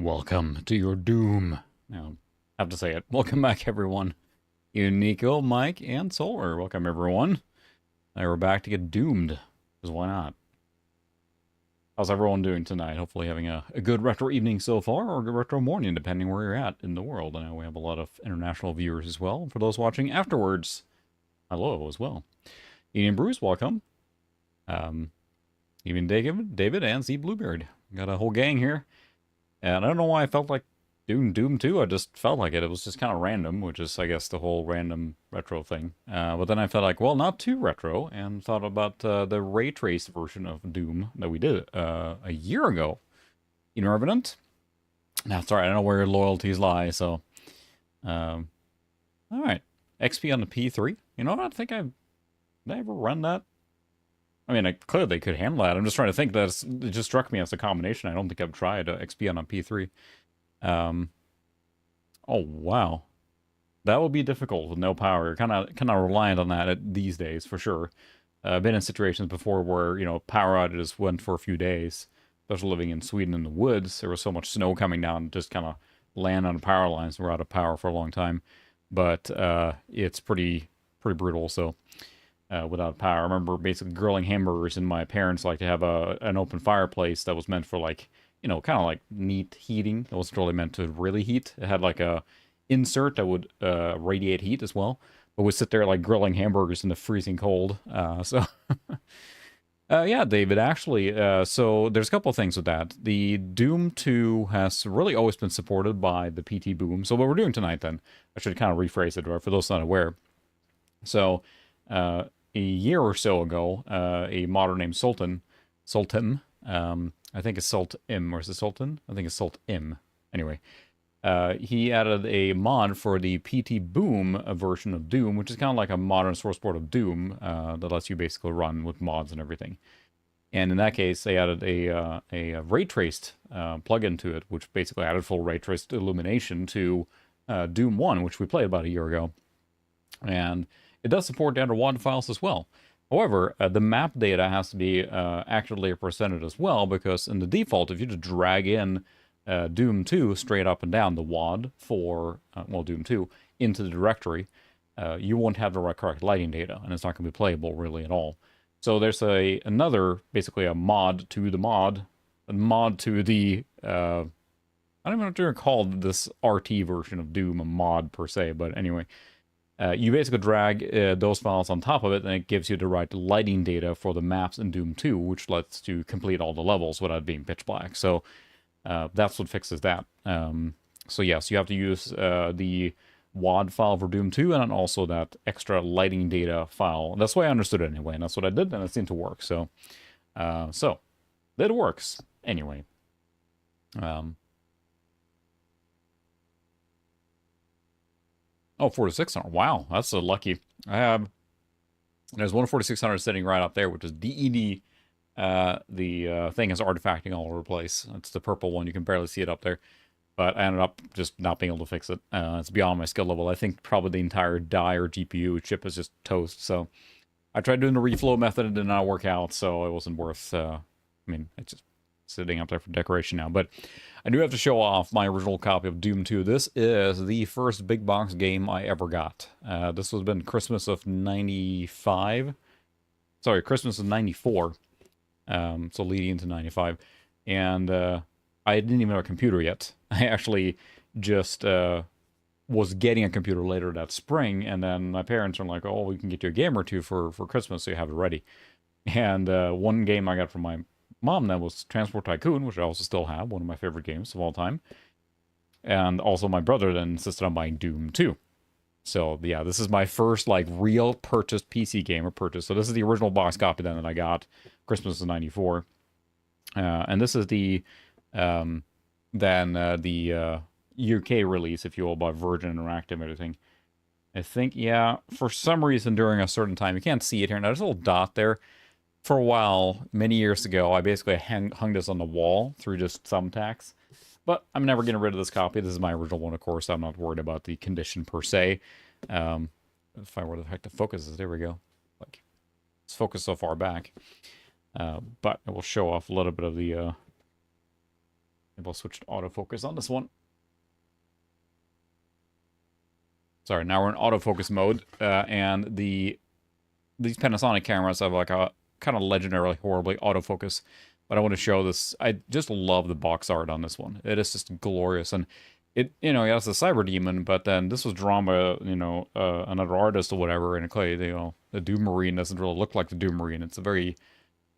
Welcome to your doom. Now, I have to say it. Welcome back, everyone. Unico, Mike, and Solar. Welcome, everyone. We're back to get doomed. Because why not? How's everyone doing tonight? Hopefully having a good retro evening so far, or a good retro morning, depending where you're at in the world. I know we have a lot of international viewers as well. For those watching afterwards, hello as well. Ian Bruce, welcome. Even David, and Z Bluebeard. Got a whole gang here. And I don't know why I felt like doing Doom 2. I just felt like it. It was just kind of random, which is, I guess, the whole random retro thing. But then I felt like, well, not too retro, and thought about the ray trace version of Doom that we did a year ago in Revenant. Now, sorry, I don't know where your loyalties lie, so... all right. XP on the P3. You know what? I think did I ever run that? I mean, clearly they could handle that. I'm just trying to think. It just struck me as a combination. I don't think I've tried XP on a P3. Oh, wow. That would be difficult with no power. You're kind of reliant on that these days, for sure. I've been in situations before where, power outages went for a few days. Especially living in Sweden in the woods. There was so much snow coming down, just kind of land on the power lines. We're out of power for a long time. But it's pretty brutal, so... without power. I remember basically grilling hamburgers, and my parents like to have an open fireplace that was meant for like, kind of like neat heating. It wasn't really meant to really heat. It had like a insert that would radiate heat as well. But we'd sit there like grilling hamburgers in the freezing cold. Yeah, David, actually, so there's a couple of things with that. The Doom 2 has really always been supported by the PT Boom. So what we're doing tonight then, I should kind of rephrase it, right, for those not aware. So, a year or so ago, a modder named sultin, I think it's Salt-Im, or is it Sultan? I think it's Salt-Im. Anyway, he added a mod for the PT Boom version of Doom, which is kind of like a modern source port of Doom that lets you basically run with mods and everything. And in that case, they added a ray traced plugin to it, which basically added full ray traced illumination to Doom 1, which we played about a year ago. And it does support down to WAD files as well. However, the map data has to be accurately represented as well, because in the default, if you just drag in Doom 2 straight up and down the WAD for, Doom 2, into the directory, you won't have the correct lighting data, and it's not going to be playable really at all. So there's basically a mod to the mod, a mod to the, I don't even know what they're called this RT version of Doom, a mod per se, but anyway. You basically drag those files on top of it, and it gives you the right lighting data for the maps in Doom 2, which lets you complete all the levels without being pitch black. So that's what fixes that. So yes, you have to use the WAD file for Doom 2, and then also that extra lighting data file. That's the way I understood it anyway, and that's what I did, and it seemed to work. So it works anyway. Oh, 4600. Wow, that's a lucky. There's one 4600 sitting right up there, which is DED. The thing is artifacting all over the place. It's the purple one. You can barely see it up there. But I ended up just not being able to fix it. It's beyond my skill level. I think probably the entire die or GPU chip is just toast. So I tried doing the reflow method. It did not work out, so it wasn't worth... it's just sitting up there for decoration now. But I do have to show off my original copy of Doom 2. This is the first big box game I ever got. This was been Christmas of 95. Sorry, Christmas of 94. So leading into 95. And I didn't even have a computer yet. I actually just was getting a computer later that spring, and then my parents were like, oh, we can get you a game or two for Christmas so you have it ready. And one game I got from my mom that was Transport Tycoon, which I also still have, one of my favorite games of all time. And also my brother then insisted on buying Doom 2. So yeah, this is my first like real purchased PC game or purchase. So this is the original box copy then that I got Christmas of 94. And this is the UK release, if you will, by Virgin Interactive and everything. I think, yeah, for some reason during a certain time, you can't see it here. Now there's a little dot there. For a while, many years ago, I basically hung this on the wall through just thumbtacks. But I'm never getting rid of this copy. This is my original one, of course. I'm not worried about the condition per se. If I were to heck the focus is, there we go. Like, it's focused so far back. But I will show off a little bit of the Maybe I'll switch to autofocus on this one. Sorry, now we're in autofocus mode, and these Panasonic cameras have like a kind of legendarily horribly autofocus. But I want to show this. I just love the box art on this one. It is just glorious, and it, you know, yes, the Cyber Demon, but then this was drawn by, you know, another artist or whatever, and clearly, you know, the Doom Marine doesn't really look like the Doom Marine. It's a very,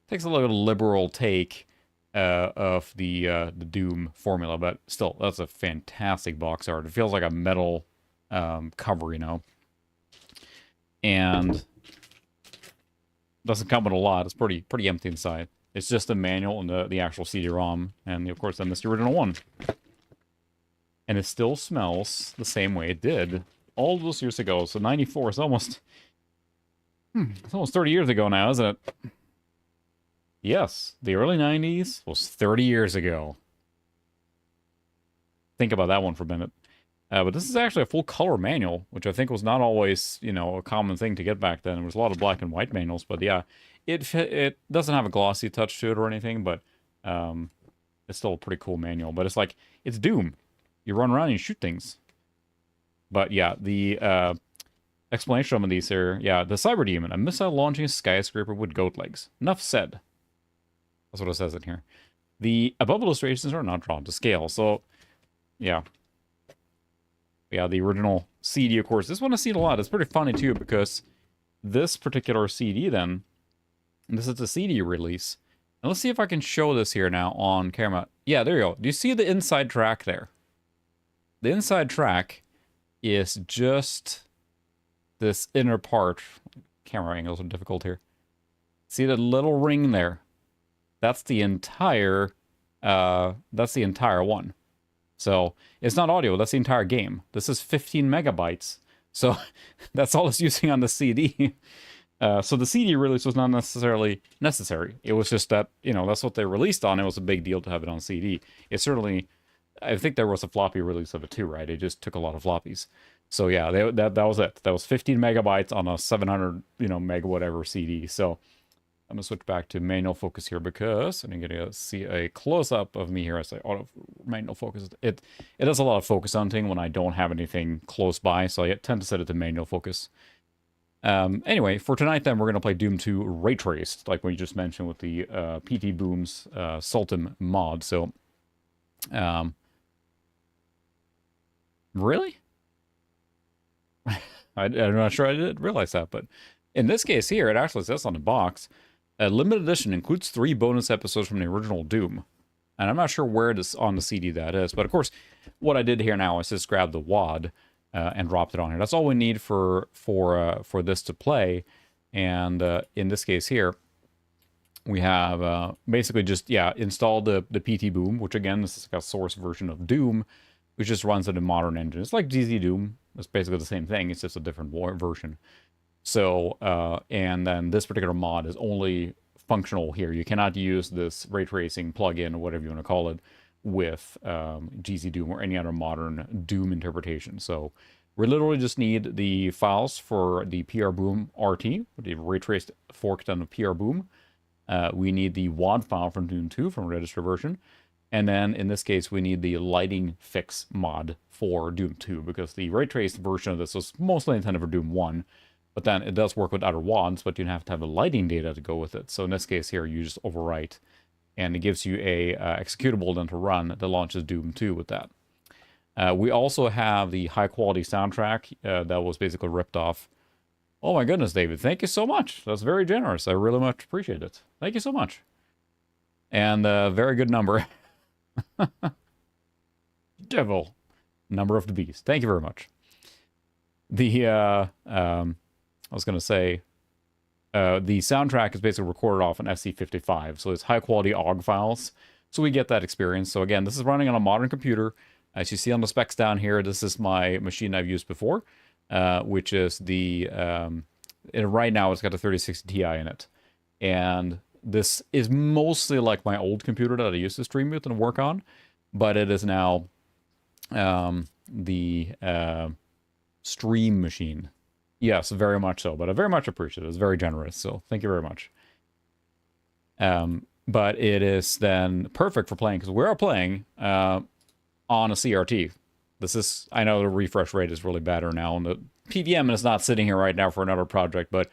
takes a little liberal take of the Doom formula, but still, that's a fantastic box art. It feels like a metal cover, you know, and doesn't come with a lot. It's pretty empty inside. It's just the manual and the actual CD-ROM, and of course then this is the original one. And it still smells the same way it did all those years ago. So 94 is almost, it's almost 30 years ago now, isn't it? Yes, the early 90s was 30 years ago. Think about that one for a minute. But this is actually a full color manual, which I think was not always, you know, a common thing to get back then. There was a lot of black and white manuals, but yeah, it doesn't have a glossy touch to it or anything, but it's still a pretty cool manual. But it's like, it's Doom. You run around and you shoot things. But yeah, the explanation of these here, yeah, the Cyber Demon, a missile launching skyscraper with goat legs. Enough said. That's what it says in here. The above illustrations are not drawn to scale, so yeah. Yeah, the original CD, of course. This one I've seen a lot. It's pretty funny, too, because this particular CD, then, this is the CD release. And let's see if I can show this here now on camera. Yeah, there you go. Do you see the inside track there? The inside track is just this inner part. Camera angles are difficult here. See the little ring there? That's the entire one. So it's not audio, that's the entire game. This is 15 megabytes. So that's all it's using on the CD. So the CD release was not necessarily necessary. It was just that, you know, that's what they released on. It was a big deal to have it on CD. It certainly, I think there was a floppy release of it too, right? It just took a lot of floppies. So yeah, that was it. That was 15 megabytes on a 700, you know, meg whatever CD. So I'm going to switch back to manual focus here because I'm going to see a close-up of me here as I auto manual focus. It does a lot of focus hunting when I don't have anything close by, so I tend to set it to manual focus. Anyway, for tonight then, we're going to play Doom 2 Ray Traced, like we just mentioned with the PT Boom's Sultin mod. So, really? I'm not sure I did realize that, but in this case here, it actually says on the box, a limited edition includes 3 bonus episodes from the original Doom. And I'm not sure where this on the CD that is. But of course, what I did here now is just grab the WAD and dropped it on here. That's all we need for this to play. And in this case here, we have basically just, yeah, installed the PT Boom, which again, this is like a source version of Doom, which just runs in a modern engine. It's like GZ Doom. It's basically the same thing. It's just a different version. So, and then this particular mod is only functional here. You cannot use this ray tracing plugin, or whatever you want to call it, with GZ Doom or any other modern Doom interpretation. So we literally just need the files for the PR Boom RT, the ray traced forked on the PR Boom. We need the WAD file from Doom 2 from register version. And then in this case, we need the lighting fix mod for Doom 2, because the ray traced version of this was mostly intended for Doom 1. But then it does work with other WADs, but you have to have the lighting data to go with it. So in this case here, you just overwrite, and it gives you a executable then to run that launches Doom 2 with that. We also have the high-quality soundtrack that was basically ripped off. Oh my goodness, David, thank you so much. That's very generous. I really much appreciate it. Thank you so much. And very good number. Devil. Number of the beast. Thank you very much. The, I was going to say, the soundtrack is basically recorded off an SC55, so it's high-quality OGG files, so we get that experience. So again, this is running on a modern computer. As you see on the specs down here, this is my machine I've used before, which is the, right now it's got a 3060 Ti in it. And this is mostly like my old computer that I used to stream with and work on, but it is now the stream machine. Yes, very much so, but I very much appreciate it. It's very generous, so thank you very much. but it is then perfect for playing, because we are playing on a CRT. This is, I know the refresh rate is really better now, and the PVM is not sitting here right now for another project, but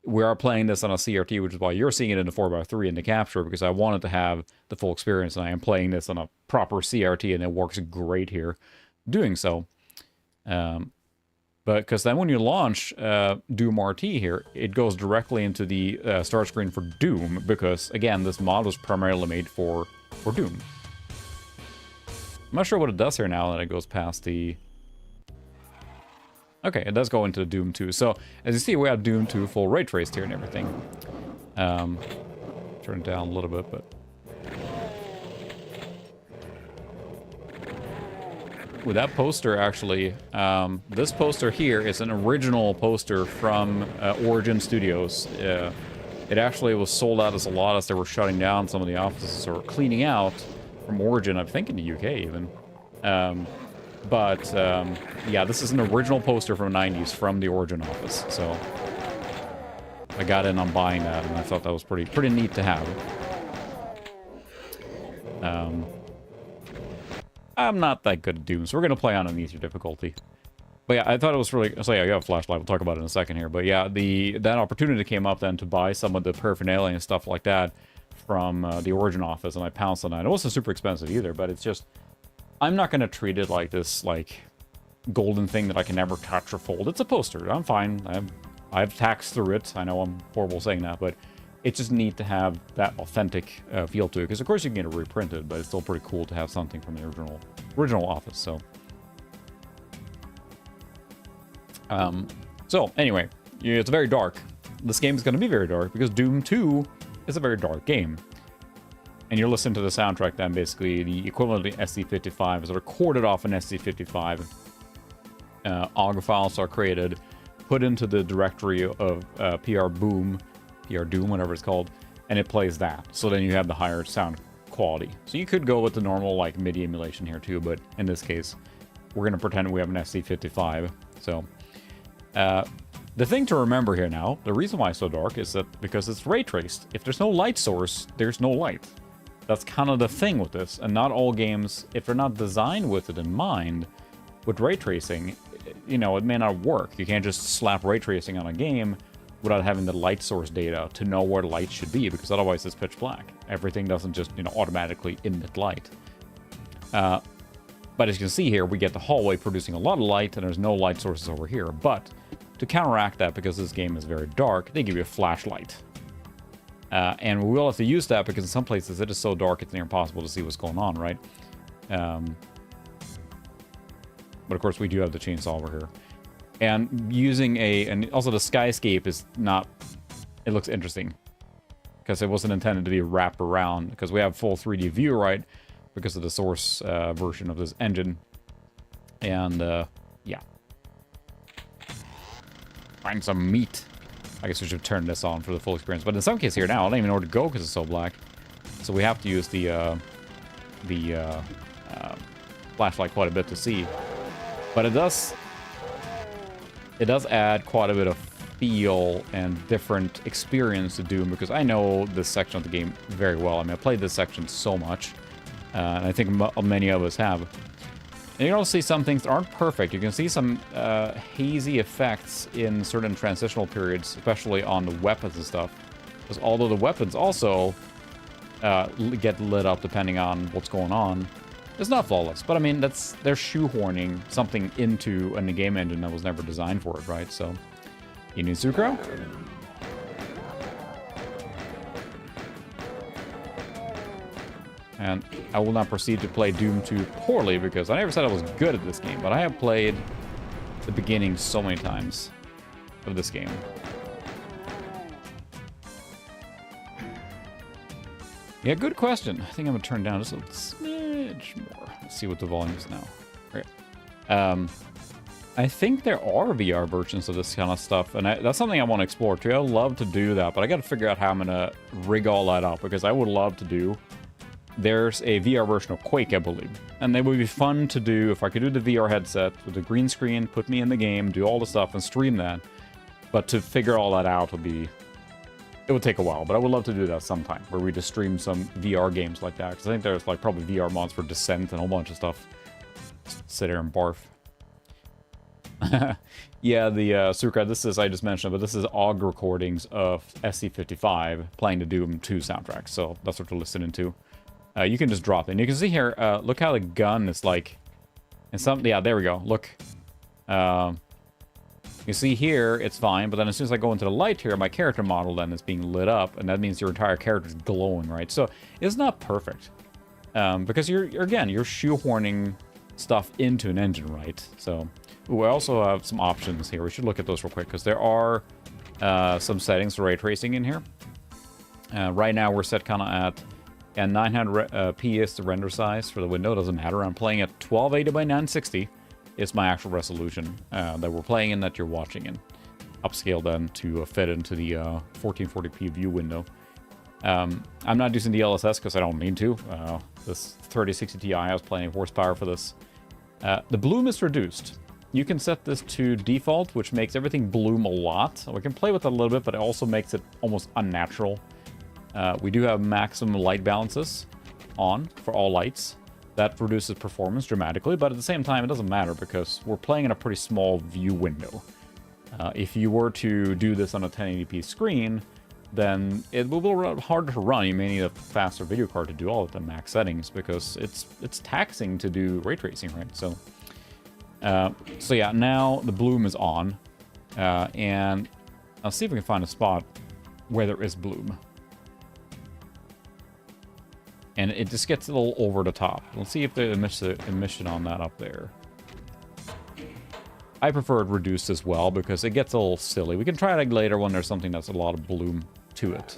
we are playing this on a CRT, which is why you're seeing it in the 4x3 in the capture, because I wanted to have the full experience, and I am playing this on a proper CRT, and it works great here doing so. But because then when you launch Doom RT here, it goes directly into the start screen for Doom, because, again, this mod was primarily made for Doom. I'm not sure what it does here now that it goes past the... Okay, it does go into Doom 2. So, as you see, we have Doom 2 full ray traced here and everything. Turn it down a little bit, but... With that poster, actually, this poster here is an original poster from Origin Studios. It actually was sold out as a lot as they were shutting down some of the offices or cleaning out from Origin, I think in the UK even. Yeah, this is an original poster from the 90s from the Origin office, so I got in on buying that, and I thought that was pretty neat to have. I'm not that good at Doom, so we're going to play on an easier difficulty. But yeah, I thought it was really... So yeah, you have a flashlight, we'll talk about it in a second here. But yeah, that opportunity came up then to buy some of the paraphernalia and stuff like that from the Origin office, and I pounced on that. It wasn't super expensive either, but it's just... I'm not going to treat it like this, like, golden thing that I can never touch or fold. It's a poster. I'm fine. I've taxed through it. I know I'm horrible saying that, but it's just neat to have that authentic feel to it. Because, of course, you can get it reprinted, but it's still pretty cool to have something from the original office, so... So, anyway, it's very dark. This game is going to be very dark, because Doom 2 is a very dark game. And you're listening to the soundtrack then, basically, the equivalent of the SD55 is recorded off an SD55. AUG files are created, put into the directory of PR Doom, whatever it's called, and it plays that. So then you have the higher sound quality. So you could go with the normal, like, MIDI emulation here too, but in this case, we're going to pretend we have an SD55. So, the thing to remember here now, the reason why it's so dark is that because it's ray traced. If there's no light source, there's no light. That's kind of the thing with this, and not all games, if they're not designed with it in mind, with ray tracing, you know, it may not work. You can't just slap ray tracing on a game without having the light source data to know where light should be, because otherwise it's pitch black. Everything doesn't just, you know, automatically emit light. But as you can see here, we get the hallway producing a lot of light, and there's no light sources over here. But to counteract that, because this game is very dark, they give you a flashlight. And we will have to use that because in some places it is so dark it's near impossible to see what's going on, right? But of course we do have the chainsaw over here. And using and also the skyscape is not... It looks interesting. Because it wasn't intended to be wrapped around. Because we have full 3D view, right? Because of the source version of this engine. And, yeah. Find some meat. I guess we should turn this on for the full experience. But in some case here now, I don't even know where to go because it's so black. So we have to use the flashlight quite a bit to see. But it does add quite a bit of feel and different experience to Doom, because I know this section of the game very well. I mean, I played this section so much, and I think many of us have. And you can also see some things that aren't perfect. You can see some hazy effects in certain transitional periods, especially on the weapons and stuff. Because although the weapons also get lit up depending on what's going on, it's not flawless. But I mean, they're shoehorning something into a game engine that was never designed for it, right? So, you need Sucro? And I will not proceed to play Doom 2 poorly, because I never said I was good at this game, but I have played the beginning so many times of this game. Yeah, good question. I think I'm going to turn down just a smidge more. Let's see what the volume is now. Okay. I think there are VR versions of this kind of stuff, and that's something I want to explore too. I would love to do that, but I got to figure out how I'm going to rig all that up, because I would love to do... There's a VR version of Quake, I believe. And it would be fun to do if I could do the VR headset with the green screen, put me in the game, do all the stuff, and stream that. But to figure all that out would be It would take a while, but I would love to do that sometime, where we just stream some VR games like that. Because I think there's like probably VR mods for Descent and a whole bunch of stuff. Just sit there and barf. Yeah, the Sucra, this is, I just mentioned, but this is AUG recordings of SC55 playing the Doom 2 soundtrack. So that's what you're listening to. You can just drop in. You can see here, look how the gun is like, and some, yeah, there we go. Look. You see here, it's fine, but then as soon as I go into the light here, my character model then is being lit up, and that means your entire character is glowing, right? So it's not perfect, because you're shoehorning stuff into an engine, right? So we also have some options here. We should look at those real quick, because there are some settings for ray tracing in here. Right now, we're set kind of at 900p is the render size for the window. It doesn't matter. I'm playing at 1280 by 960. Is my actual resolution that we're playing in, that you're watching in. Upscale then to fit into the 1440p view window. I'm not using the LSS because I don't need to. This 3060 Ti has plenty of horsepower for this. The bloom is reduced. You can set this to default, which makes everything bloom a lot. We can play with it a little bit, but it also makes it almost unnatural. We do have maximum light balances on for all lights. That reduces performance dramatically, but at the same time, it doesn't matter because we're playing in a pretty small view window. If you were to do this on a 1080p screen, then it will be harder to run. You may need a faster video card to do all of the max settings because it's taxing to do ray tracing, right? So yeah, now the bloom is on, and I'll see if we can find a spot where there is bloom. And it just gets a little over the top. Let's see if the emission on that up there. I prefer it reduced as well because it gets a little silly. We can try it later when there's something that's a lot of bloom to it.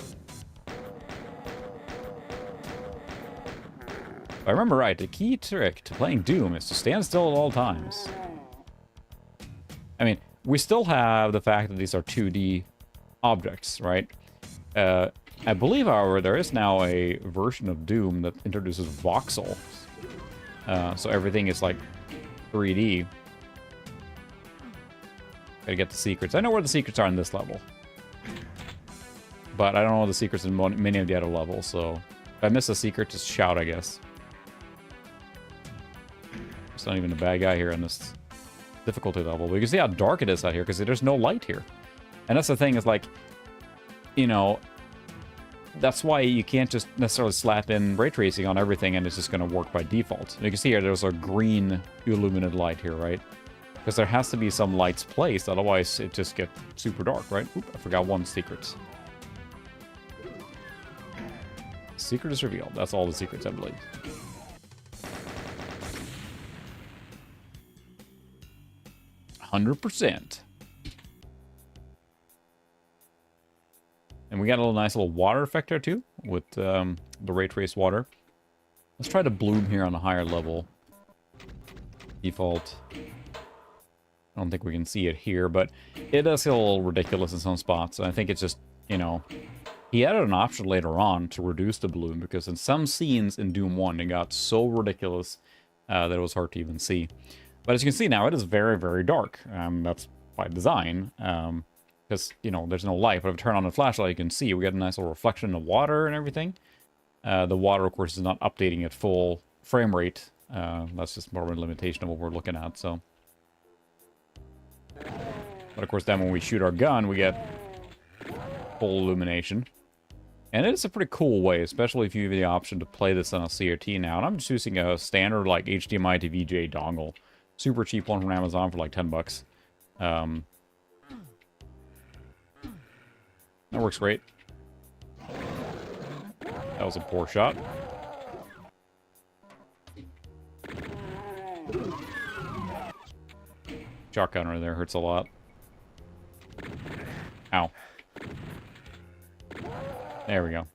If I remember right, the key trick to playing Doom is to stand still at all times. I mean, we still have the fact that these are 2D objects, right? I believe, however, there is now a version of Doom that introduces voxel. So everything is like 3D. Gotta get the secrets. I know where the secrets are in this level. But I don't know the secrets in many of the other levels, so if I miss a secret, just shout, I guess. It's not even a bad guy here on this difficulty level. But you can see how dark it is out here, because there's no light here. And that's the thing, is like, you know, that's why you can't just necessarily slap in ray tracing on everything and it's just going to work by default. You can see here there's a green illuminated light here, right? Because there has to be some lights placed, otherwise it just gets super dark, right? Oop, I forgot one secret. Secret is revealed. That's all the secrets, I believe. %. And we got a little nice little water effect there too, with the ray trace water. Let's try to bloom here on a higher level. Default. I don't think we can see it here, but it does feel a little ridiculous in some spots. I think it's just, you know, he added an option later on to reduce the bloom, because in some scenes in Doom 1, it got so ridiculous that it was hard to even see. But as you can see now, it is very, very dark. That's by design. Because, you know, there's no light. But if I turn on the flashlight, you can see we got a nice little reflection of water and everything. The water, of course, is not updating at full frame rate. That's just more of a limitation of what we're looking at, so. But, of course, then when we shoot our gun, we get full illumination. And it's a pretty cool way, especially if you have the option to play this on a CRT now. And I'm just using a standard, like, HDMI to VGA dongle. Super cheap one from Amazon for, like, 10 bucks. That works great. That was a poor shot. Shotgun right there hurts a lot. Ow. There we go.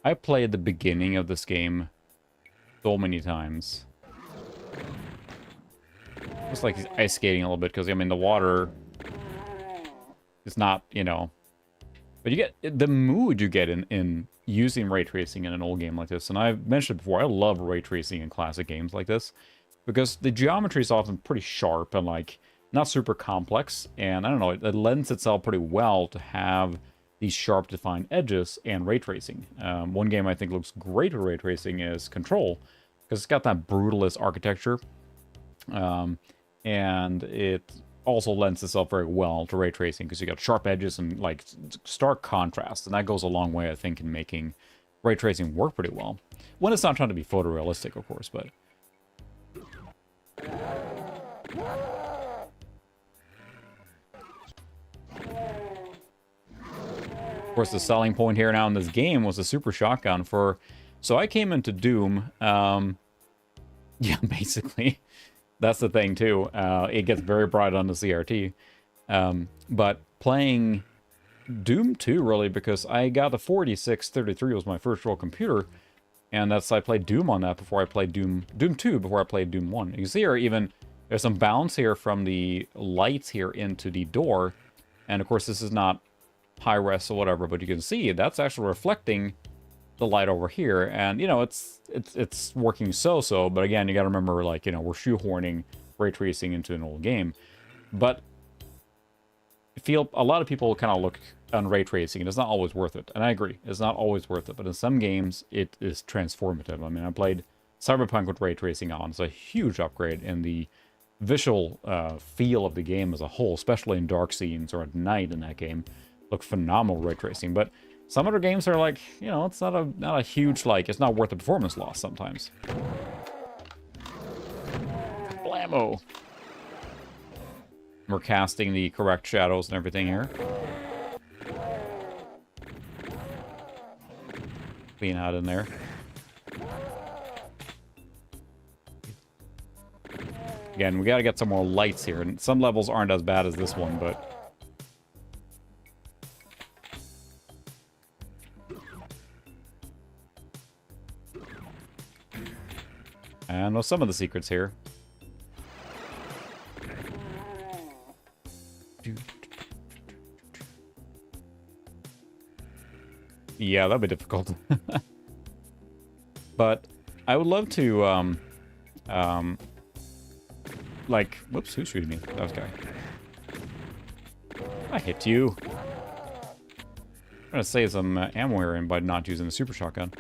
I played the beginning of this game so many times. It's like he's ice skating a little bit, because, I mean, the water... It's not, you know... But you get the mood you get in using ray tracing in an old game like this. And I've mentioned before, I love ray tracing in classic games like this. Because the geometry is often pretty sharp and, like, not super complex, and I don't know, it lends itself pretty well to have these sharp defined edges and ray tracing. One game I think looks great for ray tracing is Control, because it's got that brutalist architecture, and it also lends itself very well to ray tracing because you got sharp edges and like stark contrast, and that goes a long way, I think, in making ray tracing work pretty well. When it's not trying to be photorealistic, of course, but... Of course, the selling point here now in this game was the super shotgun for... So I came into Doom, yeah, basically. That's the thing, too. It gets very bright on the CRT. But playing Doom 2, really, because I got the 4633 was my first real computer, and that's I played Doom on that before I played Doom 2, before I played Doom 1. You can see here, even, there's some bounce here from the lights here into the door, and of course this is not high res or whatever, but you can see that's actually reflecting the light over here, and you know it's working so-so, but again, you got to remember, like, you know, we're shoehorning ray tracing into an old game. But I feel a lot of people kind of look on ray tracing and it's not always worth it, and I agree, it's not always worth it, but in some games it is transformative. I mean, I played Cyberpunk with ray tracing on. It's a huge upgrade in the visual feel of the game as a whole, especially in dark scenes or at night in that game. Look phenomenal ray tracing, but some other games are like, you know, it's not a huge, like, it's not worth the performance loss sometimes. Blammo! We're casting the correct shadows and everything here. Clean out in there. Again, we gotta get some more lights here, and some levels aren't as bad as this one, but... I know some of the secrets here. Yeah, that'd be difficult. But I would love to, like, whoops, who's shooting me? That was guy. I hit you. I'm gonna save some ammo here by not using the super shotgun.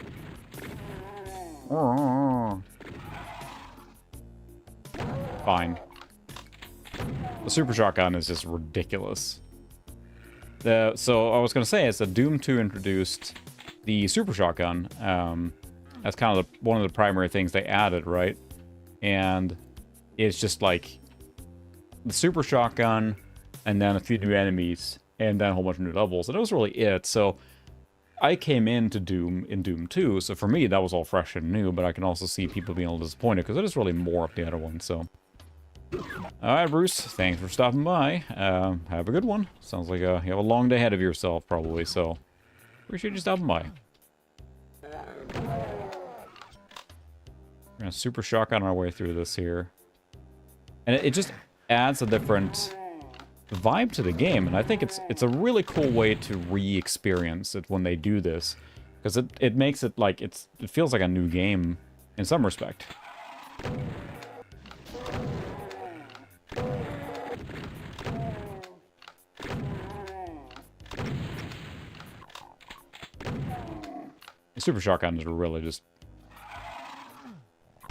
Fine. The super shotgun is just ridiculous. So I was going to say, is that Doom 2 introduced the super shotgun. That's kind of one of the primary things they added, right? And it's just like the super shotgun, and then a few new enemies, and then a whole bunch of new levels. And that was really it. So I came into Doom in Doom 2, so for me that was all fresh and new, but I can also see people being a little disappointed because it is really more of the other one, so... Alright, Bruce, thanks for stopping by. Have a good one. Sounds like you have a long day ahead of yourself, probably, so appreciate you stopping by. We're gonna super shotgun our way through this here. And it just adds a different vibe to the game, and I think it's a really cool way to re-experience it when they do this, because it makes it like it feels like a new game in some respect. The super shotguns are really just...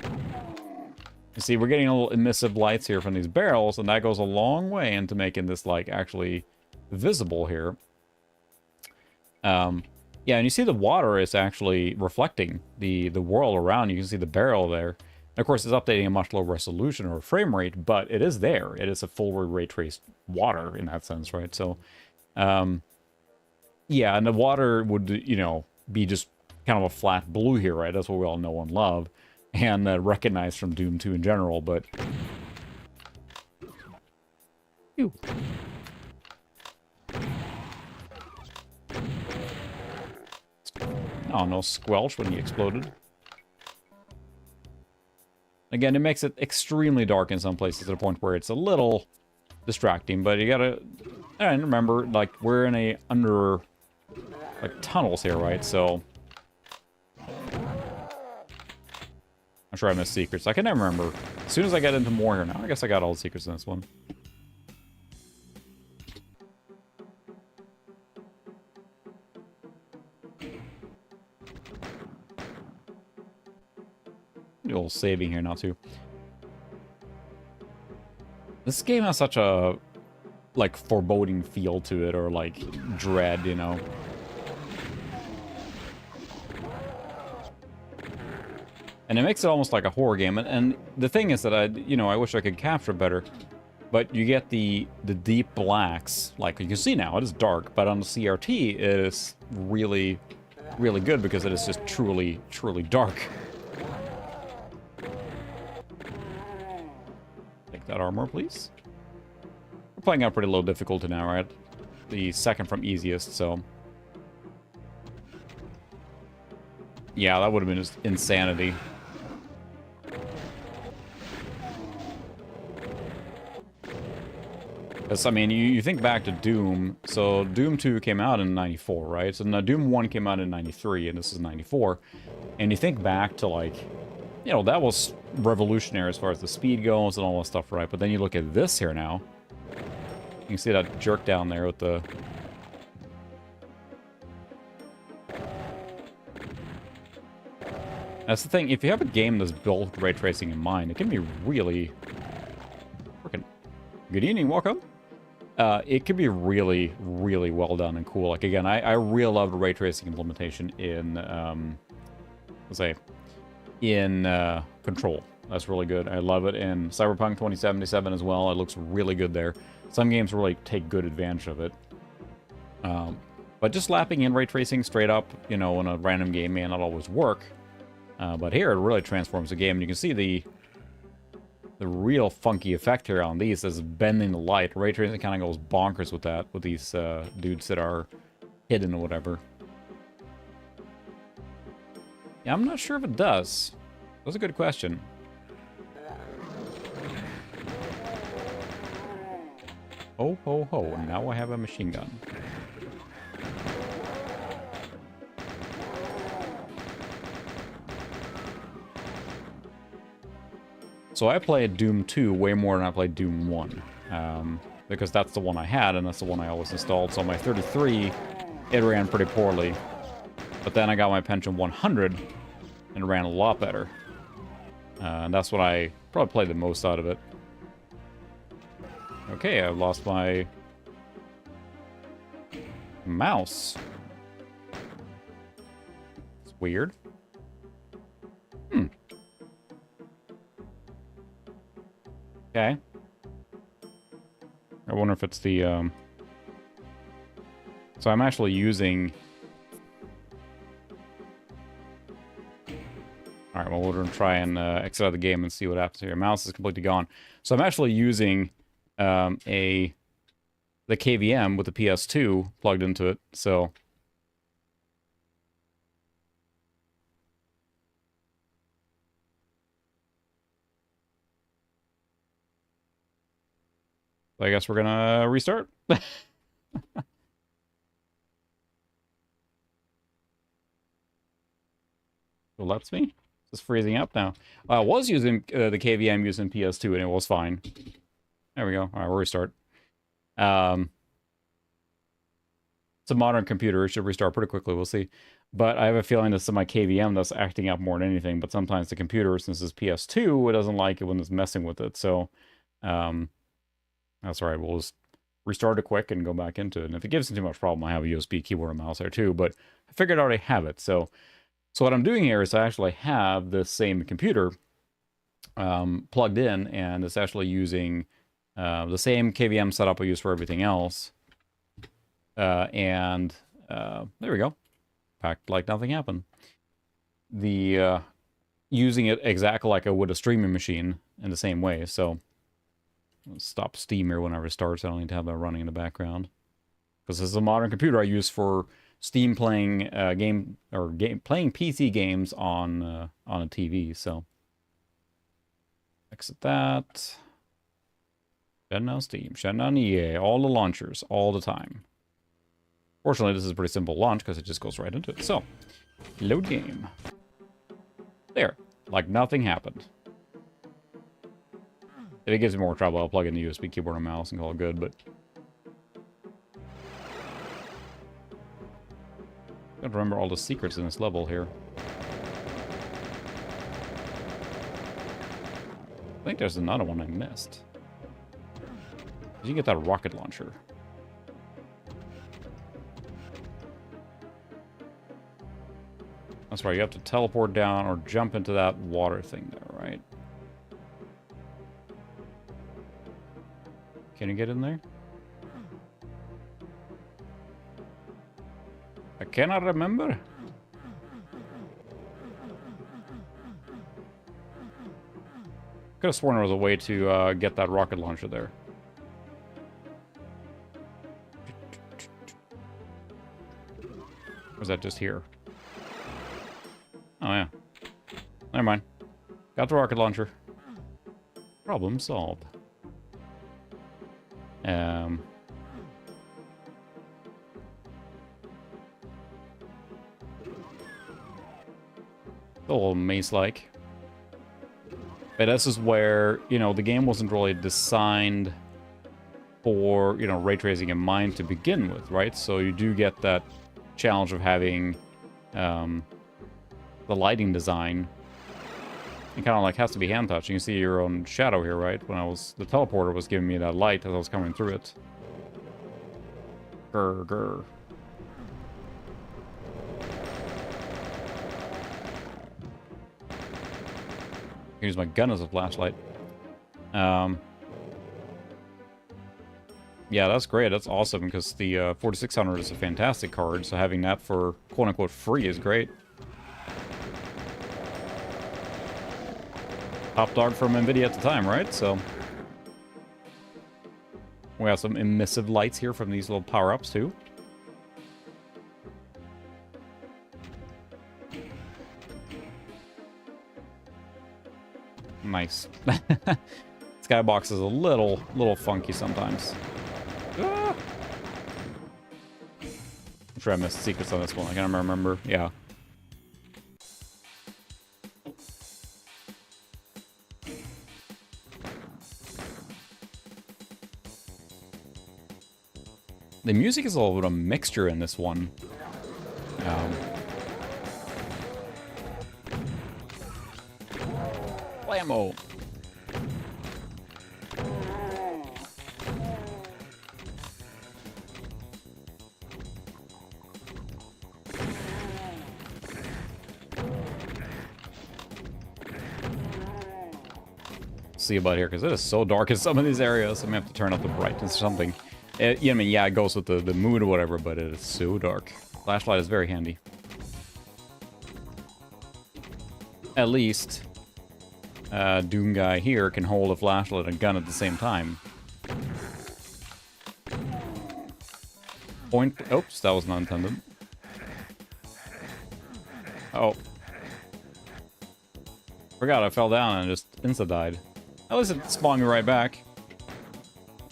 You see, we're getting a little emissive lights here from these barrels, and that goes a long way into making this, like, actually visible here. Yeah, and you see the water is actually reflecting the world around. You can see the barrel there. And of course, it's updating a much lower resolution or frame rate, but it is there. It is a full ray traced water in that sense, right? So, yeah, and the water would, you know, be just kind of a flat blue here, right? That's what we all know and love, and recognize from Doom 2 in general, but... Ew. Oh, no squelch when he exploded. Again, it makes it extremely dark in some places to the point where it's a little distracting, but you gotta... And remember, like, we're in a under... like, tunnels here, right? So... I'm sure I missed secrets. I can never remember. As soon as I get into more here now, I guess I got all the secrets in this one. do a little saving here now too. This game has such a like foreboding feel to it, or like dread, you know. And it makes it almost like a horror game. And the thing is that I wish I could capture better. But you get the deep blacks, like you can see now, it is dark, but on the CRT it is really, really good because it is just truly, truly dark. Take that armor, please. We're playing at pretty low difficulty now, right? The second from easiest, so... Yeah, that would have been just insanity. Because, I mean, you think back to Doom, so Doom 2 came out in 94, right? So now Doom 1 came out in 93, and this is 94. And you think back to, like, you know, that was revolutionary as far as the speed goes and all that stuff, right? But then you look at this here now. You can see that jerk down there with the... That's the thing, if you have a game that's built with ray tracing in mind, it can be really... Freaking... Good evening, welcome. It can be really, really well done and cool. Like, again, I really love the ray tracing implementation in, let's say, in Control. That's really good. I love it in Cyberpunk 2077 as well. It looks really good there. Some games really take good advantage of it. But just slapping in ray tracing straight up, you know, in a random game may not always work. But here, it really transforms the game. And you can see the real funky effect here on these is bending the light. Ray tracing kind of goes bonkers with that, with these dudes that are hidden or whatever. Yeah, I'm not sure if it does. That's a good question. Ho, ho, ho. Now I have a machine gun. So I played Doom 2 way more than I played Doom 1. Because that's the one I had, and that's the one I always installed. So my 33, it ran pretty poorly. But then I got my Pentium 100, and it ran a lot better. And that's what I probably played the most out of it. Okay, I've lost my mouse. It's weird. Okay. I wonder if it's the, So I'm actually using... Alright, well, we're going to try and exit out of the game and see what happens here. Mouse is completely gone. So I'm actually using the KVM with the PS2 plugged into it, so... I guess we're gonna restart. It lets me. It's freezing up now. I was using the KVM using PS2 and it was fine. There we go. All right, we'll restart. It's a modern computer. It should restart pretty quickly. We'll see. But I have a feeling this is my KVM that's acting up more than anything. But sometimes the computer, since it's PS2, it doesn't like it when it's messing with it. So, that's all right. We'll just restart it quick and go back into it. And if it gives me too much problem, I have a USB keyboard and mouse there too. But I figured I already have it. So what I'm doing here is I actually have the same computer plugged in, and it's actually using the same KVM setup I use for everything else. There we go. Act like nothing happened. Using it exactly like I would a streaming machine in the same way. So stop Steam here whenever it starts. I don't need to have that running in the background. Because this is a modern computer I use for Steam playing playing PC games on a TV. So exit that. Shut down Steam. Shut down EA. All the launchers, all the time. Fortunately, this is a pretty simple launch because it just goes right into it. So, load game. There. Like nothing happened. If it gives me more trouble, I'll plug in the USB keyboard and mouse and call it good, but... I have to remember all the secrets in this level here. think there's another one I missed. Did you get that rocket launcher? That's right, you have to teleport down or jump into that water thing there, right? Can you get in there? I cannot remember. Could have sworn there was a way to get that rocket launcher there. Or is that just here? Oh, yeah. Never mind. Got the rocket launcher. Problem solved. A little maze-like. But this is where, you know, the game wasn't really designed for, you know, ray tracing in mind to begin with, right? So you do get that challenge of having the lighting design. It kind of like has to be hand touch. You can see your own shadow here, right? When the teleporter was giving me that light as I was coming through it. Grr, grr. I can use my gun as a flashlight. Yeah, that's great. That's awesome because the 4600 is a fantastic card. So having that for quote-unquote free is great. Top dog from NVIDIA at the time, right? So we have some emissive lights here from these little power-ups too. Nice. Skybox is a little funky sometimes. Ah! I'm sure I missed secrets on this one. I can't remember. Yeah. The music is a little bit of a mixture in this one. Blammo! See about here, because it is so dark in some of these areas. I'm gonna have to turn up the brightness or something. I mean, yeah, it goes with the mood or whatever, but it is so dark. Flashlight is very handy. At least, Doom guy here can hold a flashlight and a gun at the same time. Point. Oops, that was not intended. Oh. Forgot I fell down and just insta-died. At least it spawned me right back.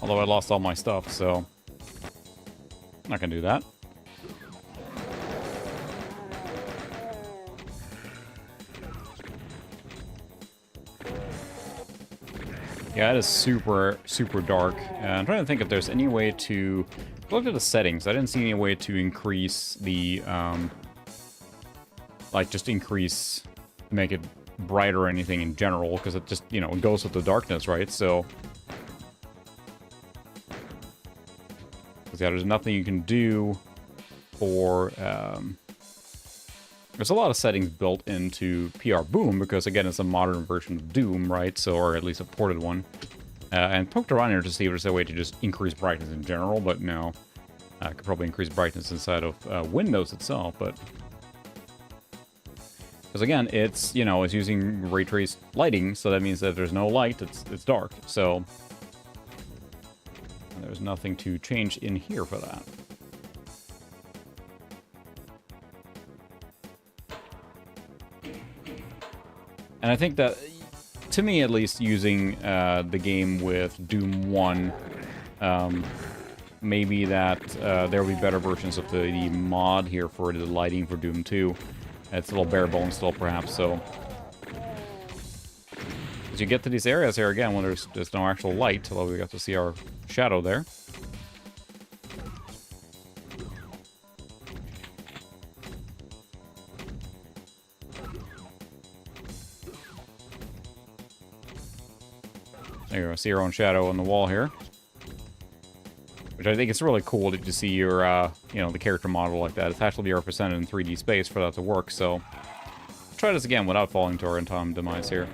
Although I lost all my stuff, so I'm not gonna do that. Yeah, it is super, super dark. I'm trying to think if there's any way to... Look at the settings. I didn't see any way to increase the... like, just increase... Make it brighter or anything in general, because it just, you know, it goes with the darkness, right? So... Yeah, there's nothing you can do for... There's a lot of settings built into PR Boom, because again, it's a modern version of Doom, right? So, or at least a ported one. And poked around here to see if there's a way to just increase brightness in general, but no. I could probably increase brightness inside of Windows itself, but... Because again, it's, you know, it's using ray trace lighting, so that means that there's no light, it's dark, so... There's nothing to change in here for that. And I think that, to me at least, using the game with Doom 1, maybe that there will be better versions of the mod here for the lighting for Doom 2. It's a little bare bones still, perhaps, so... As you get to these areas here, again, when there's no actual light, although we got to see our shadow there. There you go. See your own shadow on the wall here. Which I think it's really cool to see your, you know, the character model like that. It's actually be represented in 3D space for that to work, so... Let's try this again without falling to our time demise here.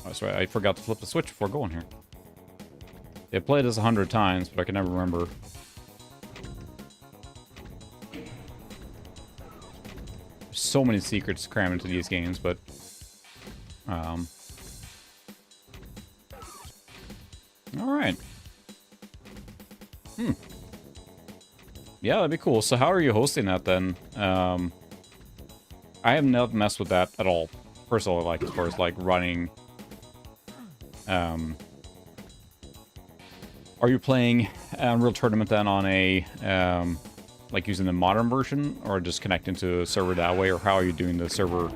Oh, that's right, I forgot to flip the switch before going here. I played this 100 times, but I can never remember. There's so many secrets crammed into these games, but... Alright. Yeah, that'd be cool. So how are you hosting that, then? I have not messed with that at all. Personally, like, as far as, like, running... Are you playing Unreal Tournament then on a, like using the modern version, or just connecting to a server that way, or how are you doing the server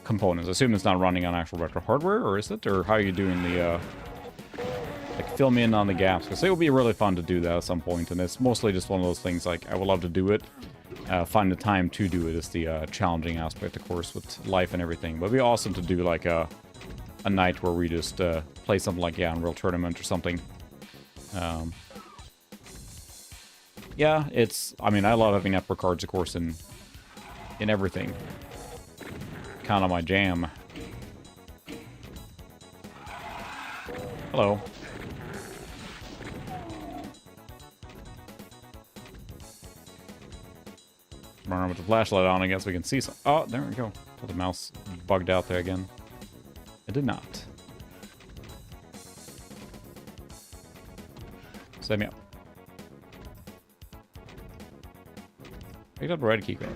components? I assume it's not running on actual retro hardware, or is it? Or how are you doing the, like, fill me in on the gaps? Because it would be really fun to do that at some point, and it's mostly just one of those things, like, I would love to do it. Find the time to do it is the challenging aspect, of course, with life and everything. But it'd be awesome to do, like, a night where we just play something like, yeah, Unreal Tournament or something. Yeah, it's... I mean, I love having Epper cards, of course, in everything. Kind of my jam. Hello. Run with the flashlight on, I guess we can see some... Oh, there we go. So the mouse bugged out there again. It did not. Set me up. Picked up the red key card.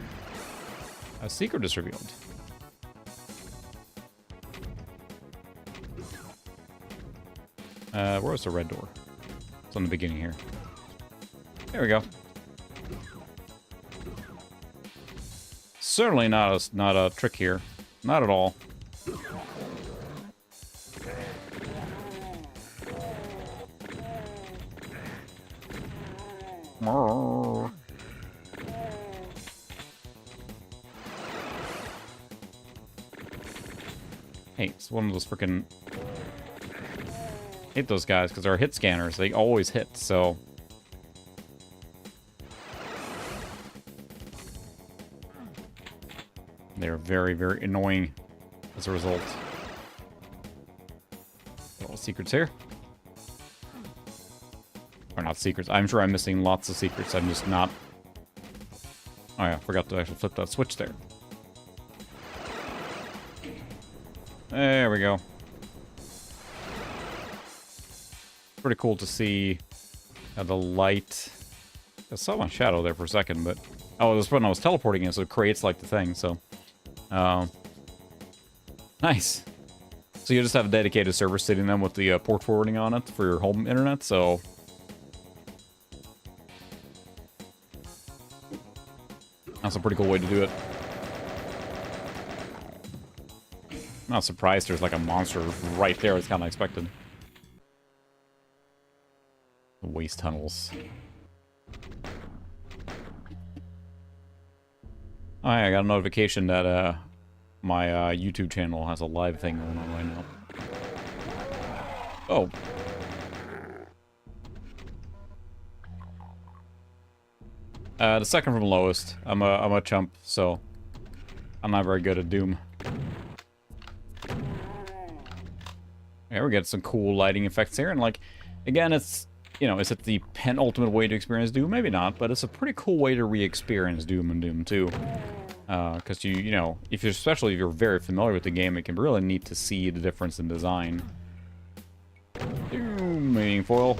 A secret is revealed. Where's the red door? It's on the beginning here. There we go. Certainly not a trick here. Not at all. Hey, it's one of those freaking... Hate those guys, because they're hit scanners. They always hit, so... They're very, very annoying as a result. All secrets here. Or not secrets. I'm sure I'm missing lots of secrets. I'm just not... Oh yeah, forgot to actually flip that switch there. There we go. Pretty cool to see the light. I saw my shadow there for a second, but... Oh, it was when I was teleporting it, so it creates, like, the thing, so... Nice. So you just have a dedicated server sitting there with the port forwarding on it for your home internet, so... That's a pretty cool way to do it. I'm not surprised there's like a monster right there. It's kind of expected. The waste tunnels. Oh, yeah, I got a notification that my YouTube channel has a live thing going on right now. Oh. The second from lowest. I'm a chump, so I'm not very good at Doom. Yeah, we get some cool lighting effects here, and like, again, it's, you know, is it the penultimate way to experience Doom? Maybe not, but it's a pretty cool way to re-experience Doom and Doom 2. Because you know, especially if you're very familiar with the game, it can be really neat to see the difference in design. Doom, mating foil.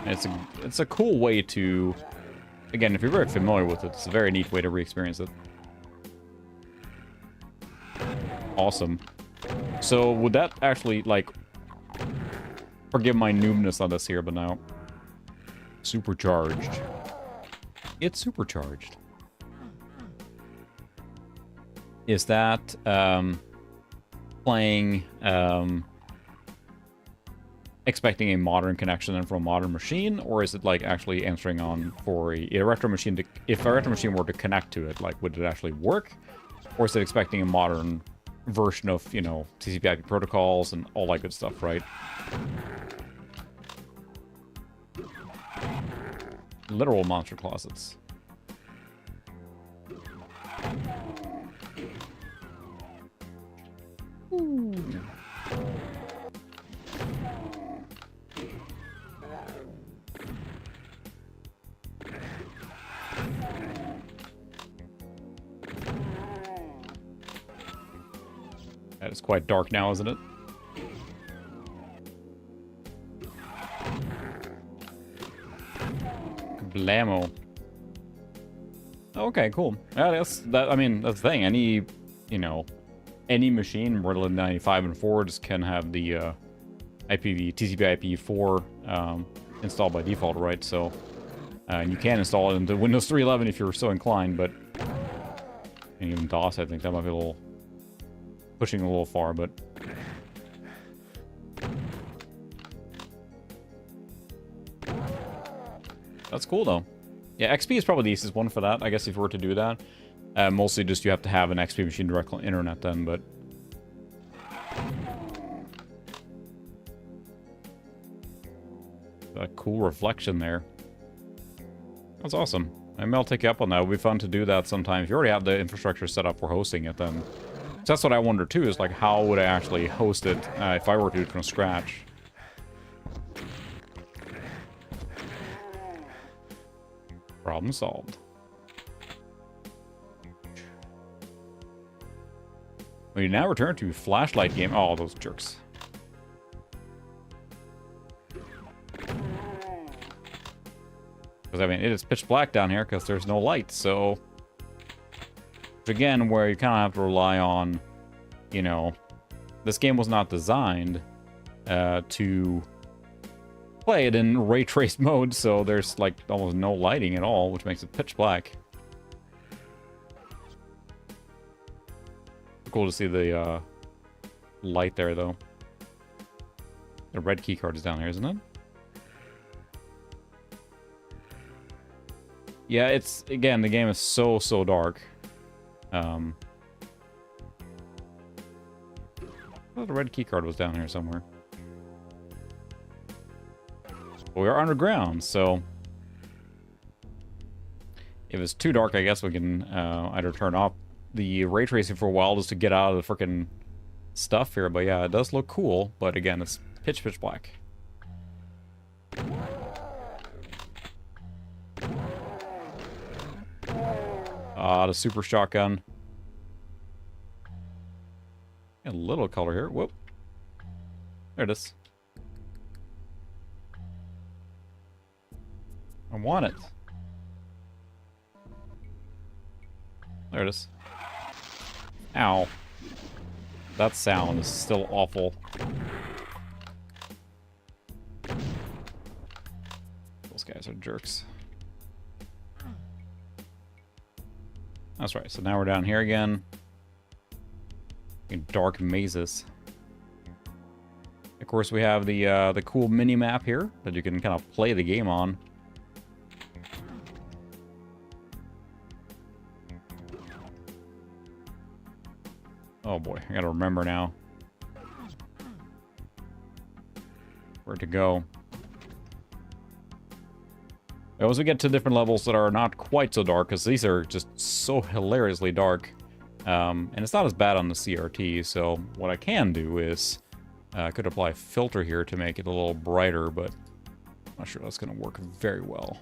It's a cool way to, again, if you're very familiar with it, it's a very neat way to re-experience it. Awesome. So would that actually, like, forgive my noobness on this here, but now supercharged. It's supercharged. Is that playing expecting a modern connection then from a modern machine, or is it like actually answering on for a retro machine to, if a retro machine were to connect to it, like would it actually work? Or is it expecting a modern version of, you know, TCP/IP protocols and all that good stuff, right? Literal monster closets. Ooh. That is quite dark now, isn't it? Blammo. Okay, cool. Yeah, that's that. I mean, that's the thing. Any, you know, any machine more than 95 and forwards can have the TCP/IP4 installed by default, right? So, and you can install it into Windows 3.11 if you're so inclined, but and even DOS, I think that might be a little pushing a little far, but. That's cool, though. Yeah, XP is probably the easiest one for that, I guess, if you were to do that. Mostly just you have to have an XP machine direct on internet then, but... A cool reflection there. That's awesome. Maybe I'll take you up on that. It would be fun to do that sometime. If you already have the infrastructure set up for hosting it, then... So that's what I wonder, too, is like, how would I actually host it if I were to do it from scratch? Problem solved. We now return to flashlight game. Oh, those jerks. Because, I mean, it is pitch black down here because there's no light, so... Again, where you kind of have to rely on, you know... This game was not designed to... play it in ray traced mode, so there's like almost no lighting at all, which makes it pitch black. Cool to see the light there, though. The red key card is down there, isn't it? Yeah, it's, again, the game is so dark. I thought the red key card was down here somewhere. We are underground, so if it's too dark, I guess we can either turn off the ray tracing for a while just to get out of the frickin' stuff here. But yeah, it does look cool, but again, it's pitch black. The super shotgun. A little color here. Whoop. There it is. I want it. There it is. Ow. That sound is still awful. Those guys are jerks. That's right, so now we're down here again. In dark mazes. Of course, we have the cool mini-map here that you can kind of play the game on. Oh boy, I gotta remember now where to go. As we get to different levels that are not quite so dark, because these are just so hilariously dark, and it's not as bad on the CRT, so what I can do is I could apply a filter here to make it a little brighter, but I'm not sure that's going to work very well.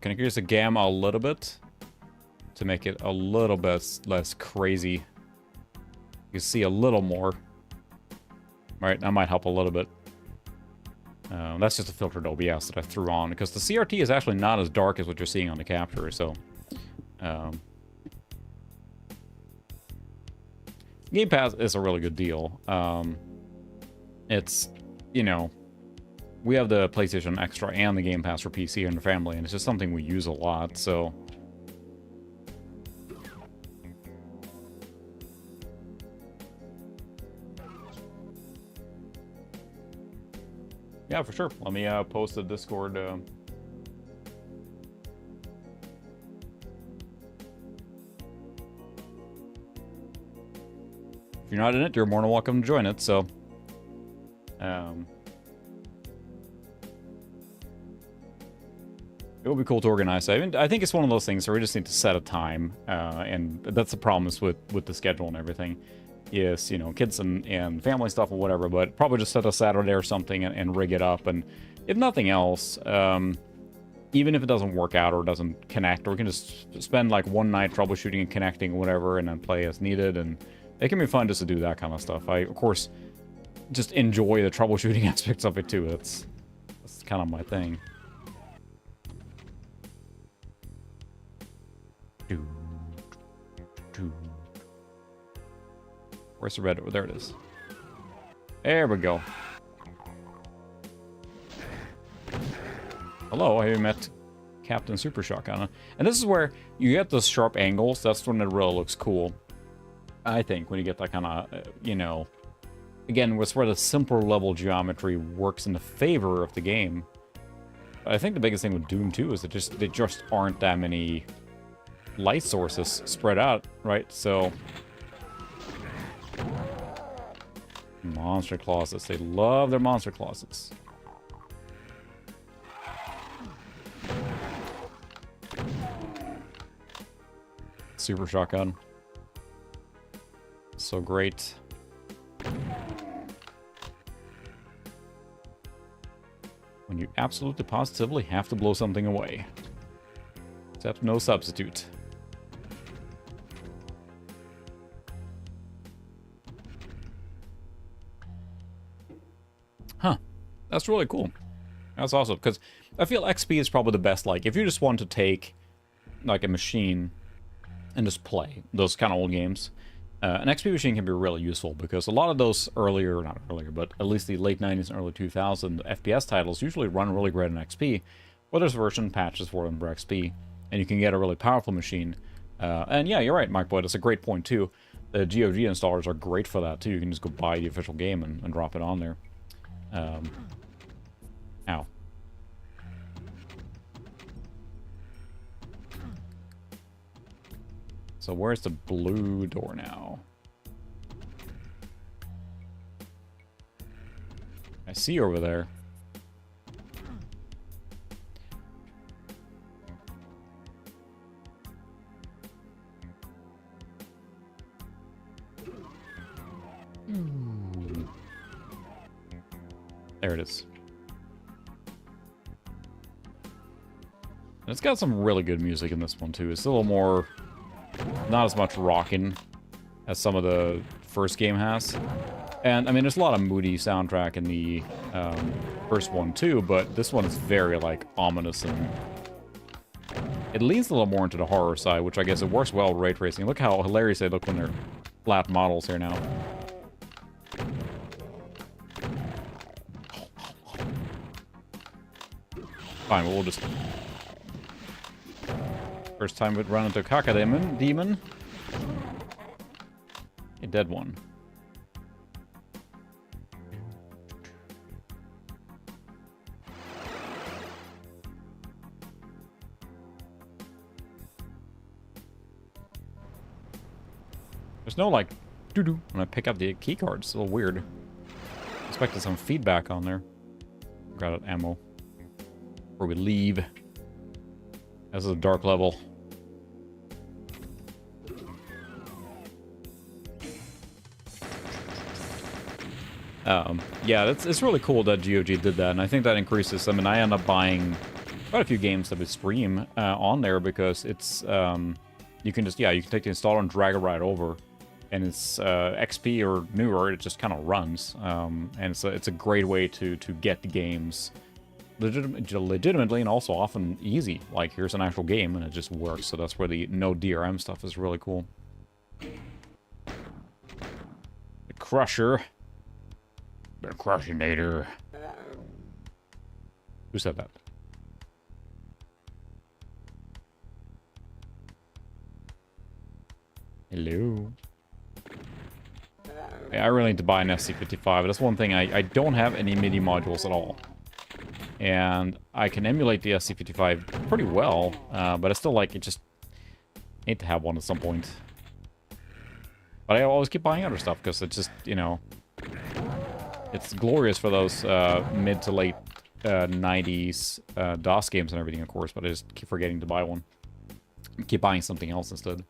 Can I increase the gamma a little bit to make it a little bit less crazy? You can see a little more. Alright, that might help a little bit. That's just a filtered OBS that I threw on, because the CRT is actually not as dark as what you're seeing on the capture, so... Game Pass is a really good deal. It's, you know... We have the PlayStation Extra and the Game Pass for PC in the family, and it's just something we use a lot, so... Yeah, for sure. Let me post the Discord. If you're not in it, you're more than welcome to join it. So, it would be cool to organize. I think it's one of those things where we just need to set a time, and that's the problem is with the schedule and everything. Is, you know, kids and family stuff or whatever, but probably just set a Saturday or something and rig it up. And if nothing else, even if it doesn't work out or doesn't connect, or we can just spend like one night troubleshooting and connecting or whatever, and then play as needed. And it can be fun just to do that kind of stuff. I, of course, just enjoy the troubleshooting aspects of it too. That's kind of my thing. Where's the red? Oh, there it is. There we go. Hello, I met Captain Super Shotgun. And this is where you get those sharp angles. That's when it really looks cool. I think, when you get that kind of, you know... Again, it's where the simpler level geometry works in the favor of the game. But I think the biggest thing with Doom 2 is that there just aren't that many light sources spread out, right? So... Monster closets. They love their monster closets. Super shotgun. So great. When you absolutely positively have to blow something away. Except no substitute. Huh. That's really cool. That's awesome, because I feel XP is probably the best, like, if you just want to take, like, a machine and just play those kind of old games, an XP machine can be really useful, because a lot of those earlier, not earlier, but at least the late 90s and early 2000s FPS titles usually run really great on XP, or there's version patches for them for XP, and you can get a really powerful machine. And yeah, you're right, Mike Boyd, that's a great point, too. The GOG installers are great for that, too. You can just go buy the official game and drop it on there. Ow. So where's the blue door now? I see you over there. There it is. And it's got some really good music in this one, too. It's a little more... not as much rocking as some of the first game has. And, I mean, there's a lot of moody soundtrack in the first one, too, but this one is very, like, ominous, and it leans a little more into the horror side, which I guess it works well with ray tracing. Look how hilarious they look when they're flat models here now. Fine, we'll just... First time we'd run into a Cacodemon. A dead one. There's no, like, doo-doo when I pick up the key card. It's a little weird. Expected some feedback on there. Got out ammo. Before we leave. This is a dark level. Yeah, it's really cool that GOG did that, and I think that increases. I mean, I end up buying quite a few games that we stream on there because it's you can just you can take the installer and drag it right over, and it's XP or newer. It just kind of runs, and it's a great way to get the games legitimately and also often easy. Like, here's an actual game and it just works. So that's where the no DRM stuff is really cool. The Crusher. The Crushinator. Who said that? Hello. Yeah, I really need to buy an SC55. That's one thing. I don't have any MIDI modules at all. And I can emulate the SC55 pretty well, but it's still like, it just need to have one at some point. But I always keep buying other stuff because it's just, you know, it's glorious for those mid to late 90s DOS games and everything, of course, but I just keep forgetting to buy one. I keep buying something else instead.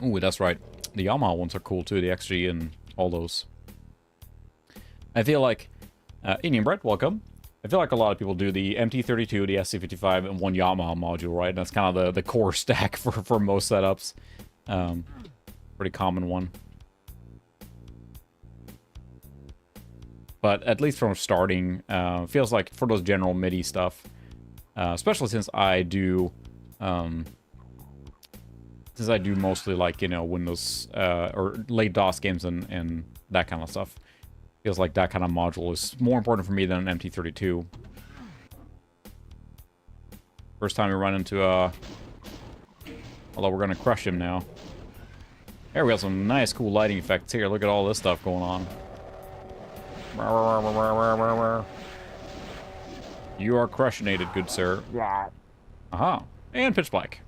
Ooh, that's right. The Yamaha ones are cool too, the XG and all those. I feel like, Indian Bread, welcome. I feel like a lot of people do the MT32, the SC55, and one Yamaha module, right? And that's kind of the core stack for most setups. Pretty common one. But at least from starting, feels like for those general MIDI stuff, especially since I do mostly like, you know, Windows or late DOS games and that kind of stuff. Feels like that kind of module is more important for me than an MT32. First time we run into although we're gonna crush him now. There, we got some nice cool lighting effects here. Look at all this stuff going on. You are crushinated, good sir. Aha. And pitch black.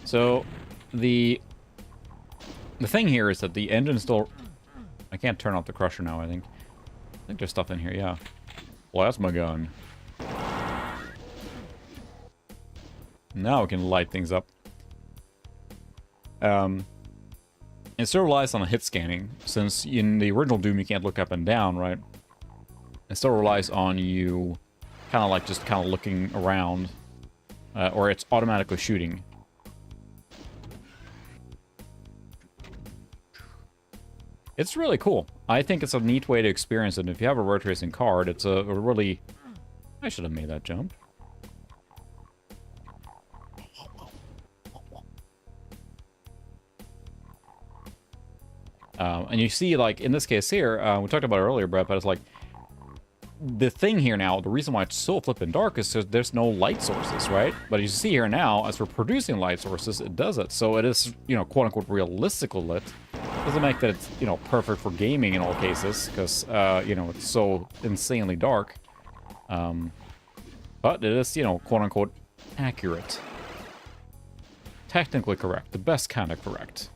So, the thing here is that the engine still... I can't turn off the crusher now, I think. I think there's stuff in here, yeah. Plasma gun. Now we can light things up. It still relies on hit scanning, since in the original Doom you can't look up and down, right? It still relies on you kind of like just kind of looking around, or it's automatically shooting. It's really cool. I think it's a neat way to experience it. And if you have a road racing card, it's a really... I should have made that jump. And you see, like, in this case here, we talked about it earlier, Brett, but it's like, the thing here now, the reason why it's so flippin' dark is because there's no light sources, right? But you see here now, as we're producing light sources, it does it. So it is, you know, quote-unquote realistically lit. Doesn't make that it's, you know, perfect for gaming in all cases, because, you know, it's so insanely dark. But it is, you know, quote-unquote accurate. Technically correct. The best kind of correct.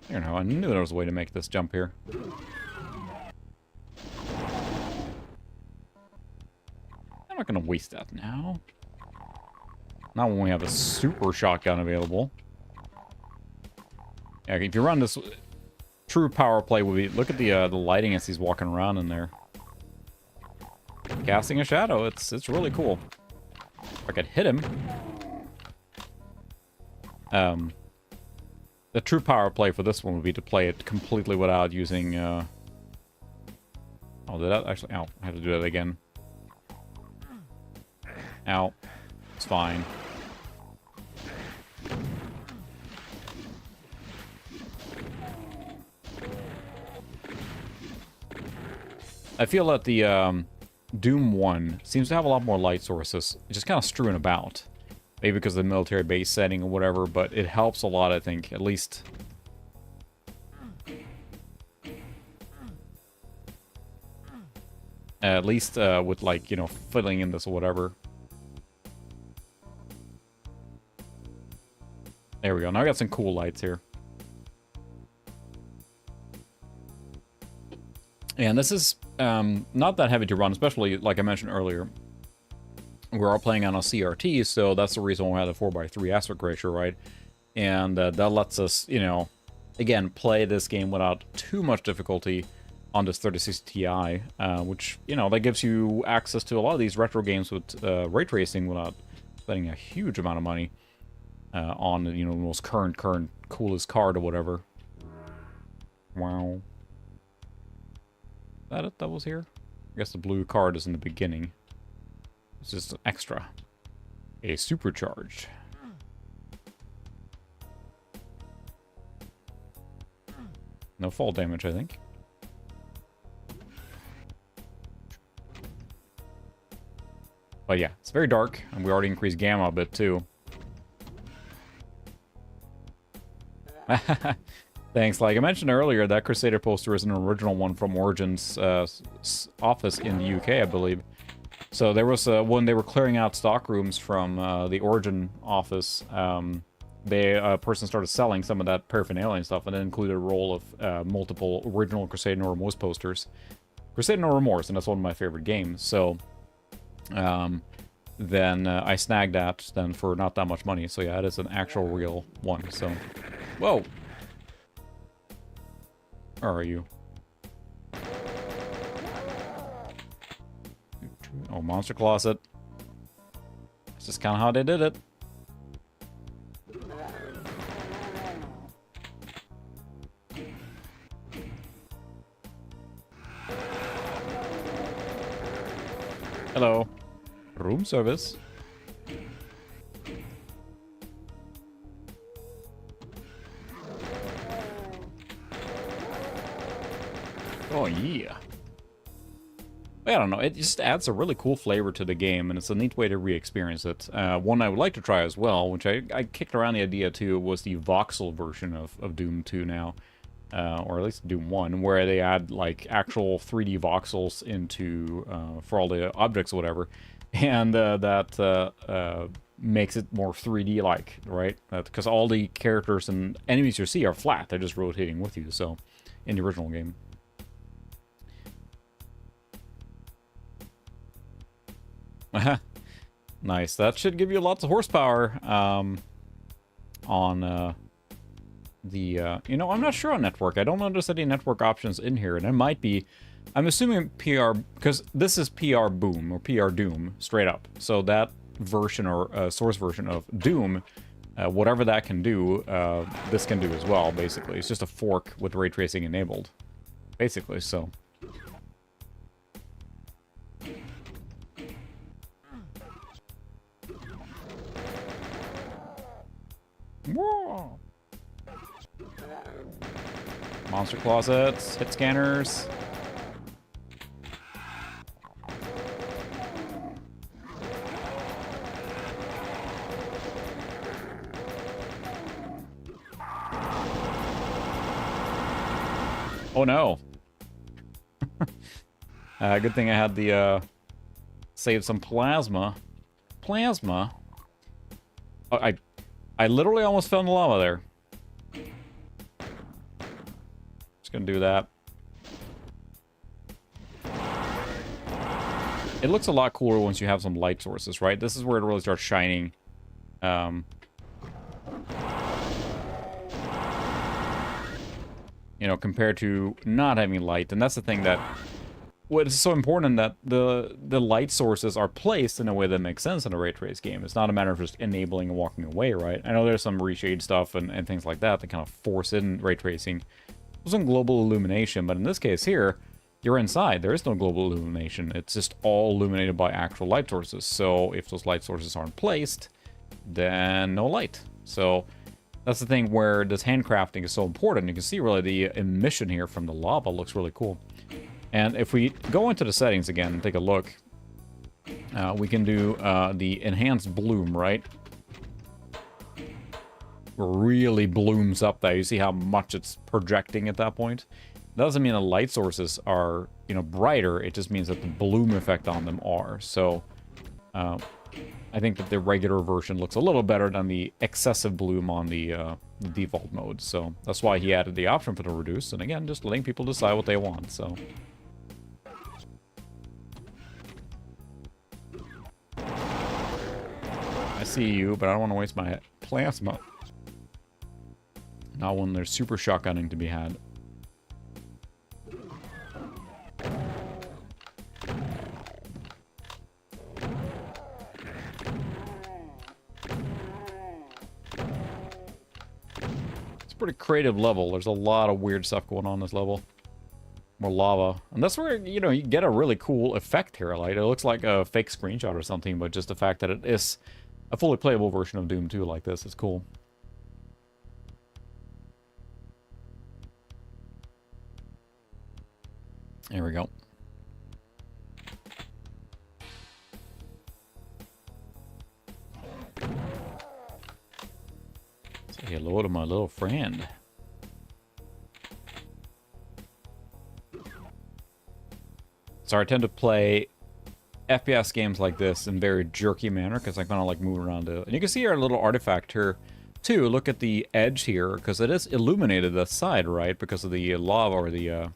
I don't know, I knew there was a way to make this jump here. I'm not going to waste that now. Not when we have a super shotgun available. Yeah, if you run this... True power play would be... Look at the lighting as he's walking around in there. Casting a shadow, it's really cool. If I could hit him... The true power play for this one would be to play it completely without using, Oh, did that actually... Ow, I have to do that again. Ow. It's fine. I feel that the, Doom 1 seems to have a lot more light sources. It's just kind of strewn about. Maybe because of the military base setting or whatever, but it helps a lot, I think. At least... with, like, you know, filling in this or whatever. There we go. Now I got some cool lights here. And this is not that heavy to run, especially, like I mentioned earlier. We're all playing on a CRT, so that's the reason why we have the 4:3 aspect ratio, right? And that lets us, you know, again, play this game without too much difficulty on this 3060 Ti, which, you know, that gives you access to a lot of these retro games with ray tracing without spending a huge amount of money on, you know, the most current coolest card or whatever. Wow. Is that it that was here? I guess the blue card is in the beginning. It's just an extra. A supercharged. No fall damage, I think. But yeah, it's very dark, and we already increased gamma a bit too. Thanks. Like I mentioned earlier, that Crusader poster is an original one from Origin's office in the UK, I believe. So there was when they were clearing out stock rooms from the Origin office, a person started selling some of that paraphernalia and stuff, and it included a roll of multiple original Crusader No Remorse posters. Crusader No Remorse, and that's one of my favorite games. So then I snagged that then for not that much money. So yeah, it is an actual real one. So, whoa. Where are you? Oh, monster closet. That's just kind of how they did it. Hello. Room service. Oh, yeah. I don't know, it just adds a really cool flavor to the game, and it's a neat way to re-experience it. One I would like to try as well, which I kicked around the idea too, was the voxel version of Doom 2 now. Or at least Doom 1, where they add, like, actual 3D voxels into, for all the objects or whatever. And that makes it more 3D-like, right? Because all the characters and enemies you see are flat. They're just rotating with you, so, in the original game. Nice. That should give you lots of horsepower on the... you know, I'm not sure on network. I don't notice any network options in here, and it might be... I'm assuming PR... Because this is PR Boom, or PR Doom, straight up. So that version, or source version of Doom, whatever that can do, this can do as well, basically. It's just a fork with ray tracing enabled. Basically, so... Whoa. Monster closets, hit scanners. Oh no. Good thing I had the saved some plasma. Plasma? Oh, I literally almost fell in the lava there. Just gonna do that. It looks a lot cooler once you have some light sources, right? This is where it really starts shining. You know, compared to not having light. And that's the thing that... What is so important that the light sources are placed in a way that makes sense in a ray trace game. It's not a matter of just enabling and walking away, right? I know there's some reshade stuff and things like that kind of force in ray tracing. There's some global illumination, but in this case here, you're inside. There is no global illumination. It's just all illuminated by actual light sources. So if those light sources aren't placed, then no light. So that's the thing where this handcrafting is so important. You can see really the emission here from the lava looks really cool. And if we go into the settings again and take a look, we can do the enhanced bloom, right? Really blooms up there. You see how much it's projecting at that point? That doesn't mean the light sources are, you know, brighter. It just means that the bloom effect on them are. So I think that the regular version looks a little better than the excessive bloom on the default mode. So that's why he added the option for the reduce. And again, just letting people decide what they want. So... I see you, but I don't want to waste my plasma. Not when there's super shotgunning to be had. It's a pretty creative level. There's a lot of weird stuff going on in this level. More lava. And that's where, you know, you get a really cool effect here. Like, it looks like a fake screenshot or something, but just the fact that it is a fully playable version of Doom 2 like this is cool. There we go. Say hello to my little friend. So I tend to play FPS games like this in very jerky manner because I kind of like moving around it. And you can see our little artifact here too. Look at the edge here because it is illuminated the side, right? Because of the lava or the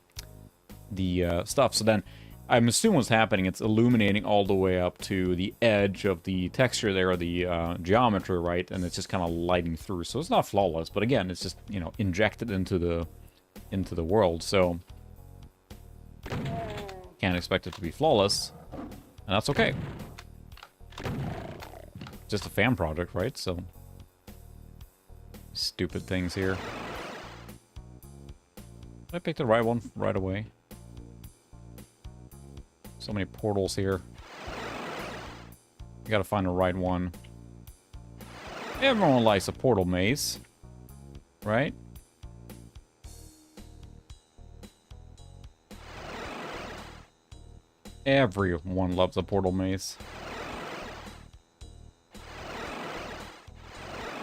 stuff. So then I'm assuming what's happening, it's illuminating all the way up to the edge of the texture there, or the geometry, right? And it's just kind of lighting through. So it's not flawless, but again, it's just, you know, injected into the world. So can't expect it to be flawless, and that's okay. Just a fan project, right? So stupid things here. I picked the right one right away. So many portals here. You gotta find the right one. Everyone likes a portal maze, right? Everyone loves a portal maze.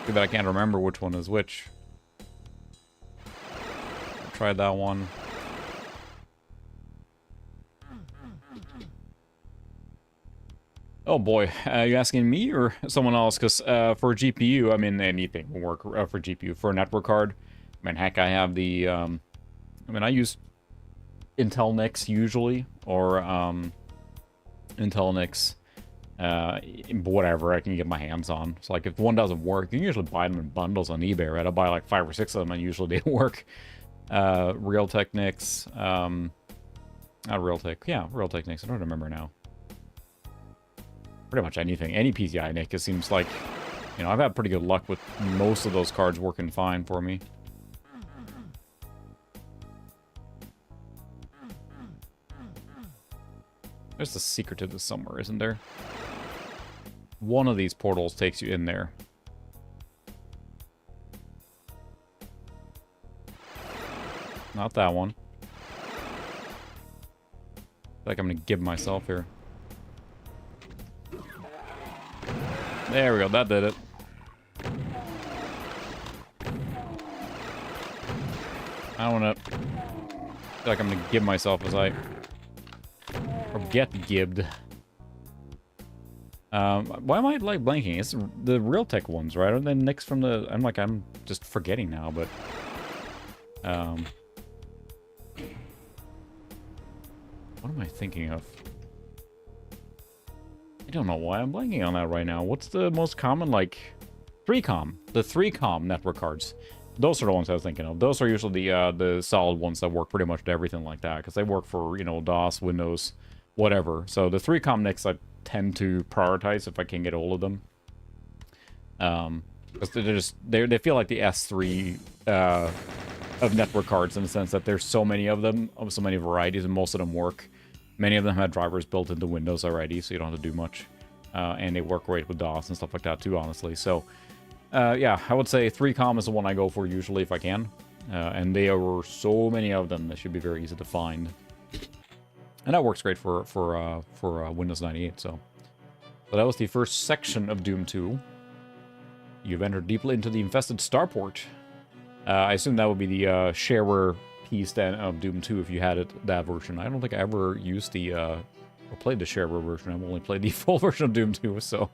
Too bad I can't remember which one is which. I tried that one. Oh boy, you asking me or someone else? Because for GPU, I mean, anything will work for GPU. For a network card, I mean, heck, I have the, I mean, I use Intel NICs usually, or Intel NICs, whatever I can get my hands on. So like if one doesn't work, you can usually buy them in bundles on eBay, right? I'll buy like 5 or 6 of them and usually they work. Realtek NICs, not Realtek, yeah, Realtek NICs, I don't remember now. Pretty much anything, any PCI NIC, it seems like, you know, I've had pretty good luck with most of those cards working fine for me. There's a secret to this somewhere, isn't there? One of these portals takes you in there. Not that one. I feel like I'm gonna give myself here. There we go, that did it. I don't wanna... I feel like I'm gonna give myself as I... or get gibbed. Why am I like blanking? It's the Realtek ones, right? And then next from the... I'm just forgetting now, but... what am I thinking of? I don't know why I'm blanking on that right now. What's the most common, like... 3Com. The 3Com network cards. Those are the ones I was thinking of. Those are usually the solid ones that work pretty much to everything like that. Because they work for, you know, DOS, Windows, whatever. So the 3Com NICs I tend to prioritize if I can get hold of them. Because they feel like the S3 of network cards in the sense that there's so many of them, of so many varieties, and most of them work. Many of them have drivers built into Windows already, so you don't have to do much. And they work great with DOS and stuff like that too, honestly. So, yeah, I would say 3Com is the one I go for usually if I can. And there are so many of them that should be very easy to find. And that works great for Windows 98, so that was the first section of Doom 2. You've entered deeply into the infested starport. I assume that would be the shareware piece then of Doom 2 if you had it, that version. I don't think I ever used the, or played the shareware version. I've only played the full version of Doom 2, so...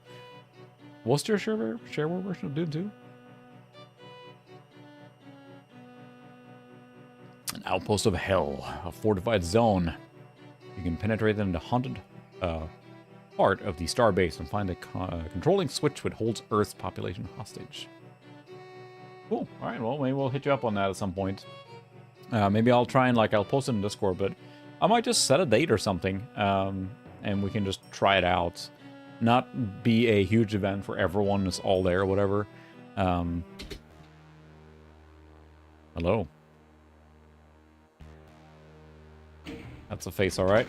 Was there a shareware version of Doom 2? An outpost of hell, a fortified zone. You can penetrate into the haunted part of the starbase and find the controlling switch which holds Earth's population hostage. Cool. Alright, well, maybe we'll hit you up on that at some point. Maybe I'll try and, like, I'll post it in Discord, but I might just set a date or something, and we can just try it out. Not be a huge event for everyone that's all there or whatever. Hello. That's a face, alright.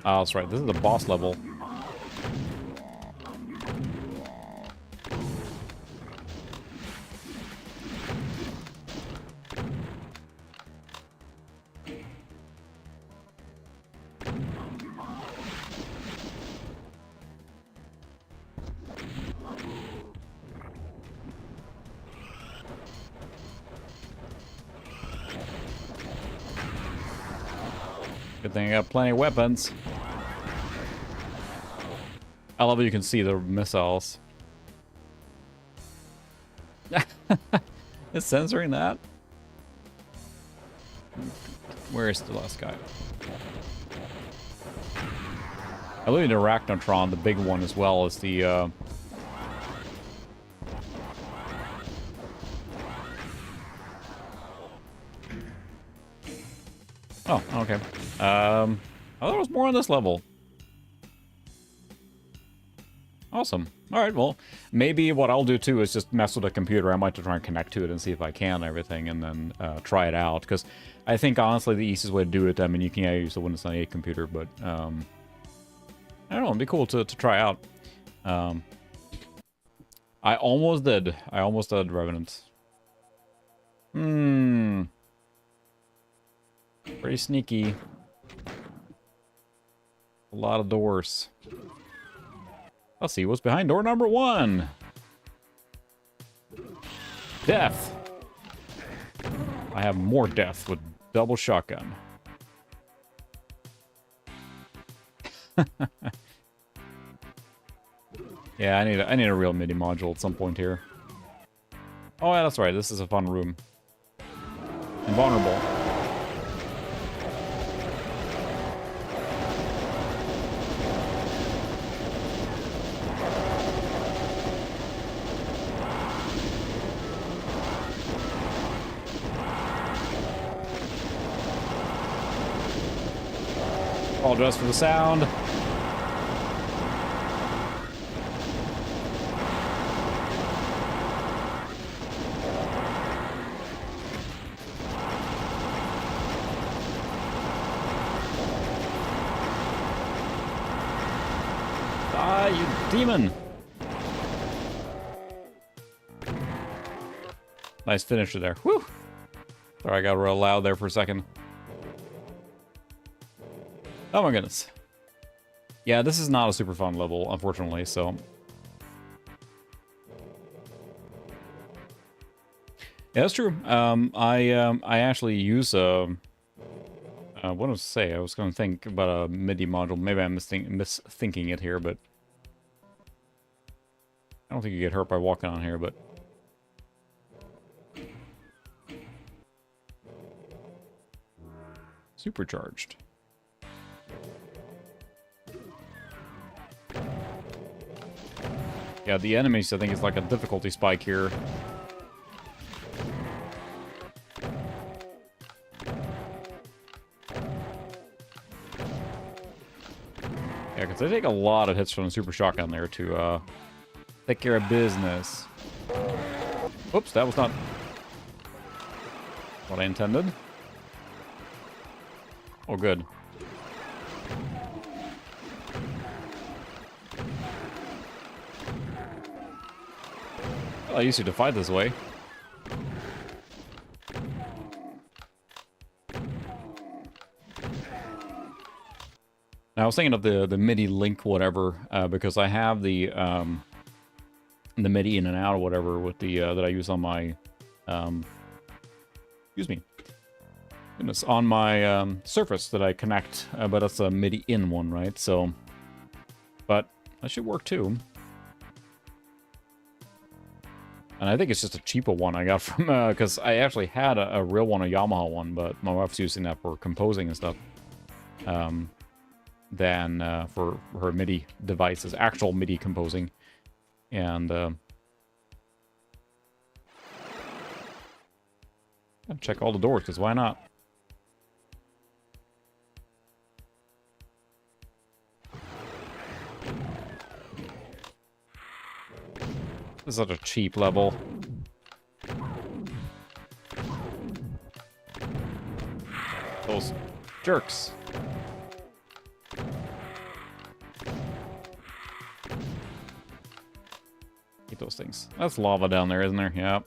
Oh, that's right. This is the boss level. thing I got plenty of weapons. I love that you can see the missiles. It's censoring that? Where is the last guy? I believe the Arachnotron, the big one as well, is the... Oh, okay. I thought there was more on this level. Awesome. Alright, well, maybe what I'll do too is just mess with the computer. I might try and connect to it and see if I can and everything, and then try it out. Because I think, honestly, the easiest way to do it, I mean, you can use the Windows 98 computer, but, I don't know, it'd be cool to try out. I almost did. I almost did Revenant. Pretty sneaky. A lot of doors. Let's see what's behind door number 1. Death. I have more death with double shotgun. Yeah, I need a real MIDI module at some point here. Oh yeah, that's right. This is a fun room. Invulnerable. Apologize for the sound. Ah, you demon! Nice finisher there. Whew! Sorry, I got real loud there for a second. Oh my goodness. Yeah, this is not a super fun level, unfortunately, so... Yeah, that's true. I actually use what was I say? I was going to think about a MIDI module. Maybe I'm misthinking it here, but... I don't think you get hurt by walking on here, but... Supercharged. Yeah, the enemies, I think, is like a difficulty spike here. Yeah, because they take a lot of hits from the super shotgun there to take care of business. Oops, that was not what I intended. Oh, good. Well, I used to fight this way. Now, I was thinking of the MIDI link, whatever, because I have the MIDI in and out or whatever with the that I use on my excuse me, goodness, on my Surface that I connect, but that's a MIDI in one, right? So, but that should work too. And I think it's just a cheaper one I got from, because I actually had a real one, a Yamaha one, but my wife's using that for composing and stuff. Than for her MIDI devices, actual MIDI composing. And check all the doors, because why not? This is such a cheap level. Those jerks. Eat those things. That's lava down there, isn't there? Yep.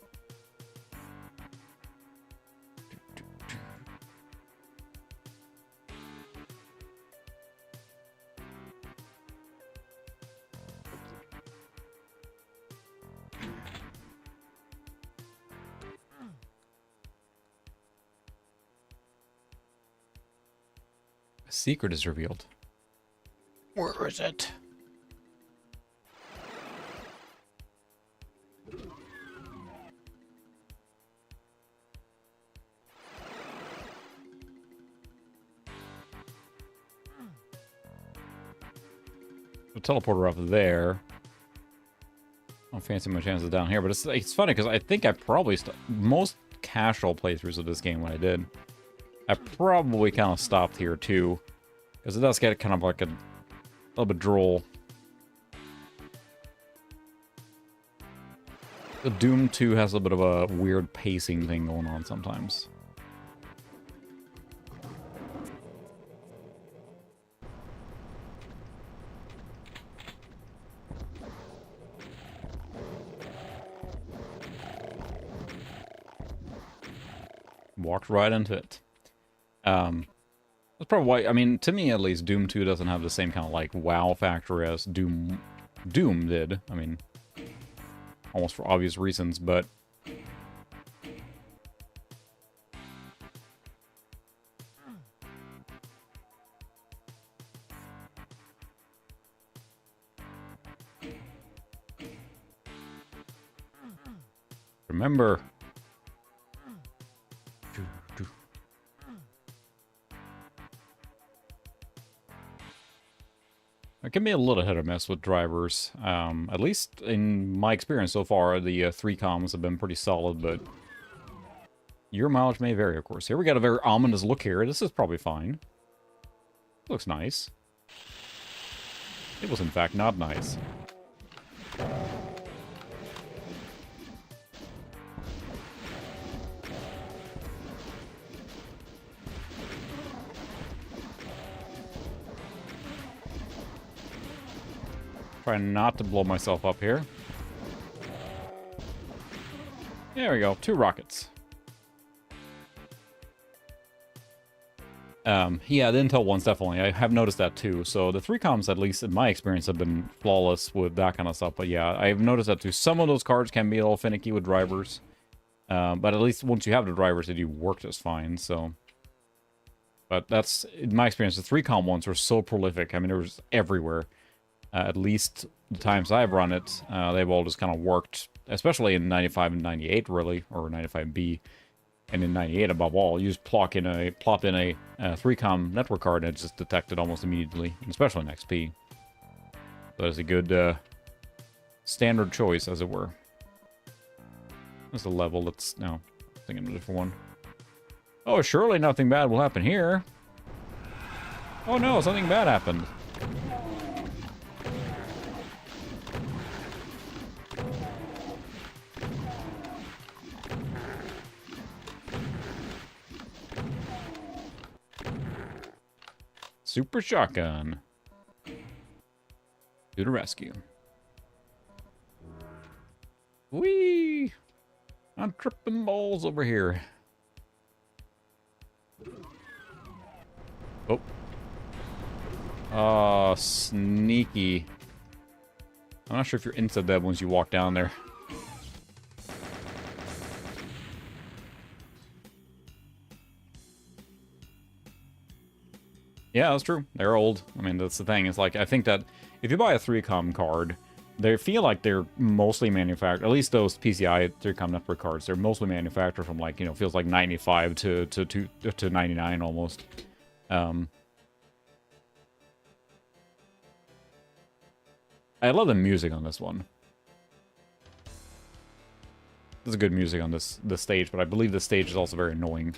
A secret is revealed. Where is it? The teleporter up there. I don't fancy my chances down here, but it's funny because I think I probably most casual playthroughs of this game when I did, I probably kind of stopped here too, because it does get kind of like a little bit droll. The Doom 2 has a bit of a weird pacing thing going on sometimes. Walked right into it. That's probably why, I mean, to me at least, Doom 2 doesn't have the same kind of like wow factor as Doom did. I mean, almost for obvious reasons, but remember. It can be a little hit or miss with drivers. At least in my experience so far, the 3 comms have been pretty solid, but your mileage may vary, of course. Here we got a very ominous look here. This is probably fine. Looks nice. It was in fact not nice. Try not to blow myself up here. There we go. 2 rockets. Yeah, the intel ones definitely. I have noticed that too. So the 3 comms, at least in my experience, have been flawless with that kind of stuff. But yeah, I've noticed that too. Some of those cards can be a little finicky with drivers. But at least once you have the drivers, they do work just fine. So, but that's, in my experience, the 3 comm ones were so prolific. I mean, it was everywhere. At least the times I've run it, they've all just kind of worked, especially in 95 and 98, really, or 95B, and in 98 above all. You just plop in a 3-comm network card, and it just detected almost immediately, especially in XP. So that's a good standard choice, as it were. There's a level that's no, I think I'm a different one. Oh, surely nothing bad will happen here. Oh no, something bad happened. Super shotgun. To the rescue. Whee! I'm tripping balls over here. Oh. Oh, sneaky. I'm not sure if you're inside that once you walk down there. Yeah, that's true. They're old. I mean, that's the thing. It's like, I think that if you buy a 3-comm card, they feel like they're mostly manufactured, at least those PCI 3-comm network cards, they're mostly manufactured from, like, you know, feels like 95 to 99 almost. I love the music on this one. There's good music on this stage, but I believe the stage is also very annoying.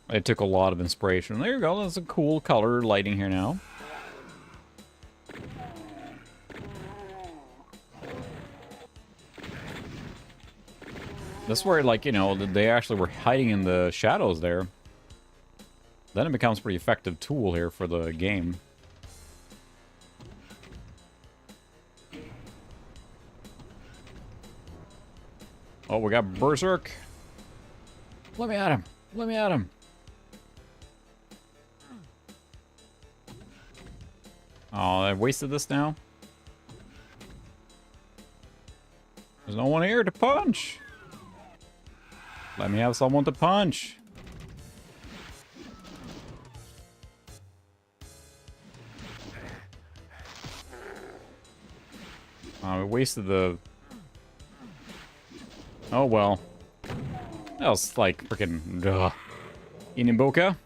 I took a lot of inspiration. There you go. That's a cool color lighting here now. That's where, like, you know, they actually were hiding in the shadows there. Then it becomes a pretty effective tool here for the game. Oh, we got Berserk. Let me at him. Let me at him. Oh, I wasted this now. There's no one here to punch. Let me have someone to punch. We wasted the... Oh, well. That was like freaking... Inimboka,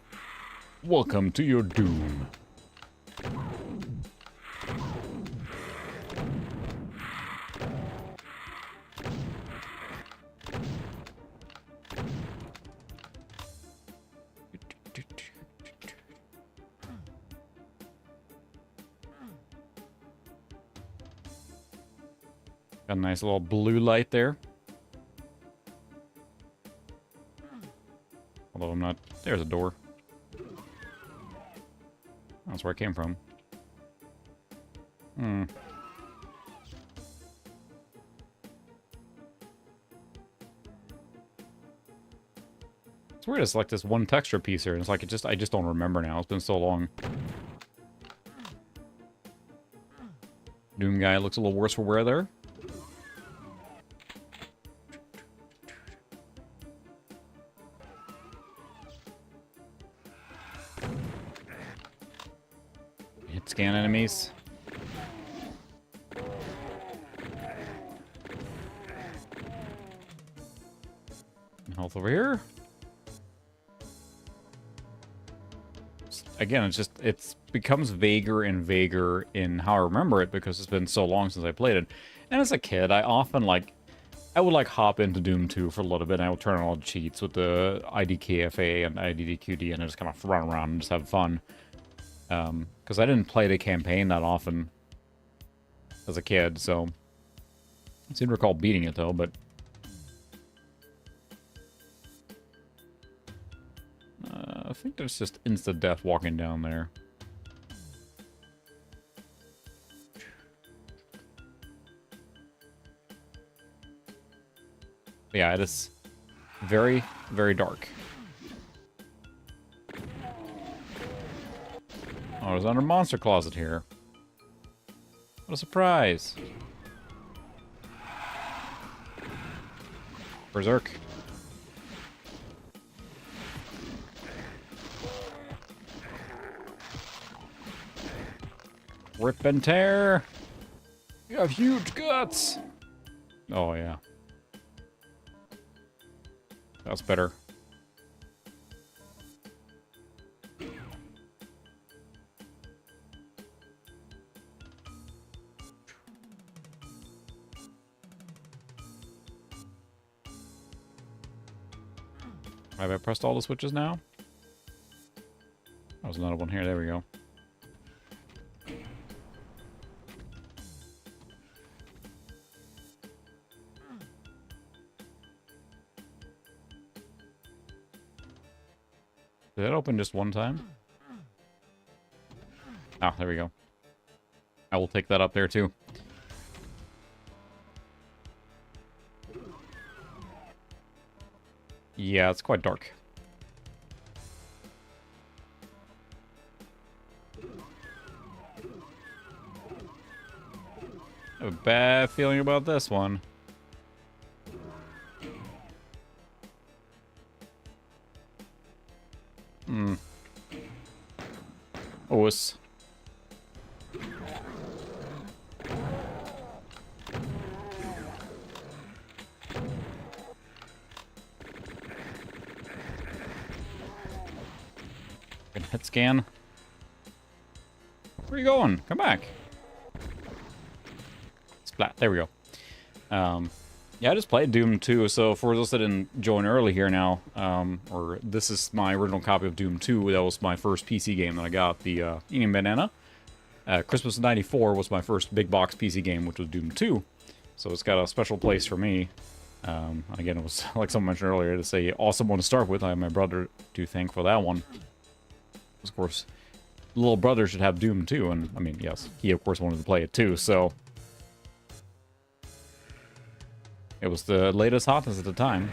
welcome to your doom. Got a nice little blue light there. Although I'm not... There's a door. That's where I came from. It's weird, it's like this one texture piece here, and it's like I just don't remember now. It's been so long. Doom guy looks a little worse for wear there. Hit scan enemies. Health over here. Again, it becomes vaguer and vaguer in how I remember it because it's been so long since I played it. And as a kid, I often I would hop into Doom 2 for a little bit and I would turn on all the cheats with the IDKFA and IDDQD and I just kind of run around and just have fun. Because I didn't play the campaign that often as a kid, so I seem to recall beating it though, but I think there's just insta-death walking down there. Yeah, it is very, very dark. Oh, there's another monster closet here. What a surprise. Berserk. Rip and tear. You have huge guts. Oh, yeah. That's better. Have I pressed all the switches now? There's another one here. There we go. Did that open just one time? Ah, there we go. I will take that up there too. Yeah, it's quite dark. I have a bad feeling about this one. Oh, it's... Hit scan. Where are you going? Come back. Splat. There we go. Yeah, I just played Doom 2, so for those that didn't join early here now, or this is my original copy of Doom 2, that was my first PC game that I got, the Eating Banana. Christmas of '94 was my first big box PC game, which was Doom 2, so it's got a special place for me. Again, it was, like someone mentioned earlier, to say awesome one to start with. I have my brother to thank for that one. Of course, the little brother should have Doom 2, and, I mean, yes, he of course wanted to play it too, so... It was the latest hotness at the time.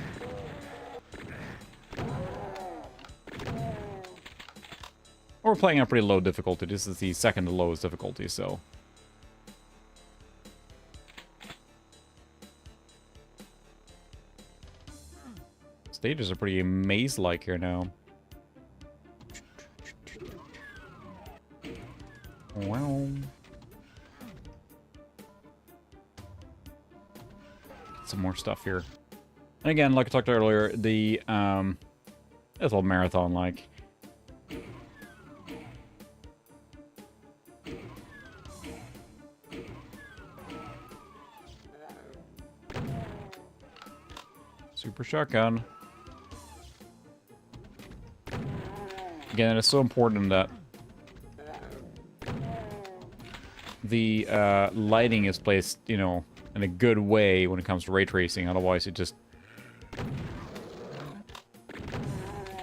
We're playing on pretty low difficulty. This is the second to lowest difficulty, so... Stages are pretty maze-like here now. Wow. Some more stuff here. And again, like I talked earlier, the it's all marathon-like. Super shotgun. Again, it's so important that the lighting is placed, you know, in a good way when it comes to ray tracing. Otherwise, it just...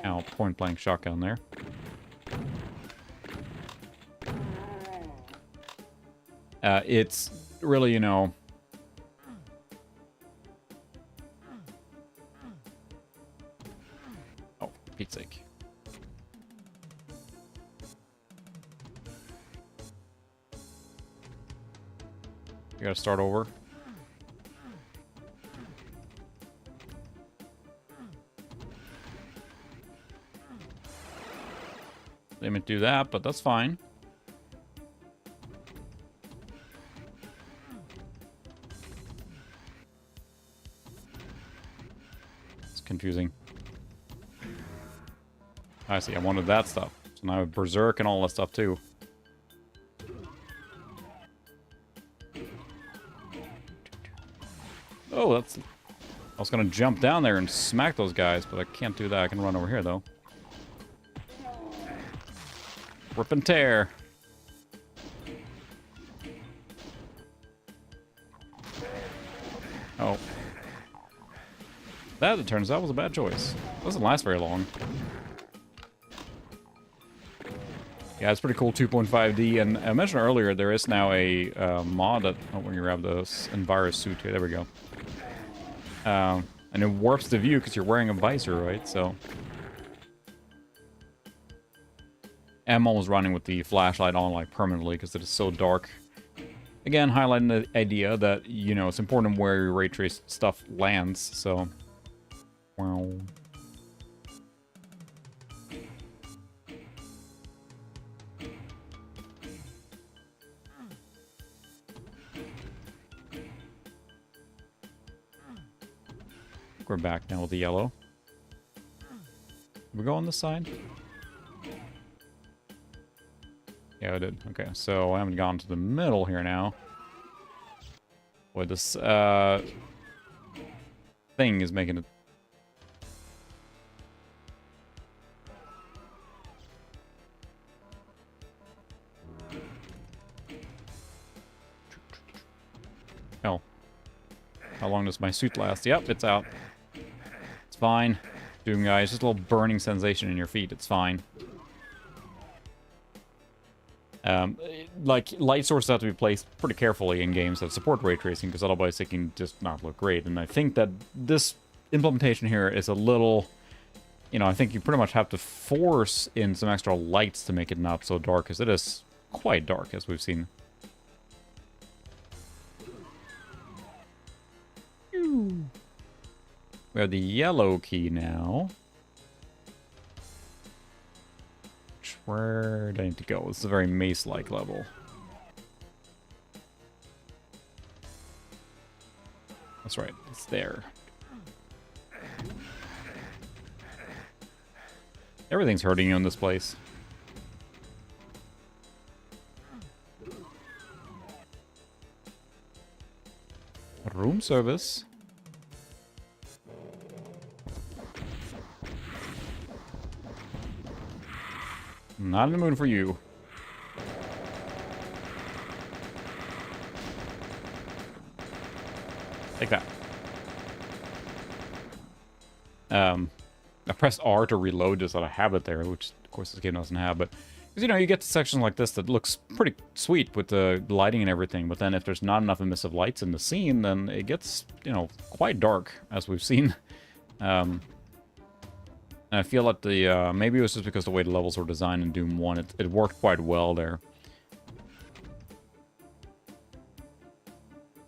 Ow, point-blank shotgun there. It's really, you know... Oh, Pete's sake. You gotta start over. They meant to do that, but that's fine. It's confusing. I see, I wanted that stuff. So now I have Berserk and all that stuff too. Oh, that's... I was gonna jump down there and smack those guys, but I can't do that. I can run over here, though. Rip and tear. Oh. That, it turns out, was a bad choice. Doesn't last very long. Yeah, it's pretty cool, 2.5D, and I mentioned earlier, there is now a mod that... Oh, when you grab the Envirus suit here, there we go. And it warps the view because you're wearing a visor, right? So... I'm almost running with the flashlight on, like, permanently because it is so dark. Again, highlighting the idea that, you know, it's important where your ray trace stuff lands, so... Wow. We're back now with the yellow. Did we go on this side? Yeah, I did. Okay, so I haven't gone to the middle here now. Boy, this thing is making it... Oh. How long does my suit last? Yep, it's out. It's fine. Doom guys, just a little burning sensation in your feet. It's fine. Like, light sources have to be placed pretty carefully in games that support ray tracing, because otherwise they can just not look great. And I think that this implementation here is a little... You know, I think you pretty much have to force in some extra lights to make it not so dark, because it is quite dark, as we've seen. We have the yellow key now. Where do I need to go? This is a very maze-like level. That's right, it's there. Everything's hurting you in this place. Room service. Not in the mood for you. Take that. I pressed R to reload just out of habit there, which of course this game doesn't have, but Because, you know, you get to sections like this that looks pretty sweet with the lighting and everything, but then if there's not enough emissive lights in the scene, then it gets, you know, quite dark, as we've seen. And I feel like the, maybe it was just because the way the levels were designed in Doom 1, it worked quite well there.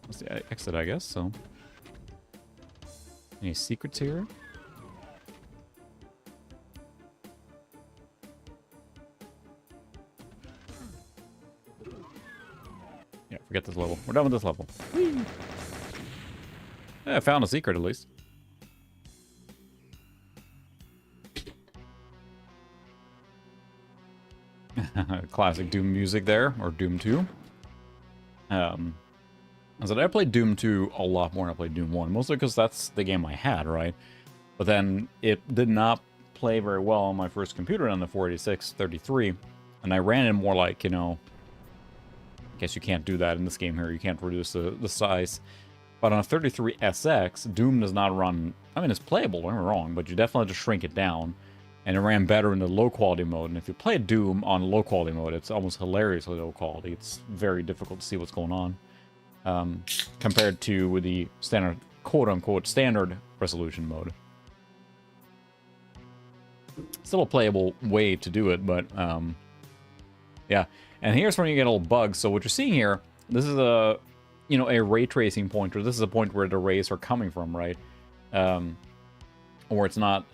That's the exit, I guess, so. Any secrets here? Yeah, forget this level. We're done with this level. Whee! Yeah, I found a secret at least. Classic Doom music there, or Doom 2. I said I played Doom 2 a lot more than I played Doom 1, mostly because that's the game I had, right? But then it did not play very well on my first computer on the 486-33, and I ran it more like, you know, I guess you can't do that in this game here, you can't reduce the size. But on a 33SX, Doom does not run, I mean, it's playable, don't get me wrong, but you definitely have to shrink it down. And it ran better in the low-quality mode. And if you play Doom on low-quality mode, it's almost hilariously low-quality. It's very difficult to see what's going on. Compared to the standard, quote-unquote, standard resolution mode. Still a playable way to do it, but, yeah. And here's where you get a little bugs. So what you're seeing here, this is a, you know, a ray tracing pointer. This is a point where the rays are coming from, right? Or it's not,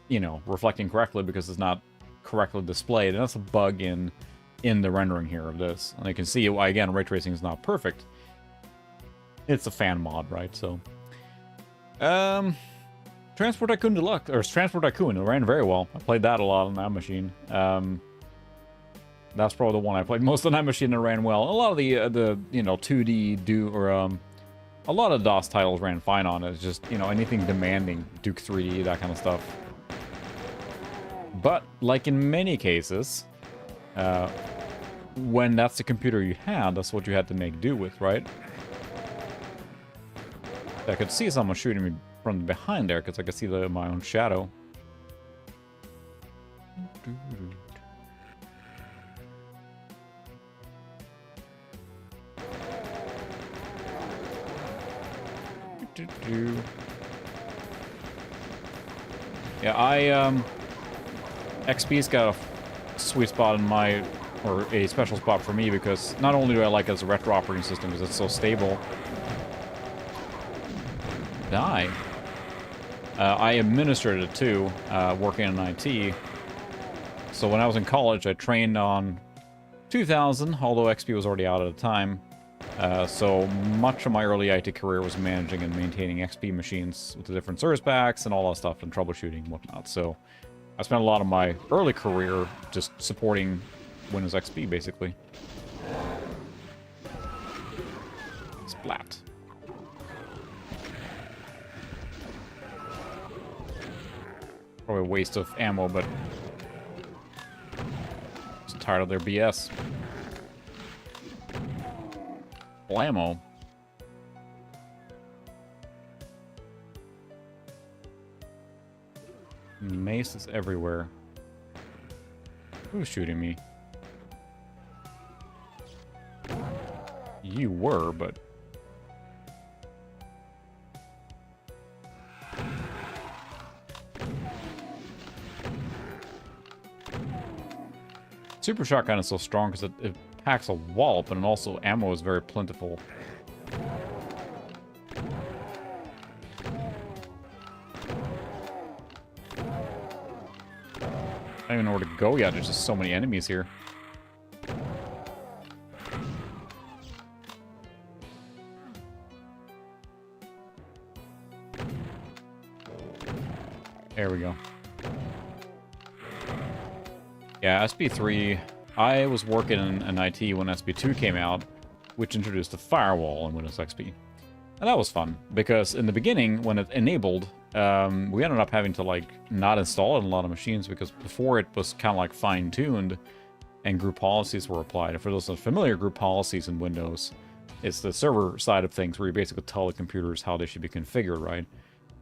you know, reflecting correctly because it's not correctly displayed. And that's a bug in the rendering here of this. And you can see why, again, ray tracing is not perfect. It's a fan mod, right? So, Transport Tycoon Deluxe, or Transport Tycoon, it ran very well. I played that a lot on that machine. That's probably the one I played most on that machine that ran well. A lot of the you know, 2D Doom, or a lot of DOS titles ran fine on it. It's just, you know, anything demanding, Duke 3D, that kind of stuff. But, like in many cases, when that's the computer you had, that's what you had to make do with, right? I could see someone shooting me from behind there, because I could see my own shadow. Yeah, XP's got a sweet spot in my, or a special spot for me, because not only do I like it as a retro operating system because it's so stable. Die. I administered it too, working in IT. So when I was in college, I trained on 2000, although XP was already out at the time. So much of my early IT career was managing and maintaining XP machines with the different service packs and all that stuff and troubleshooting and whatnot. So I spent a lot of my early career just supporting Windows XP, basically. Splat. Probably a waste of ammo, but just tired of their BS. Blammo. Mace is everywhere. Who's shooting me? You were, but... Super Shotgun is so strong because it packs a wallop, and also ammo is very plentiful. I don't even know where to go yet, there's just so many enemies here. There we go. Yeah, SP3, I was working in IT when SP2 came out, which introduced the firewall in Windows XP. And that was fun, because in the beginning, when it enabled, we ended up having to, like, not install it on a lot of machines, because before it was kind of, like, fine-tuned, and group policies were applied. And for those unfamiliar, group policies in Windows, it's the server side of things, where you basically tell the computers how they should be configured, right?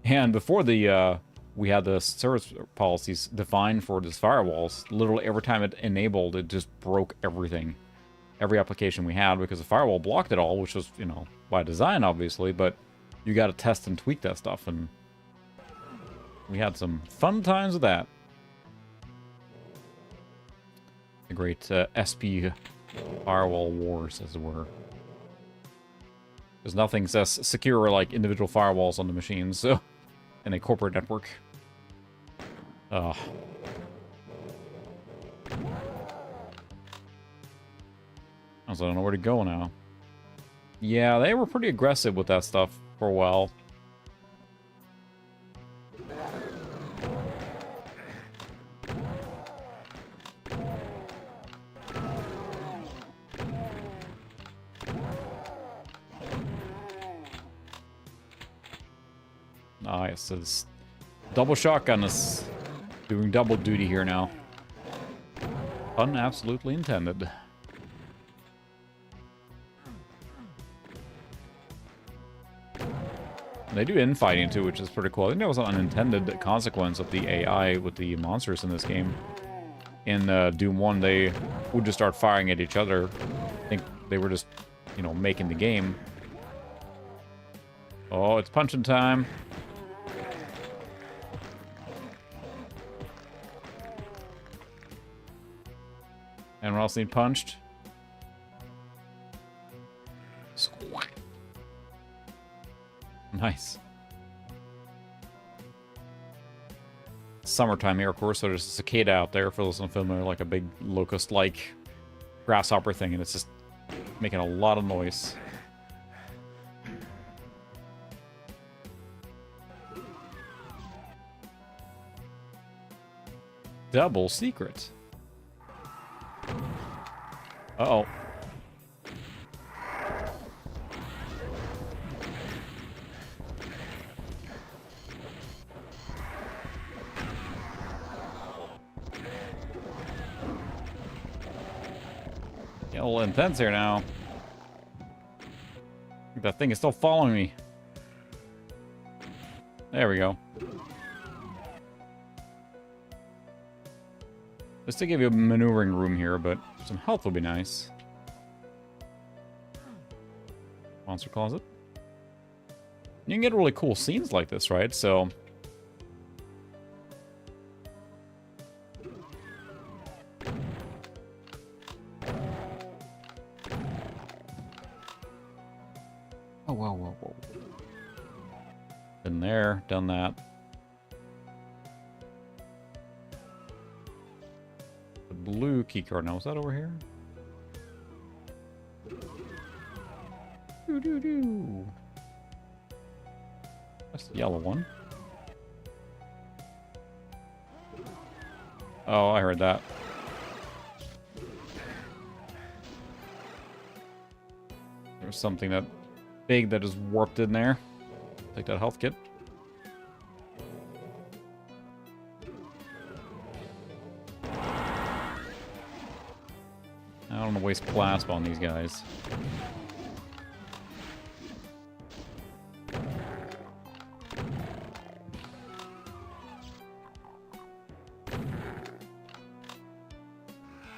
And before the we had the service policies defined for these firewalls. Literally every time it enabled, it just broke everything. Every application we had, because the firewall blocked it all, which was, you know, by design, obviously, but you got to test and tweak that stuff, and we had some fun times with that. The great SP firewall wars, as it were. Because nothing's as secure like individual firewalls on the machines, so in a corporate network. Ugh. I don't know where to go now. Yeah, they were pretty aggressive with that stuff for a while. Nice. This double shotgun is doing double duty here now. Pun absolutely intended. They do infighting too, which is pretty cool. I think that was an unintended consequence of the AI with the monsters in this game. In Doom 1, they would just start firing at each other. I think they were just, you know, making the game. Oh, it's punching time. Anyone else need punched? Squawk. Nice. Summertime here, of course, so there's a cicada out there, for those unfamiliar, like a big locust-like grasshopper thing, and it's just making a lot of noise. Double secret. Uh-oh. Getting a little intense here now. That thing is still following me. There we go. Just to give you a maneuvering room here, but some health would be nice. Monster closet. You can get really cool scenes like this, right? So... Oh, whoa, whoa, whoa. Been there, done that. Blue keycard. Now, is that over here? Doo-doo-doo. That's the yellow one. Oh, I heard that. There's something that big that is warped in there. Take that health kit. I don't want to waste plasma on these guys.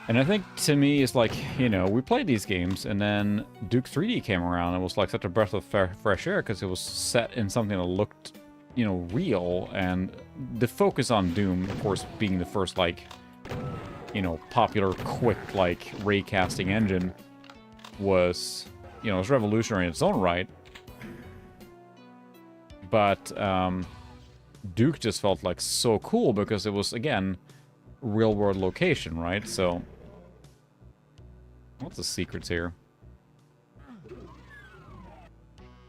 And I think, to me, it's like, you know, we played these games, and then Duke 3D came around, and it was like such a breath of fresh air, because it was set in something that looked, you know, real, and the focus on Doom, of course, being the first, like, you know, popular, quick, like, raycasting engine was, you know, it was revolutionary in its own right. But Duke just felt like so cool because it was, again, real-world location, right? So, what's the secrets here?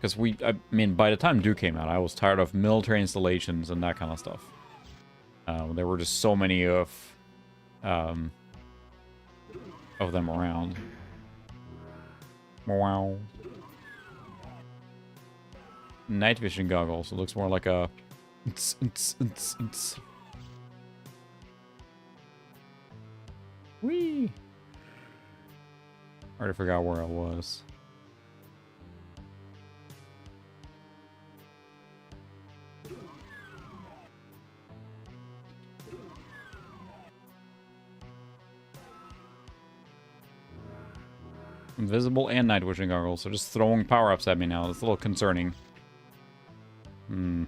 Because I mean, by the time Duke came out, I was tired of military installations and that kind of stuff. There were just so many of them around. Wow. Night vision goggles. It looks more like a... Whee! I already forgot where I was. Invisible and night vision goggles. So just throwing power-ups at me now. It's a little concerning. Hmm.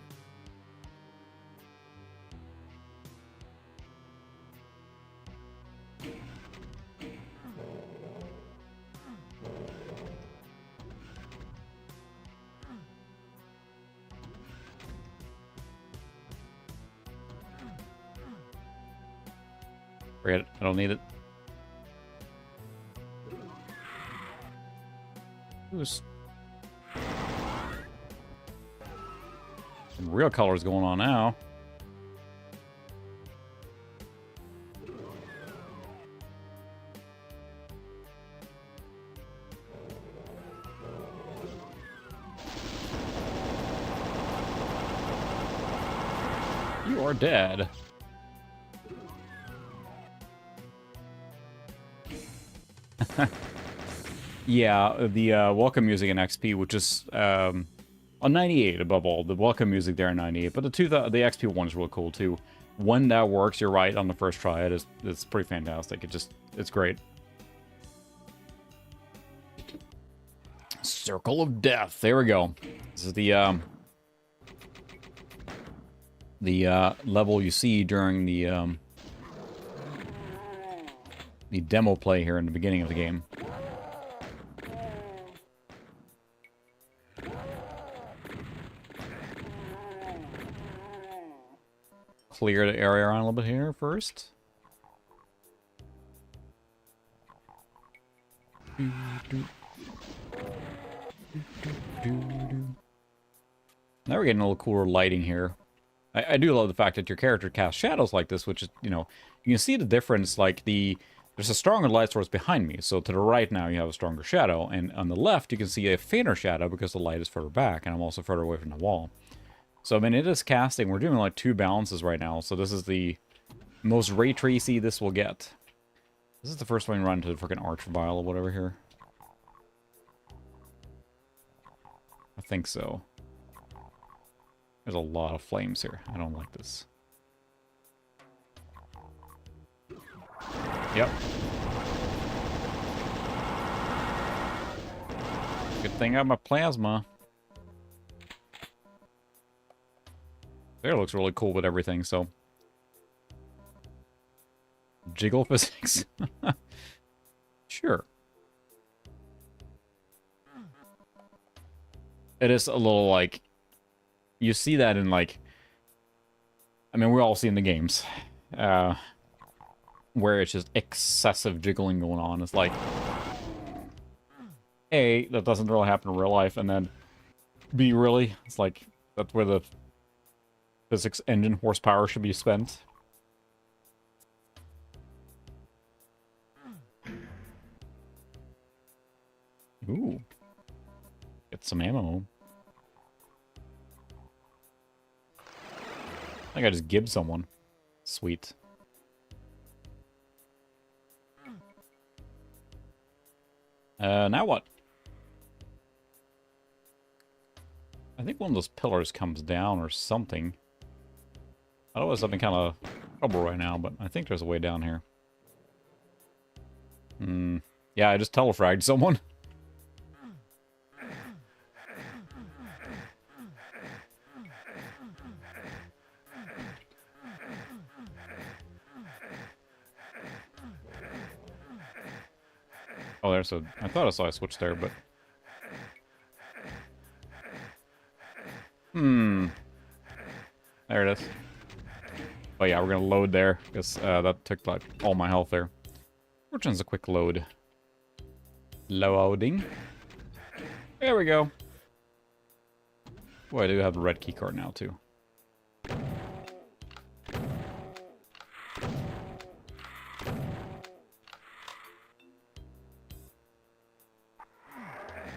Forget it. I don't need it. Oops. Some real colors going on now. You are dead. Yeah, the welcome music in XP, which is on 98 above all. The welcome music there in 98, but the XP one is really cool too. When that works, you're right on the first try. It's pretty fantastic. It's great. Circle of Death. There we go. This is the level you see during the demo play here in the beginning of the game. Clear the area around a little bit here first. Now we're getting a little cooler lighting here. I do love the fact that your character casts shadows like this, which is, you know, you can see the difference, like there's a stronger light source behind me. So to the right now you have a stronger shadow, and on the left you can see a fainter shadow because the light is further back, and I'm also further away from the wall. So, I mean, it is casting. We're doing, like, 2 balances right now. So this is the most ray tracy this will get. This is the first one run to the freaking arch vial or whatever here. I think so. There's a lot of flames here. I don't like this. Yep. Good thing I have my plasma. There looks really cool with everything, so. Jiggle physics? Sure. It is a little like, you see that in like, I mean, we all see in the games, where it's just excessive jiggling going on. It's like, A, that doesn't really happen in real life, and then B, really, it's like, that's where the physics engine horsepower should be spent. Ooh. Get some ammo. I think I just gibbed someone. Sweet. Now what? I think one of those pillars comes down or something. Otherwise, I'm in kind of trouble right now, but I think there's a way down here. Yeah, I just telefragged someone. Oh, there's a... I thought I saw a switch there, but... There it is. Oh yeah, we're gonna load there, because that took like all my health there. Fortune's a quick load. Loading. There we go. Boy, I do have the red key card now, too.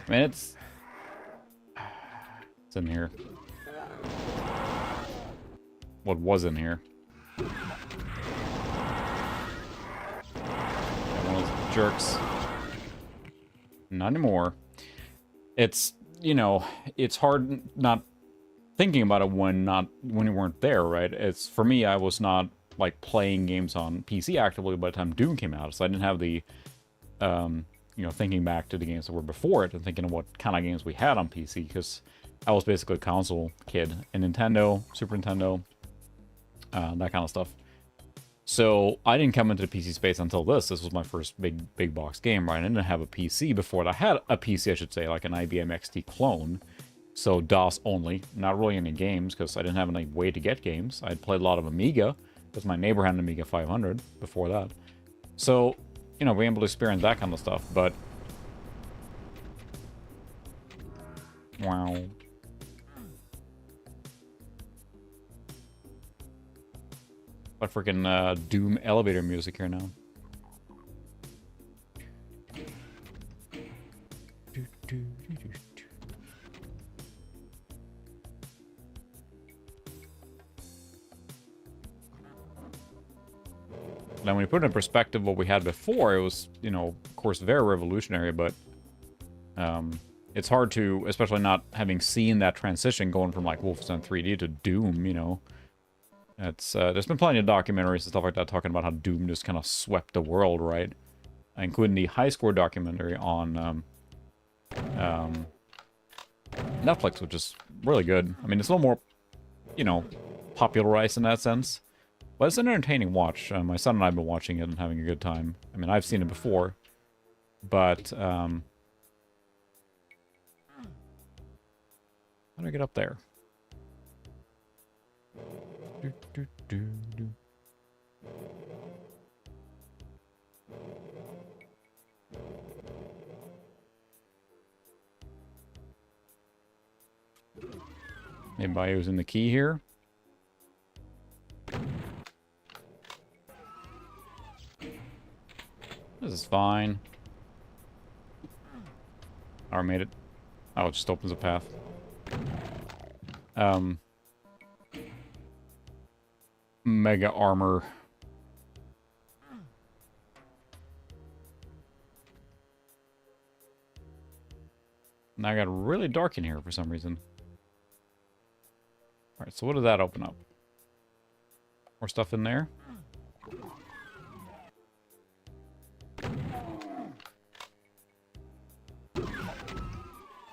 I mean, it's in here. What was in here? Yeah, one of those jerks. Not anymore. It's, you know, it's hard not thinking about it when you weren't there, right? It's, for me, I was not like playing games on PC actively by the time Doom came out, so I didn't have the you know, thinking back to the games that were before it and thinking of what kind of games we had on PC, because I was basically a console kid. And Nintendo, Super Nintendo, that kind of stuff. So I didn't come into the PC space until this. This was my first big box game, right? I didn't have a PC before. I had a PC, I should say, like an IBM XT clone. So DOS only, not really any games, because I didn't have any way to get games. I'd played a lot of Amiga, because my neighbor had an Amiga 500 before that. So, you know, being able to experience that kind of stuff, but... Wow. Like freaking Doom elevator music here now. Now, when you put it in perspective what we had before, it was, you know, of course, very revolutionary, but it's hard to, especially not having seen that transition going from, like, Wolfenstein 3D to Doom, you know. It's, there's been plenty of documentaries and stuff like that talking about how Doom just kind of swept the world, right? Including the High Score documentary on Netflix, which is really good. I mean, it's a little more, you know, popularized in that sense. But it's an entertaining watch. My son and I have been watching it and having a good time. I mean, I've seen it before. But, how do I get up there? Maybe by using the key here. This is fine. I made it. Oh, it just opens a path. Mega armor. Now I got really dark in here for some reason. Alright, so what did that open up? More stuff in there?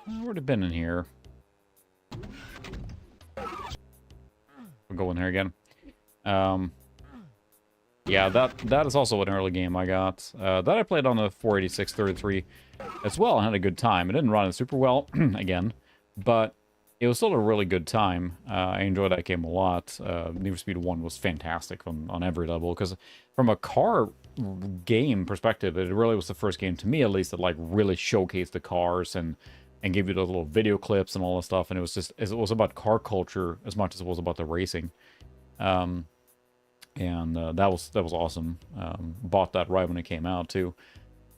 I've already been in here. We'll go in here again. Yeah, that is also an early game I got. That I played on the 486-33 as well and had a good time. It didn't run it super well, again, but it was still a really good time. I enjoyed that game a lot. Need for Speed 1 was fantastic on every level, because from a car game perspective, it really was the first game, to me at least, that like really showcased the cars and gave you the little video clips and all that stuff. And it was just, it was about car culture as much as it was about the racing. That was awesome. Bought that right when it came out too.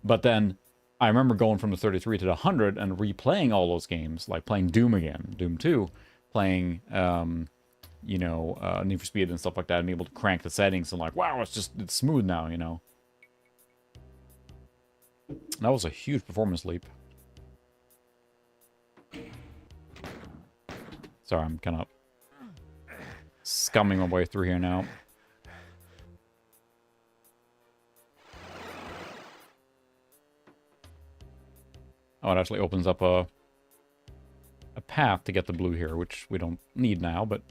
But then I remember going from the 33 to the 100 and replaying all those games, like playing Doom again, Doom 2, playing you know, Need for Speed and stuff like that, and being able to crank the settings and like, wow, it's smooth now, you know. That was a huge performance leap. Sorry, I'm kind of scumming my way through here now. Oh, it actually opens up a path to get the blue here, which we don't need now, but...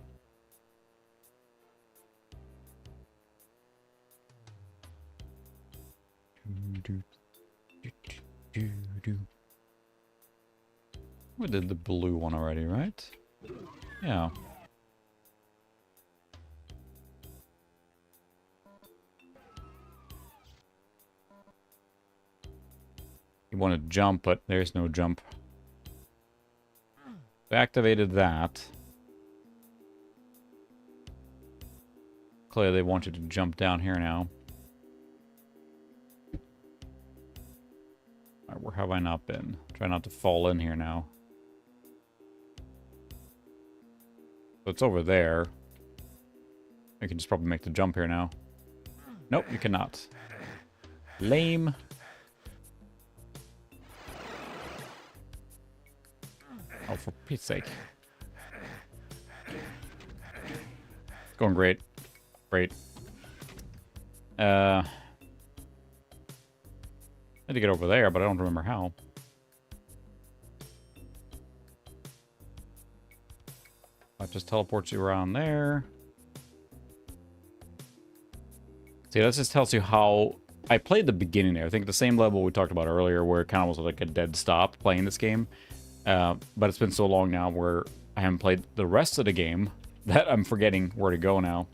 We did the blue one already, right? Yeah. You want to jump, but there's no jump. We activated that. Clearly they want you to jump down here now. Alright, where have I not been? Try not to fall in here now. So it's over there. I can just probably make the jump here now. Nope, you cannot. Lame. Oh, for Pete's sake. It's going great. Great. I had to get over there, but I don't remember how. That just teleports you around there. See, that just tells you how... I played the beginning there. I think the same level we talked about earlier, where it kind of was like a dead stop playing this game. But it's been so long now where I haven't played the rest of the game that I'm forgetting where to go now.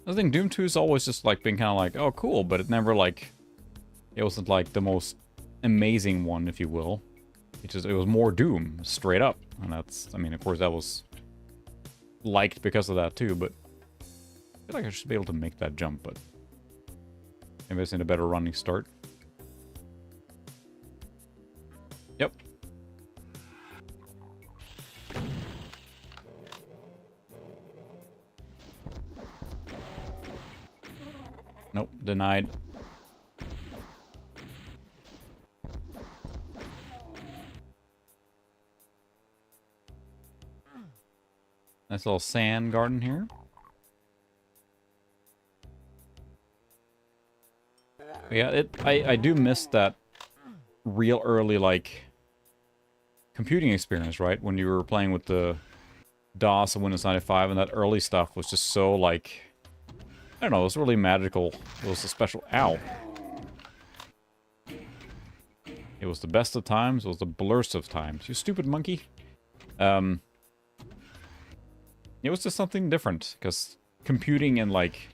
I think Doom 2's always just like been kind of like, oh cool, but it never like... It wasn't like the most amazing one, if you will. It was more Doom, straight up. And that's, I mean, of course that was liked because of that too, but I feel like I should be able to make that jump, but maybe I just need a better running start. Yep. Nope, denied. Nice little sand garden here. But yeah, I do miss that real early, like, computing experience, right? When you were playing with the DOS and Windows 95, and that early stuff was just so, like, I don't know, it was really magical. It was a special... Ow. It was the best of times, it was the blurst of times. You stupid monkey. It was just something different, because computing and, like,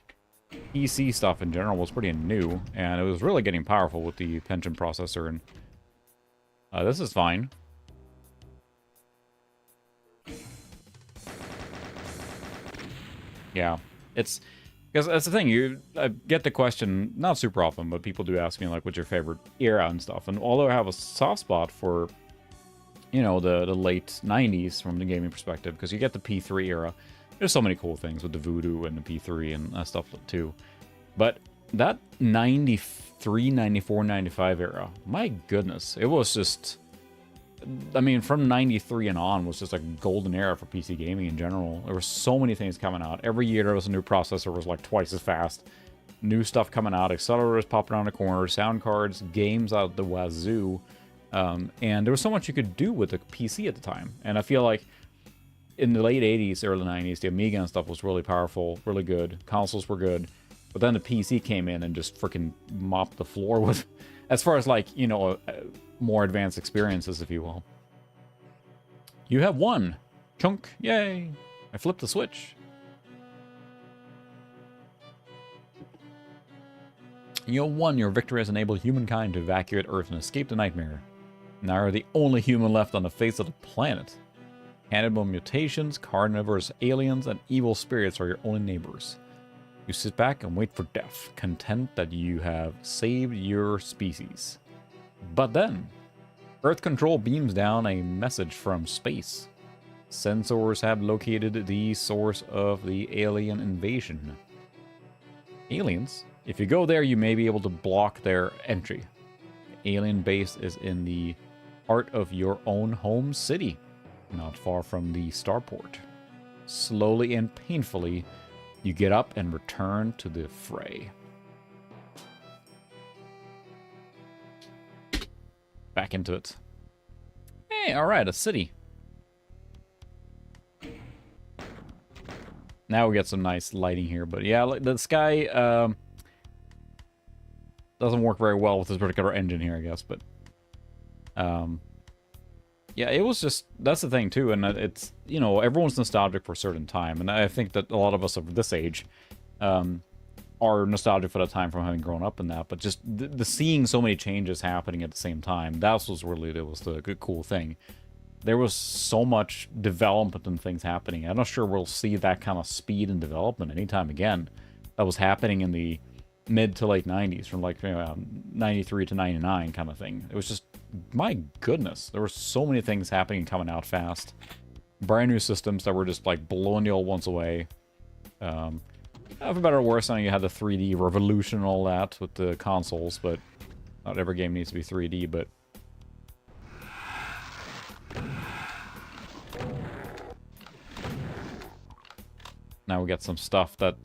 PC stuff in general was pretty new, and it was really getting powerful with the Pentium processor, and this is fine. Yeah, it's... Because that's the thing, I get the question, not super often, but people do ask me, like, what's your favorite era and stuff, and although I have a soft spot for... You know, the late 90s from the gaming perspective, because you get the P3 era. There's so many cool things with the Voodoo and the P3 and that stuff too. But that 93, 94, 95 era, my goodness, it was just... I mean, from 93 and on was just a golden era for PC gaming in general. There were so many things coming out. Every year there was a new processor, was like twice as fast. New stuff coming out, accelerators popping around the corner, sound cards, games out the wazoo. And there was so much you could do with the PC at the time. And I feel like in the late 80s, early 90s, the Amiga and stuff was really powerful, really good. Consoles were good. But then the PC came in and just freaking mopped the floor with, as far as like, you know, more advanced experiences, if you will. You have won. Chunk. Yay. I flipped the switch. You have won. Your victory has enabled humankind to evacuate Earth and escape the nightmare. Now you're the only human left on the face of the planet. Cannibal mutations, carnivorous aliens, and evil spirits are your only neighbors. You sit back and wait for death, content that you have saved your species. But then, Earth Control beams down a message from space. Sensors have located the source of the alien invasion. Aliens? If you go there, you may be able to block their entry. The alien base is in the heart of your own home city, not far from the starport. Slowly and painfully, you get up and return to the fray. Back into it. Hey, alright, a city. Now we got some nice lighting here, but yeah, the sky doesn't work very well with this particular engine here, I guess, but yeah, it was just, that's the thing too, and it's, you know, everyone's nostalgic for a certain time, and I think that a lot of us of this age are nostalgic for the time from having grown up in that, but just the seeing so many changes happening at the same time, that was really, it was the good, cool thing. There was so much development and things happening. I'm not sure we'll see that kind of speed and development anytime again. That was happening in the mid to late 90s, from like 93 to 99 kind of thing. It was just, my goodness, there were so many things happening and coming out fast. Brand new systems that were just like blowing the old ones away. For better or worse, I know you had the 3D revolution and all that with the consoles, but not every game needs to be 3D, but now we got some stuff that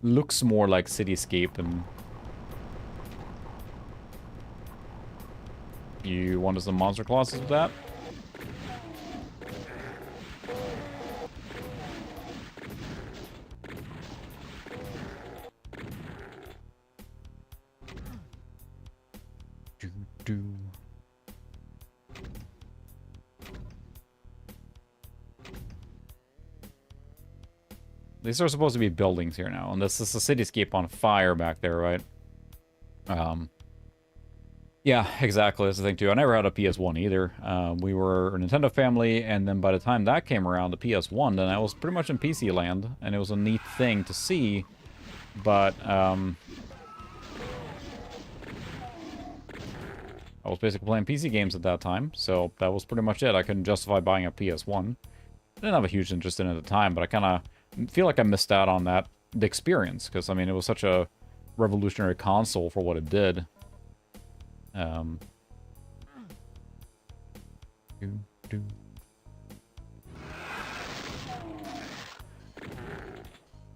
looks more like Cityscape and You wanted some monster clauses with that? These are supposed to be buildings here now, and this is the cityscape on fire back there, right? Yeah, exactly. That's the thing, too. I never had a PS1 either. We were a Nintendo family, and then by the time that came around, the PS1, then I was pretty much in PC land, and it was a neat thing to see, but, I was basically playing PC games at that time, so that was pretty much it. I couldn't justify buying a PS1. I didn't have a huge interest in it at the time, but I kind of feel like I missed out on that, the experience, because, I mean, it was such a revolutionary console for what it did.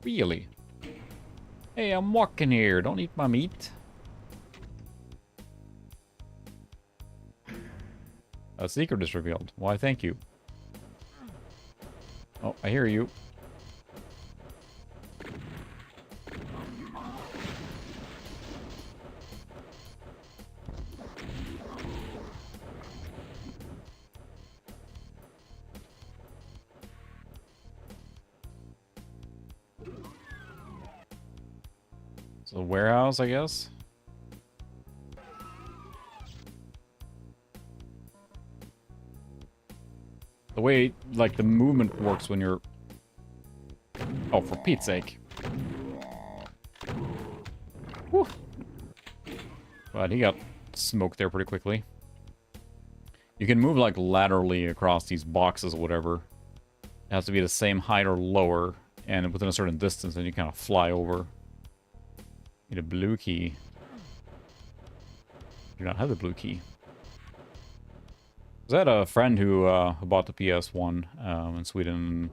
Really? Hey, I'm walking here. Don't eat my meat. A secret is revealed. Why, thank you. Oh, I hear you. It's a warehouse, I guess. The way, like, the movement works when you're... Oh, for Pete's sake. Whew. But he got smoked there pretty quickly. You can move, like, laterally across these boxes or whatever. It has to be the same height or lower, and within a certain distance, and you kind of fly over. Need a blue key. Do not have the blue key. I had a friend who bought the PS1 in Sweden.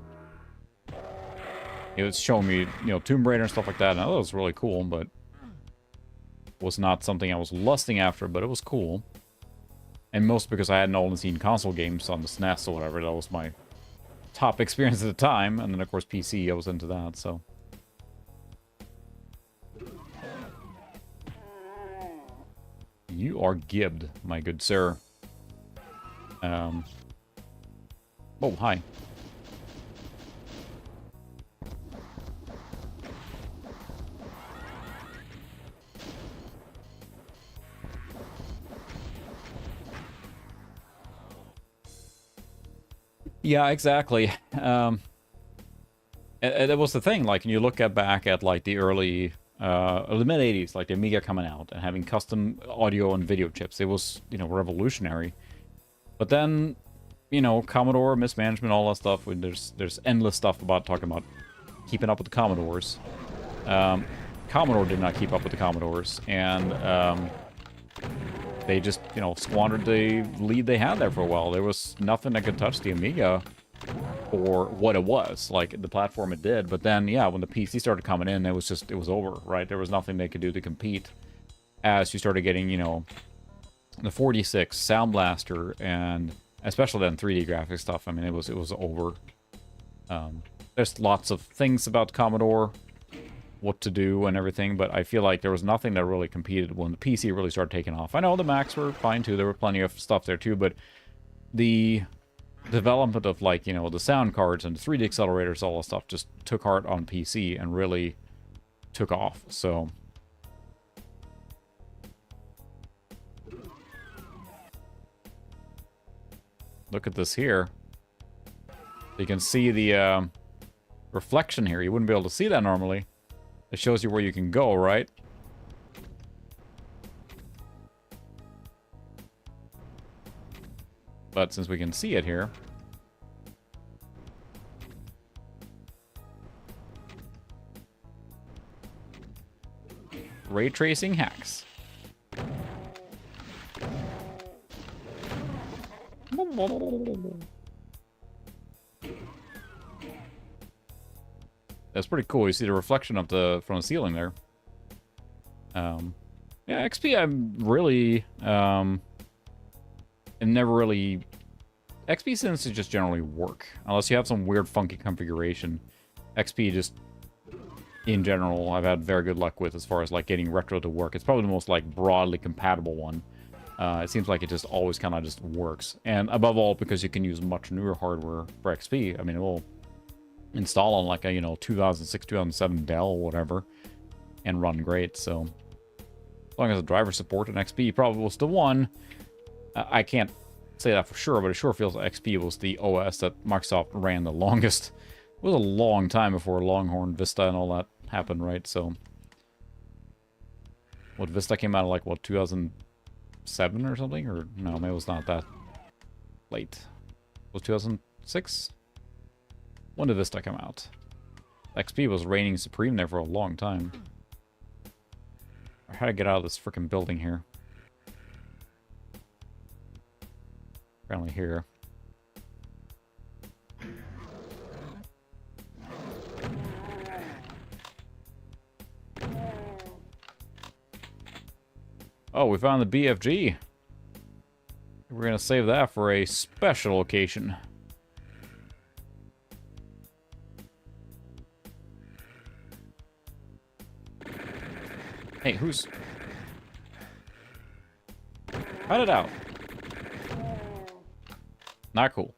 He was showing me, you know, Tomb Raider and stuff like that, and I thought it was really cool, but was not something I was lusting after, but it was cool. And most because I hadn't only seen console games on the SNES or whatever. That was my top experience at the time, and then of course PC, I was into that, so. You are gibbed, my good sir. Oh, hi. Yeah, exactly. And that was the thing, like, when you look back at, like, the early... the mid-80s, like the Amiga coming out and having custom audio and video chips. It was, you know, revolutionary. But then, you know, Commodore, mismanagement, all that stuff. There's endless stuff about talking about keeping up with the Commodores. Commodore did not keep up with the Commodores, and they just, you know, squandered the lead they had there for a while. There was nothing that could touch the Amiga for what it was, like the platform it did. But then, yeah, when the PC started coming in, it was over, right? There was nothing they could do to compete. As you started getting, you know, the 46, Sound Blaster, and especially then 3D graphics stuff, I mean, it was over. There's lots of things about Commodore, what to do and everything, but I feel like there was nothing that really competed when the PC really started taking off. I know the Macs were fine too, there were plenty of stuff there too, but the development of, like, you know, the sound cards and the 3D accelerators, all that stuff just took heart on PC and really took off, so... Look at this here. You can see the reflection here. You wouldn't be able to see that normally. It shows you where you can go, right? But since we can see it here... Ray tracing hacks. That's pretty cool. You see the reflection of from the ceiling there. Yeah, XP I'm really and never really... XP seems to just generally work. Unless you have some weird funky configuration. XP just, in general, I've had very good luck with as far as like getting retro to work. It's probably the most like broadly compatible one. It seems like it just always kind of just works. And above all, because you can use much newer hardware for XP, I mean, it will install on like a, 2006, 2007 Dell or whatever and run great. So as long as the driver support and XP probably was the one. I can't say that for sure, but it sure feels like XP was the OS that Microsoft ran the longest. It was a long time before Longhorn, Vista, and all that happened, right? So, what, Vista came out like, what, 2007 or something? Or, no, maybe it was not that late. It was 2006? When did Vista come out? XP was reigning supreme there for a long time. How to get out of this freaking building here? Apparently here. Oh, we found the BFG. We're going to save that for a special occasion. Hey, who's... Cut it out. Not cool.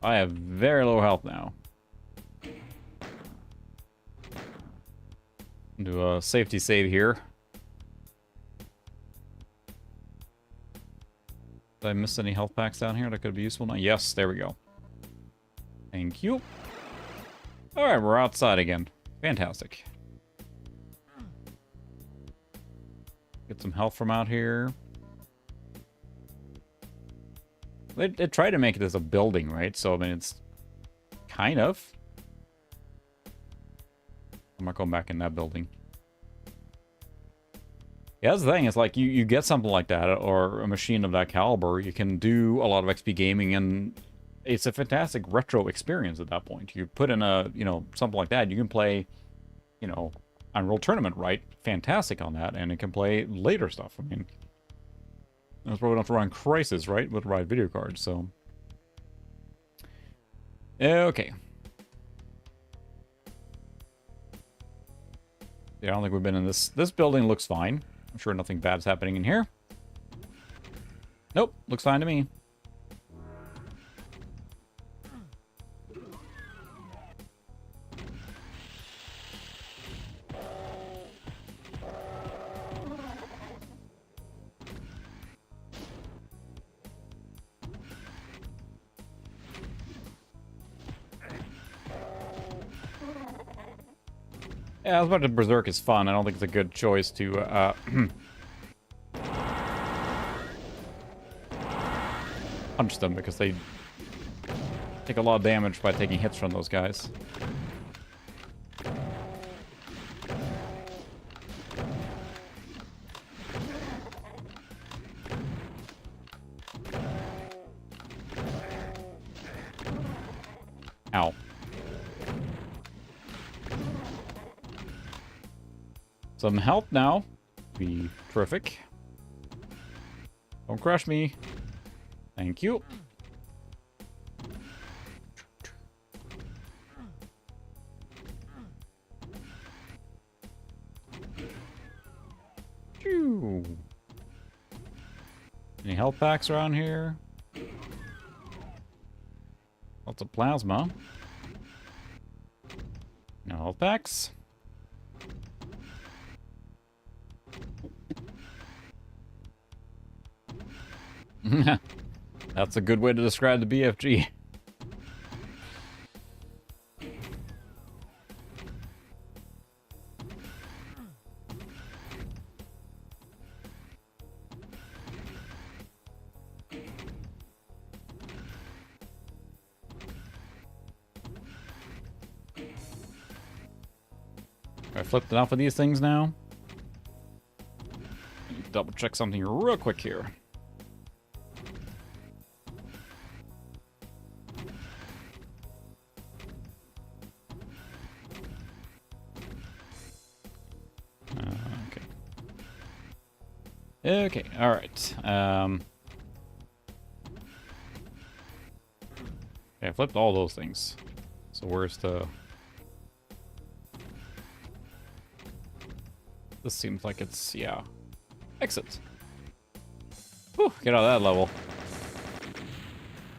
I have very low health now. Do a safety save here. Did I miss any health packs down here that could be useful now? Yes, there we go. Thank you. Alright, we're outside again. Fantastic. Get some health from out here. They tried to make it as a building, right? So, I mean, it's kind of. I'm not going back in that building. Yeah, that's the thing. It's like you get something like that, or a machine of that caliber, you can do a lot of XP gaming, and it's a fantastic retro experience at that point. You put in a, something like that, you can play, Unreal Tournament, right? Fantastic on that, and it can play later stuff. I mean, that's probably not to run Crysis, right? With the right video card, so. Okay. Yeah, I don't think we've been in this. This building looks fine. I'm sure nothing bad's happening in here. Nope, looks fine to me. Yeah, as much as Berserk is fun, I don't think it's a good choice to, punch them, because they take a lot of damage by taking hits from those guys. Ow. Some health now. Be terrific. Don't crush me. Thank you. Phew. Any health packs around here? Lots of plasma. No health packs. That's a good way to describe the BFG. I flipped enough of these things now. Double check something real quick here. Okay, alright. I flipped all those things. So where's the... This seems like it's, yeah. Exit. Whew, get out of that level.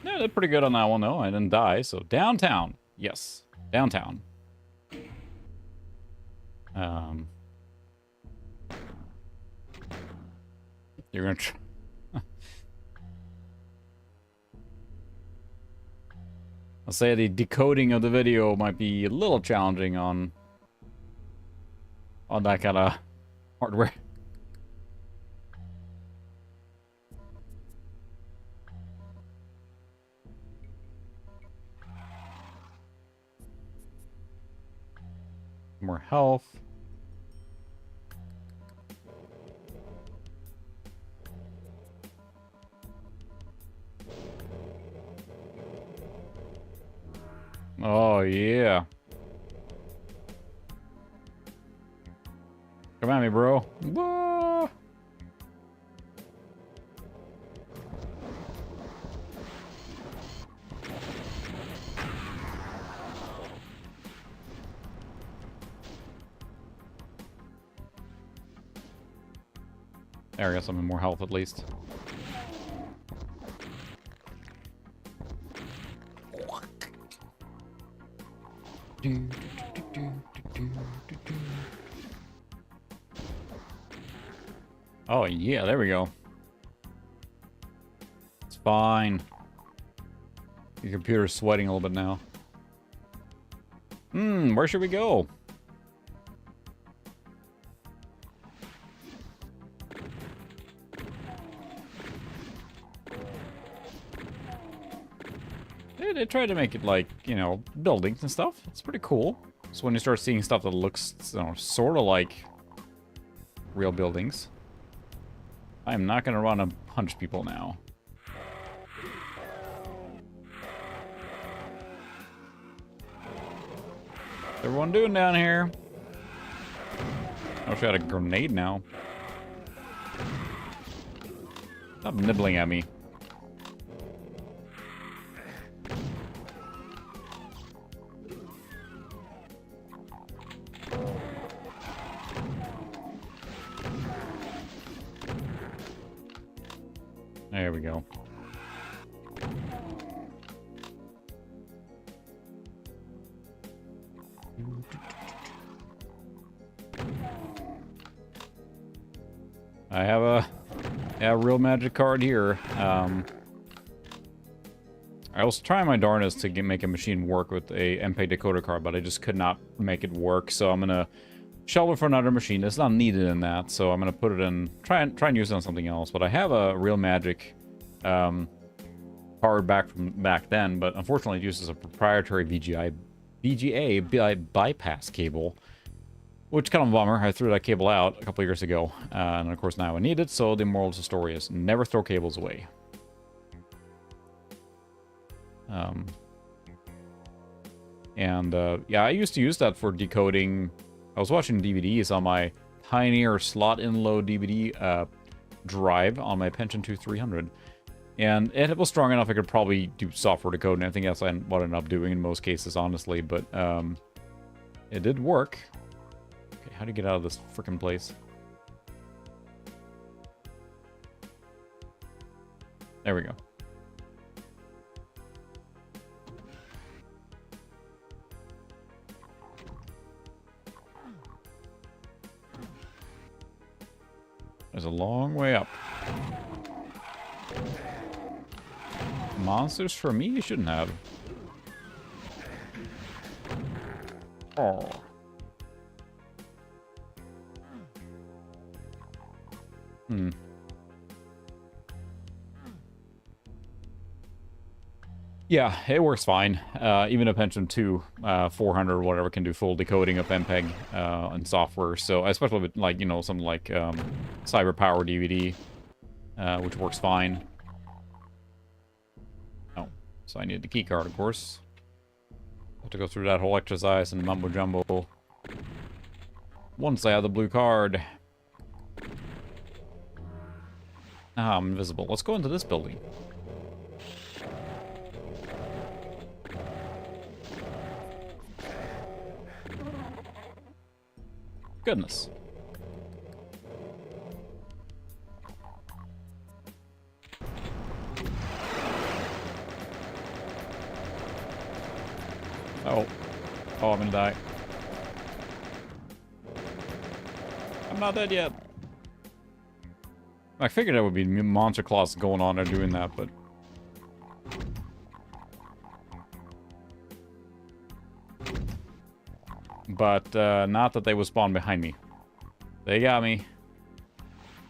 Yeah, did pretty good on that one, though. I didn't die, so downtown. Yes, downtown. You're gonna try... I'll say the decoding of the video might be a little challenging on that kind of hardware. More health. Oh, yeah. Come at me, bro. Whoa. There, I got some more health at least. Oh, yeah, there we go. It's fine. Your computer's sweating a little bit now. Where should we go? They tried to make it like, you know, buildings and stuff. It's pretty cool. So when you start seeing stuff that looks, you know, sort of like real buildings. I am not going to run and punch people now. What's everyone doing down here? I wish I had a grenade now. Stop nibbling at me. There we go. I have a real magic card here. I was trying my darndest to make a machine work with a MPEG decoder card, but I just could not make it work. So I'm gonna shelve it for another machine. It's not needed in that, so I'm gonna put it in. Try and use it on something else. But I have a real magic card back from back then, but unfortunately it uses a proprietary VGA bypass cable, which is kind of a bummer. I threw that cable out a couple of years ago, and of course now I need it. So the moral of the story is never throw cables away. Yeah, I used to use that for decoding. I was watching DVDs on my Pioneer slot-in-load DVD drive on my Pentium 2 300. And it was strong enough I could probably do software decoding. I think that's what I ended up doing in most cases, honestly. But it did work. Okay, how do you get out of this freaking place? There we go. There's a long way up. Monsters for me? You shouldn't have. Oh. Yeah, it works fine. Even a Pentium 2 400 or whatever can do full decoding of MPEG and software. So especially with, like, you know, something like Cyber Power DVD, which works fine. Oh, so I need the key card, of course. Have to go through that whole exercise and mumbo jumbo. Once I have the blue card. Ah, I'm invisible. Let's go into this building. Goodness. Oh. Oh, I'm gonna die. I'm not dead yet. I figured there would be monster claws going on there doing that, but... not that they would spawn behind me. They got me.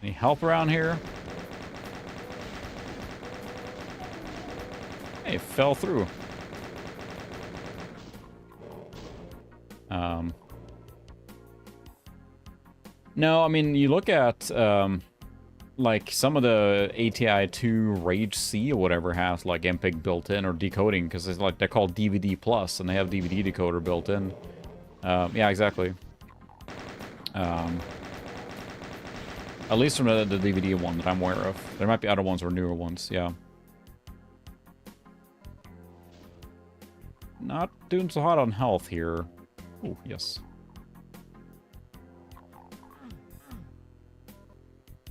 Any help around here? Hey, it fell through. No, I mean, you look at, like, some of the ATI 2 Rage C or whatever has, like, MPEG built in or decoding, because it's like, they're called DVD Plus, and they have DVD decoder built in. Yeah, exactly. At least from the DVD one that I'm aware of. There might be other ones or newer ones, yeah. Not doing so hot on health here. Oh, yes.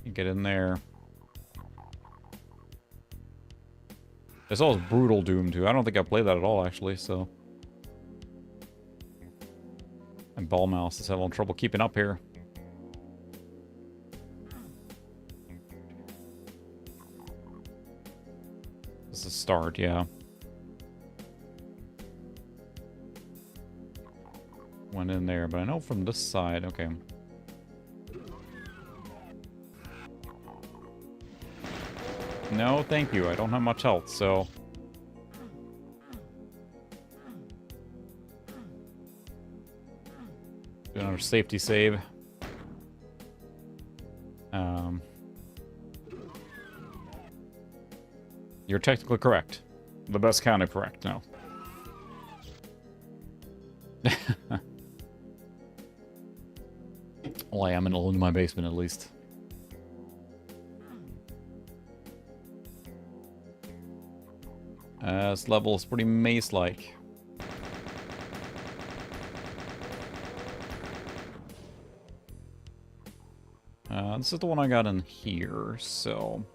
You get in there. There's always Brutal Doom, too. I don't think I played that at all, actually, so... My ball mouse is having trouble keeping up here. This is a start, yeah. Went in there, but I know from this side, okay. No, thank you. I don't have much health, so... Do another safety save. You're technically correct. The best kind of correct, no. Well, I am in my basement, at least. This level is pretty maze-like. This is the one I got in here, so...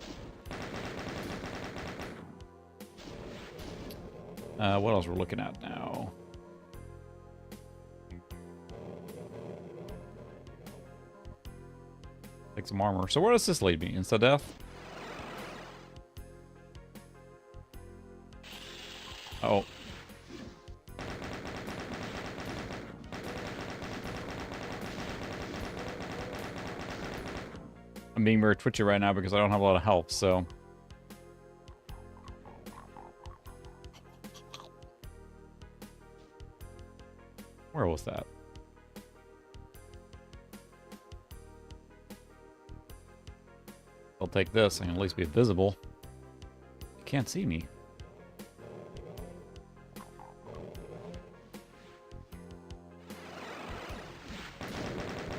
what else we're looking at now? Take some armor. So where does this lead me? Insta death? Oh. I'm being very twitchy right now because I don't have a lot of health, so... Where was that? I'll take this. I can at least be visible. You can't see me.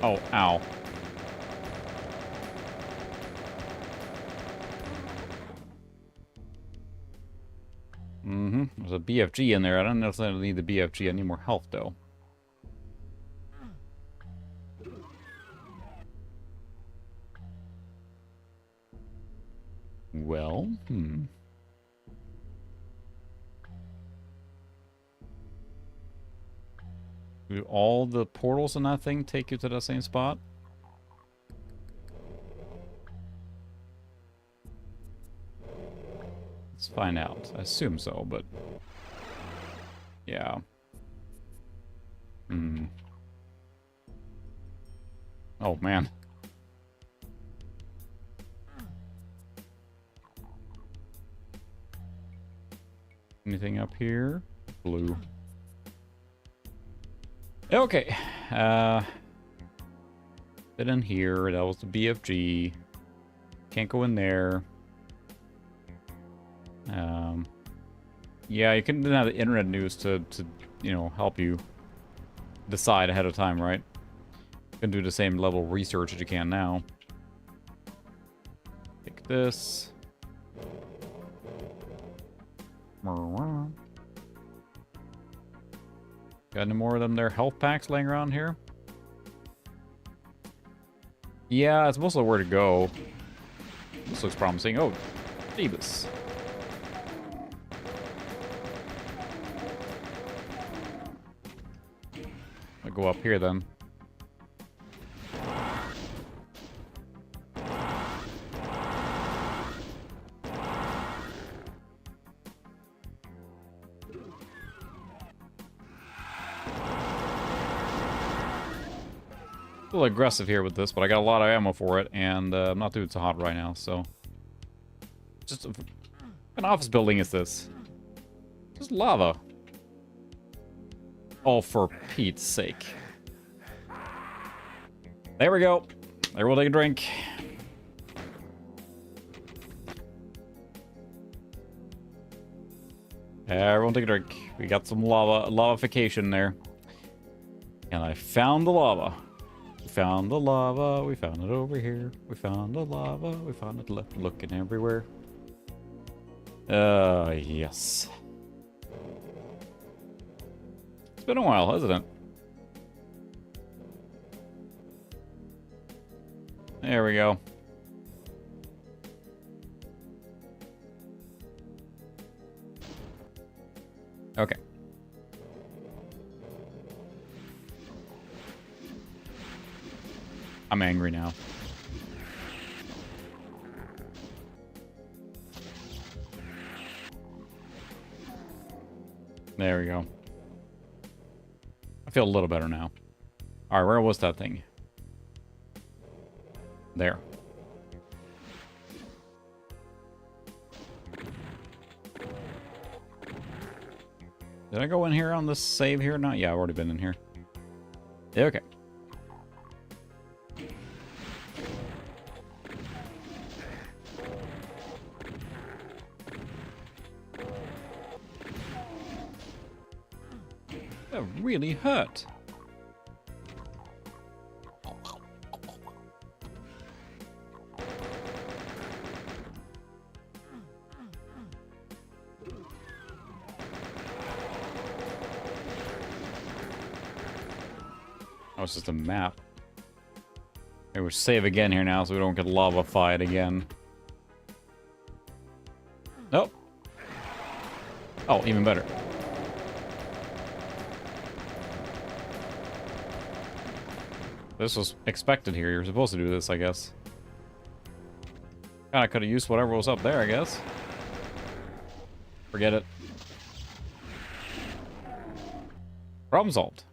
Oh, ow. There's a BFG in there. I don't necessarily need the BFG. I need more health, though. Well, Do all the portals in that thing take you to the same spot? Let's find out. I assume so, but... Yeah. Oh, man. Anything up here? Blue. Okay. Bit in here. That was the BFG. Can't go in there. Yeah, you couldn't have the internet news to you know, help you decide ahead of time, right? You can do the same level of research as you can now. Take this. Got any more of them there health packs laying around here? Yeah, it's mostly where to go. This looks promising. Oh, Davis. I'll go up here then. A little aggressive here with this, but I got a lot of ammo for it, and I'm not doing so hot right now, so... Just... What kind of office building is this? Just lava. Oh, for Pete's sake. There we go. Everyone take a drink. Everyone take a drink. We got some lavafication there. And I found the lava. We found the lava. We found it over here. We found the lava. We found it looking everywhere. Yes. It's been a while, hasn't it? There we go. Okay. I'm angry now. There we go. I feel a little better now. Alright, where was that thing? There. Did I go in here on this save here? No, yeah, I've already been in here. Okay. That really hurt. Oh, it's just a map. Maybe we'll save again here now so we don't get lava-fied again. Nope. Oh, even better. This was expected here. You're supposed to do this, I guess. Kinda could have used whatever was up there, I guess. Forget it. Problem solved.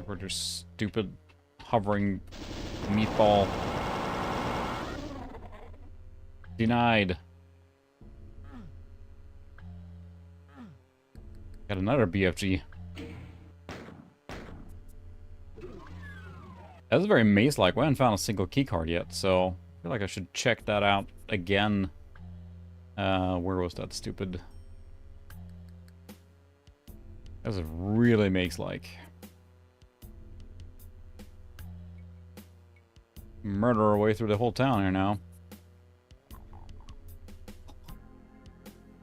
We're just stupid hovering meatball. Denied. Got another BFG. That's very maze-like. We haven't found a single keycard yet, so I feel like I should check that out again. Where was that stupid? That was really maze-like. Murder our way through the whole town here now.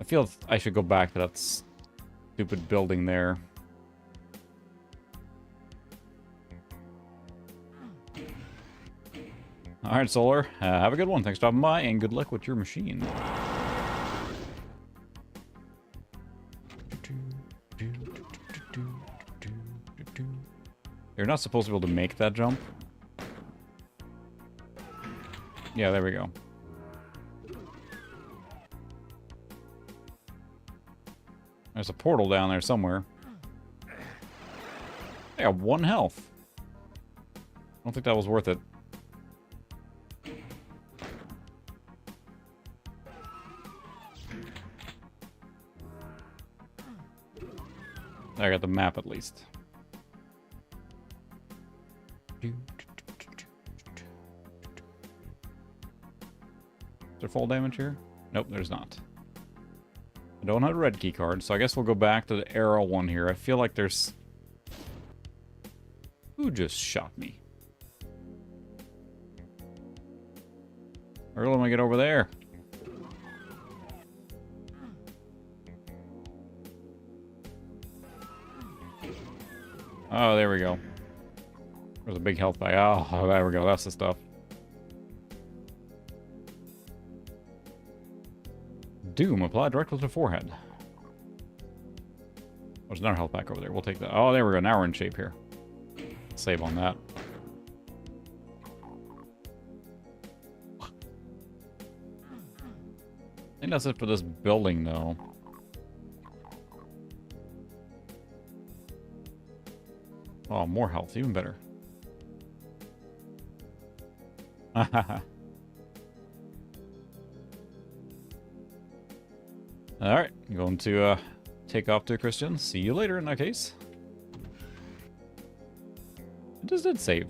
I feel I should go back to that stupid building there. Alright, Solar. Have a good one. Thanks for stopping by, and good luck with your machine. You're not supposed to be able to make that jump. Yeah, there we go. There's a portal down there somewhere. I got 1 health. I don't think that was worth it. I got the map at least. Is there full damage here? Nope, there's not. I don't have a red key card, so I guess we'll go back to the arrow one here. I feel like there's... Who just shot me? I really want to get over there. Oh, there we go. There's a big health bag. Oh, there we go. That's the stuff. Doom, apply directly to the forehead. There's another health pack over there. We'll take that. Oh, there we go. Now we're in shape here. Save on that. I think that's it for this building, though. Oh, more health. Even better. Alright. Going to take off to Christian. See you later in that case. It just did save.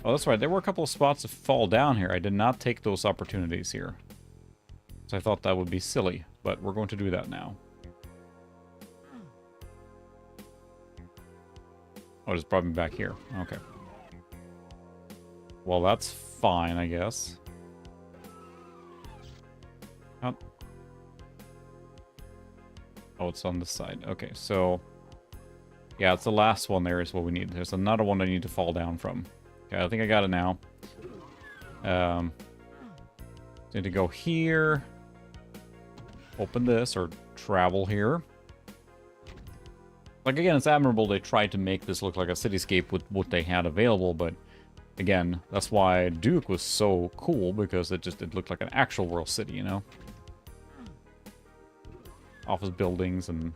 Oh, that's right. There were a couple of spots to fall down here. I did not take those opportunities here. So I thought that would be silly, but we're going to do that now. Oh, just brought me back here. Okay. Well, that's fine, I guess. Oh, it's on this side. Okay, so... yeah, it's the last one there is what we need. There's another one I need to fall down from. Okay, I think I got it now. Need to go here. Open this, or travel here. Like, again, it's admirable they tried to make this look like a cityscape with what they had available, but... again, that's why Duke was so cool, because it looked like an actual world city, you know? Office buildings and...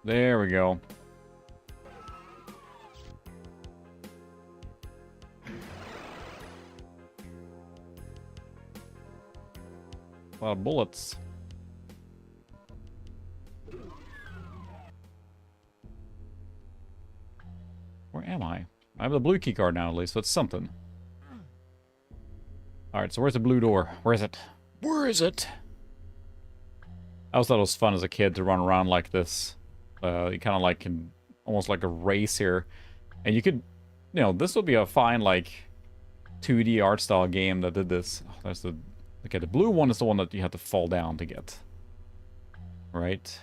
there we go. A lot of bullets. Where am I? I have the blue key card now, at least. That's something. Alright, so where's the blue door? Where is it? Where is it? I always thought it was fun as a kid to run around like this. You kind of like can... almost like a race here. And you could... you know, this would be a fine, like... 2D art style game that did this. Oh, there's the... okay, the blue one is the one that you have to fall down to get. Right?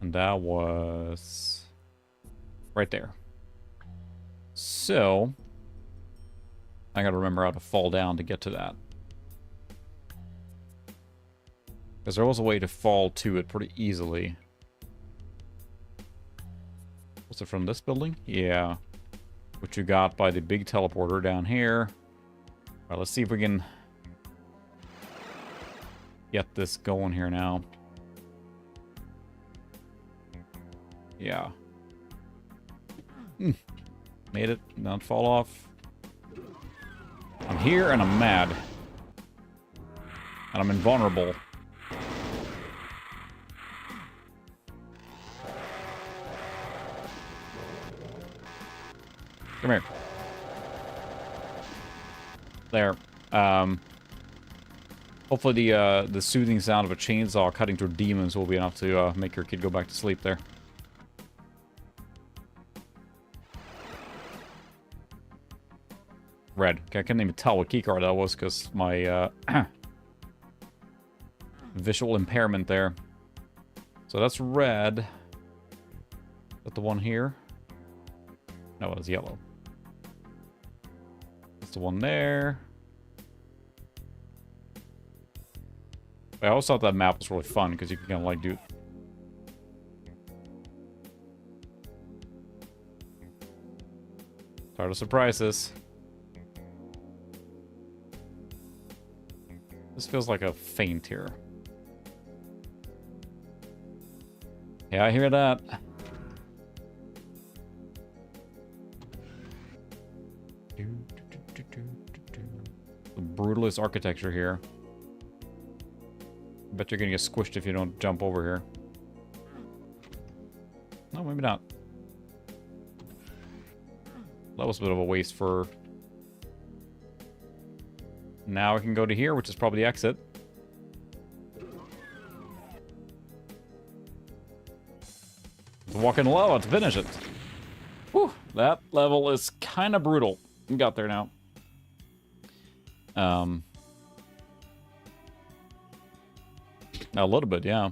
And that was... right there. So... I gotta remember how to fall down to get to that. Because there was a way to fall to it pretty easily. Was it from this building? Yeah. Which you got by the big teleporter down here. Alright, let's see if we can get this going here now. Yeah. Made it. Not fall off. I'm here and I'm mad. And I'm invulnerable. Come here. There. Hopefully the soothing sound of a chainsaw cutting through demons will be enough to make your kid go back to sleep there. Red. Okay, I couldn't even tell what keycard that was because my visual impairment there. So that's red. Is that the one here? No, it was yellow. That's the one there. I always thought that map was really fun because you can kind of like do... Tired of surprises. This feels like a feint here. Yeah, I hear that. The brutalist architecture here. I bet you're gonna get squished if you don't jump over here. No, maybe not. That was a bit of a waste for... Now I can go to here, which is probably the exit. Walk in lava to finish it. Whew, that level is kind of brutal. We got there now. A little bit, yeah.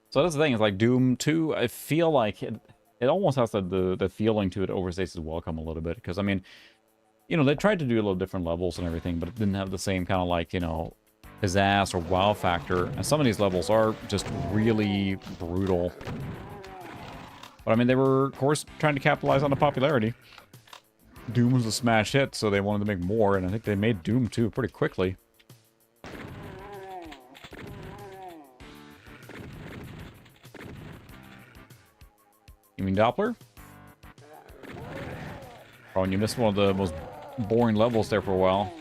So that's the thing, is like Doom 2, I feel like it almost has the feeling to it overstates its welcome a little bit. Because, I mean, you know, they tried to do a little different levels and everything, but it didn't have the same kind of, like, you know, pizzazz or wow factor. And some of these levels are just really brutal. But, I mean, they were, of course, trying to capitalize on the popularity. Doom was a smash hit, so they wanted to make more, and I think they made Doom 2 pretty quickly. You mean Doppler? Oh, and you missed one of the most boring levels there for a while.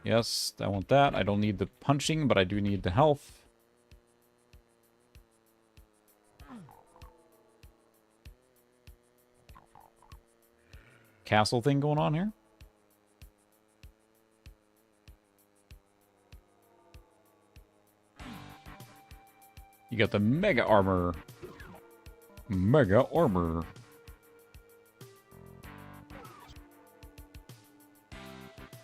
Yes, I want that. I don't need the punching, but I do need the health. Castle thing going on here? You got the mega armor. Mega armor.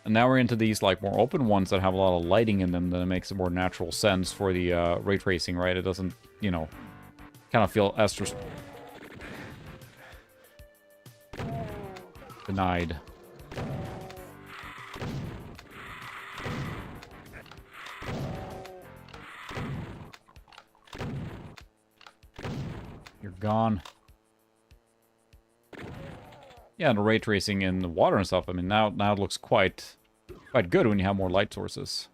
And now we're into these, like, more open ones that have a lot of lighting in them, then it makes a more natural sense for the ray tracing, right? It doesn't, you know, kind of feel as denied. You're gone. Yeah, and the ray tracing in the water and stuff, I mean, now it looks quite good when you have more light sources.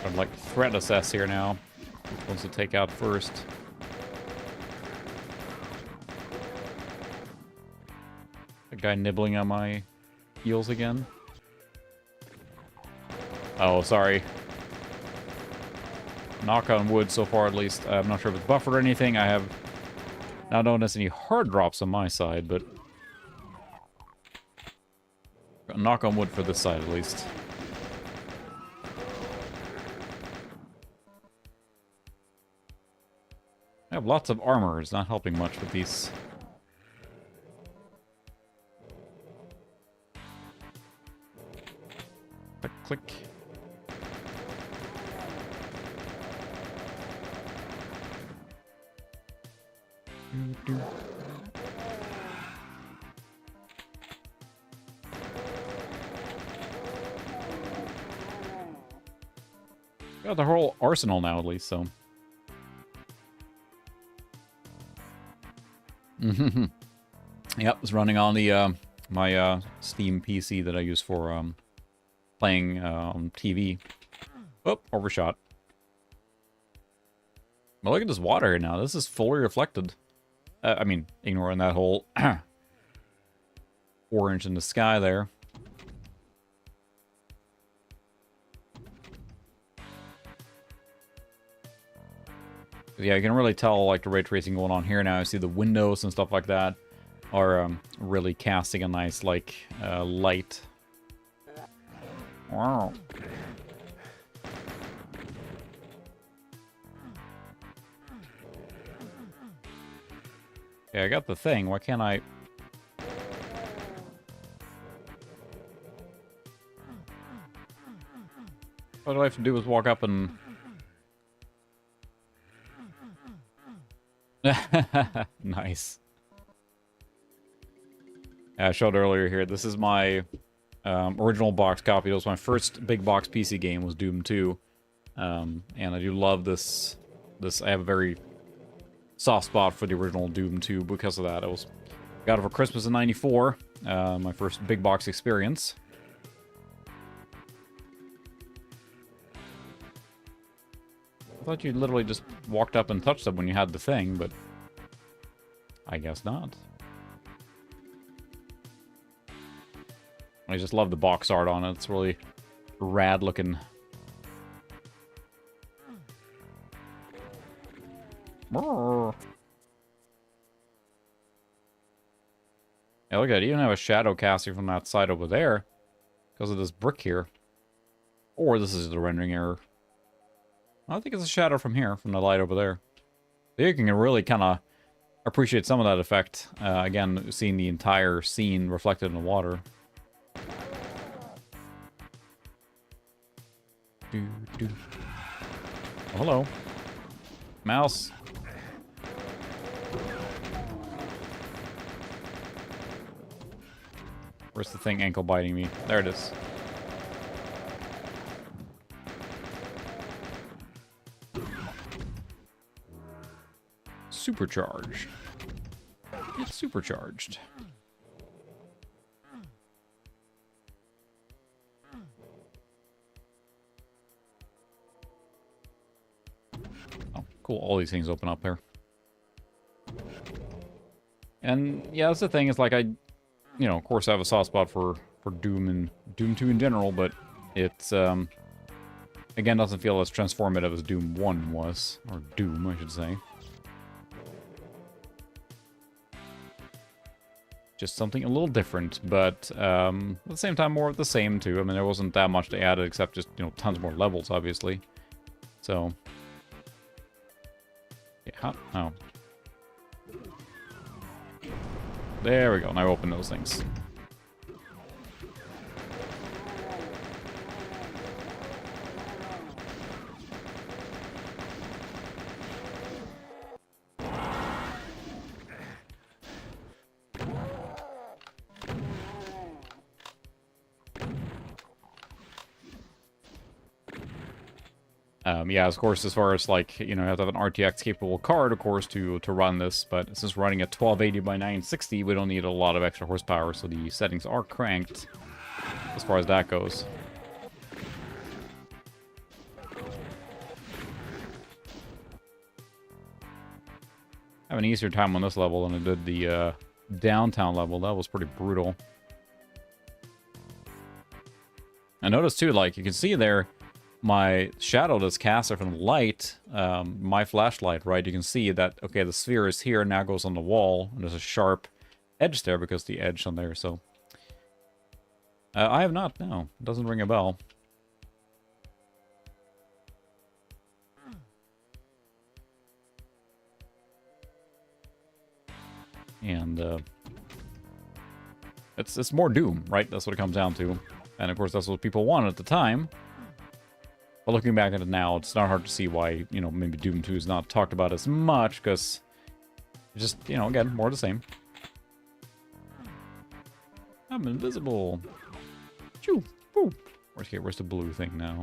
I'd like threat assess here now. Which ones to take out first? A guy nibbling on my heels again. Oh, sorry. Knock on wood so far, at least. I'm not sure if it's buffered or anything. I have not noticed any hard drops on my side, but knock on wood for this side, at least. I have lots of armor. It's not helping much with these. Click, click. Got the whole arsenal now, at least, so. Yep, it's running on the my Steam PC that I use for playing on TV. Oh, overshot. But look at this water here now. This is fully reflected. I mean, ignoring that whole orange in the sky there. Yeah, you can really tell, like, the ray tracing going on here now. I see the windows and stuff like that are really casting a nice, like, light. Wow. Yeah, I got the thing. Why can't I... What do I have to do is walk up and... Nice. I showed earlier here, this is my original box copy. It was my first big box PC game, was Doom 2. And I do love this. I have a very soft spot for the original Doom 2 because of that. Got it for Christmas in '94, my first big box experience. I thought you literally just walked up and touched them when you had the thing, but I guess not. I just love the box art on it. It's really rad looking. Yeah, look at it. You even have a shadow casting from that side over there. because of this brick here. Or this is the rendering error. I think it's a shadow from here, from the light over there. So you can really kind of appreciate some of that effect. Again, seeing the entire scene reflected in the water. Oh, hello. Mouse. Where's the thing ankle biting me? There it is. Supercharge. It's supercharged. Oh, cool. All these things open up here. And yeah, that's the thing. It's like you know, of course I have a soft spot for Doom and Doom 2 in general, but it's, again, doesn't feel as transformative as Doom 1 was. Or Doom, I should say. Just something a little different, but at the same time more of the same too. I mean, there wasn't that much to add except just, you know, tons more levels, obviously. So, yeah, oh. There we go, now open those things. Yeah, of course, as far as, like, you know, you have to have an RTX-capable card, of course, to run this, but since running at 1280 by 960, we don't need a lot of extra horsepower, so the settings are cranked as far as that goes. I have an easier time on this level than I did the downtown level. That was pretty brutal. I noticed, too, like, you can see there, my shadow that's casted from the light, my flashlight, right? You can see that, okay, the sphere is here, now goes on the wall, and there's a sharp edge there because the edge on there, so. I have not, no. It doesn't ring a bell. And, it's more Doom, right? That's what it comes down to. And, of course, that's what people wanted at the time. But looking back at it now, it's not hard to see why, you know, maybe Doom 2 is not talked about as much, because it's just, you know, again, more of the same. I'm invisible. Choo! Woo! Where's the blue thing now?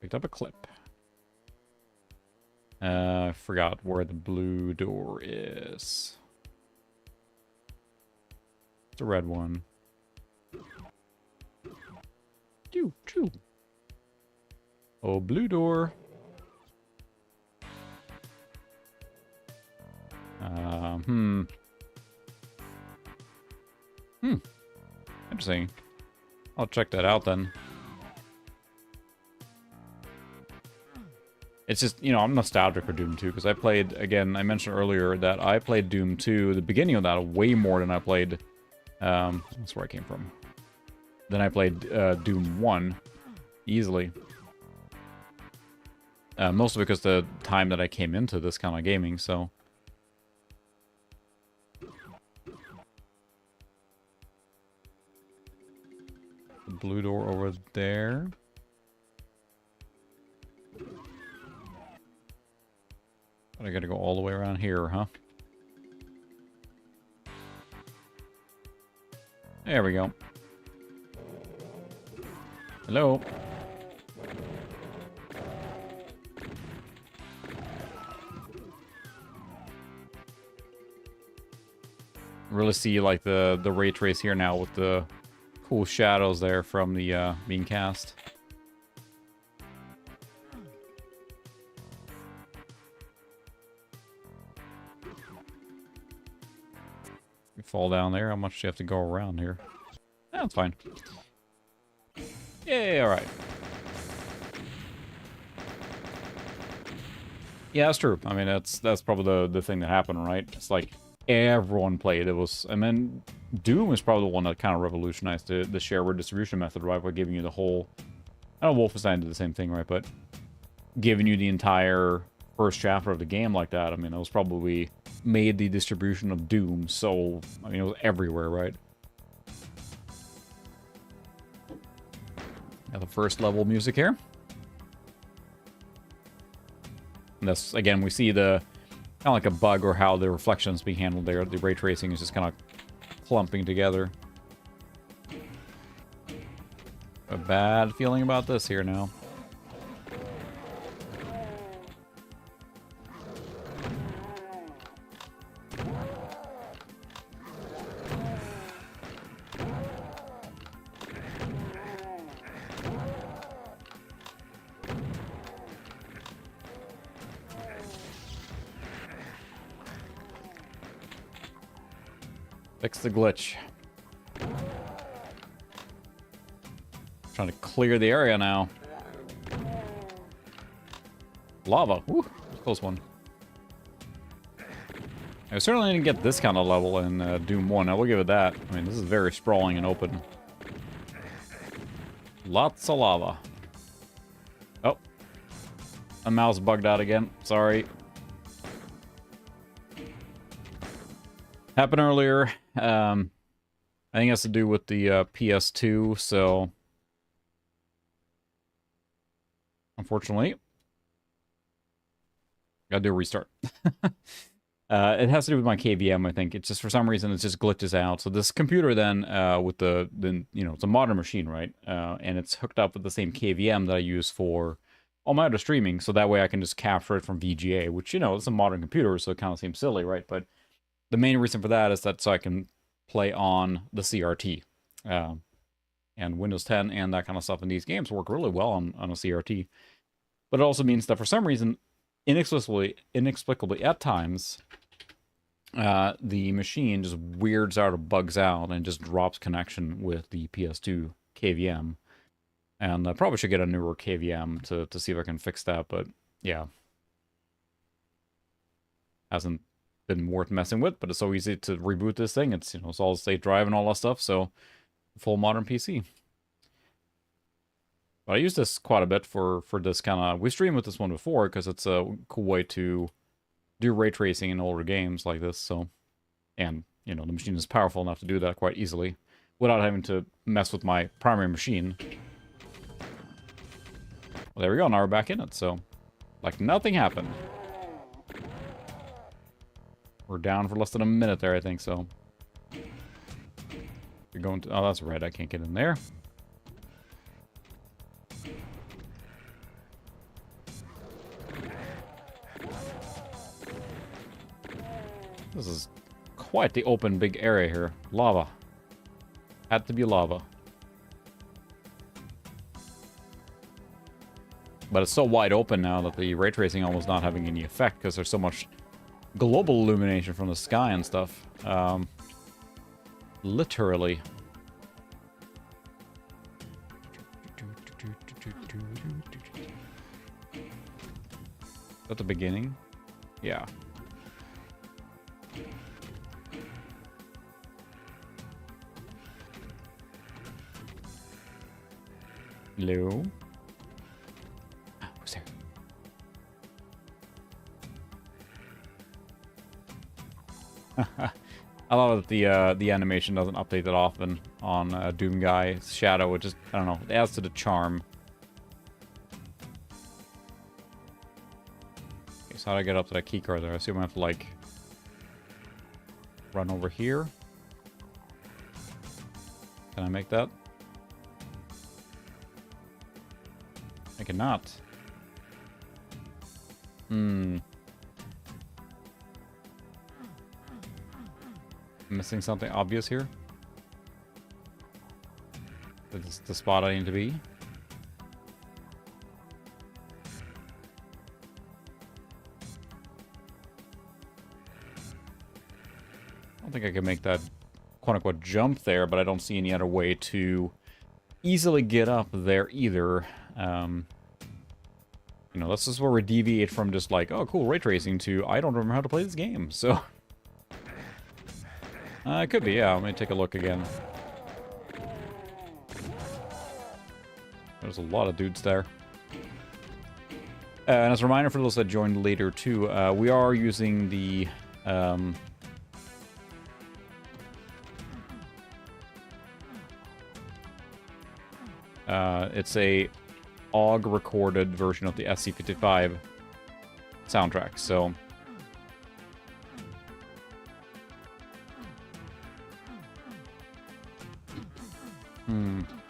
Picked up a clip. I forgot where the blue door is. It's a red one. Choo, choo. Oh, blue door. Interesting. I'll check that out then. It's just, you know, I'm nostalgic for Doom 2, because I played, again, I mentioned earlier that I played Doom 2, the beginning of that, way more than I played, that's where I came from. Then I played Doom 1, easily. Mostly because the time that I came into this kind of gaming, so. The blue door over there. But I gotta go all the way around here, huh? There we go. Hello. Really see like the ray trace here now with the cool shadows there from the being cast. You fall down there, how much do you have to go around here? That's fine. Yay, alright. Yeah, that's true. I mean, that's probably the thing that happened, right? It's like everyone played. It was, and then Doom is probably the one that kind of revolutionized the shareware distribution method, right? By giving you the whole, I know Wolfenstein did the same thing, right? But giving you the entire first chapter of the game like that, I mean, it was probably made the distribution of Doom so, I mean, it was everywhere, right? Got the first level music here. And that's, again, we see the, kind of like a bug or how the reflections being handled there. The ray tracing is just kind of clumping together. A bad feeling about this here now. Fix the glitch. Trying to clear the area now. Lava. Woo, close one. I certainly didn't get this kind of level in Doom 1. I will give it that. I mean, this is very sprawling and open. Lots of lava. Oh. A mouse bugged out again. Sorry. Happened earlier. I think it has to do with the PS2, so... Unfortunately. Gotta do a restart. It has to do with my KVM, I think. It's just, for some reason, it just glitches out. So this computer then, with you know, it's a modern machine, right? And it's hooked up with the same KVM that I use for all my other streaming, so that way I can just capture it from VGA, which, you know, it's a modern computer, so it kind of seems silly, right? But the main reason for that is that so I can play on the CRT. And Windows 10 and that kind of stuff in these games work really well on a CRT. But it also means that for some reason, inexplicably at times, the machine just weirds out or bugs out and just drops connection with the PS2 KVM. And I probably should get a newer KVM to see if I can fix that, but yeah. Hasn't been worth messing with, but it's so easy to reboot this thing. It's, you know, solid state drive and all that stuff, so full modern PC. But I use this quite a bit for this kind of... We streamed with this one before because it's a cool way to do ray tracing in older games like this, so... And, you know, the machine is powerful enough to do that quite easily without having to mess with my primary machine. Well, there we go, now we're back in it, so... Like nothing happened. We're down for less than a minute there, I think, so... You're going to... Oh, that's red. I can't get in there. This is quite the open big area here. Lava. Had to be lava. But it's so wide open now that the ray tracing almost not having any effect because there's so much global illumination from the sky and stuff. Literally. Is that the beginning? Yeah. Hello? Ah, who's there? I love that the animation doesn't update that often on Doom Guy's shadow. It just, I don't know, it adds to the charm. Okay, so how do I get up to that keycard there? I assume I have to, like, run over here. Can I make that? I cannot. Missing something obvious here? Is this the spot I need to be? I don't think I can make that quote-unquote jump there, but I don't see any other way to easily get up there either. You know, this is where we deviate from just like, oh, cool, ray tracing to, I don't remember how to play this game, so... it could be, yeah. Let me take a look again. There's a lot of dudes there. And as a reminder for those that joined later, too, we are using the... it's a OG-recorded version of the SC-55 soundtrack, so...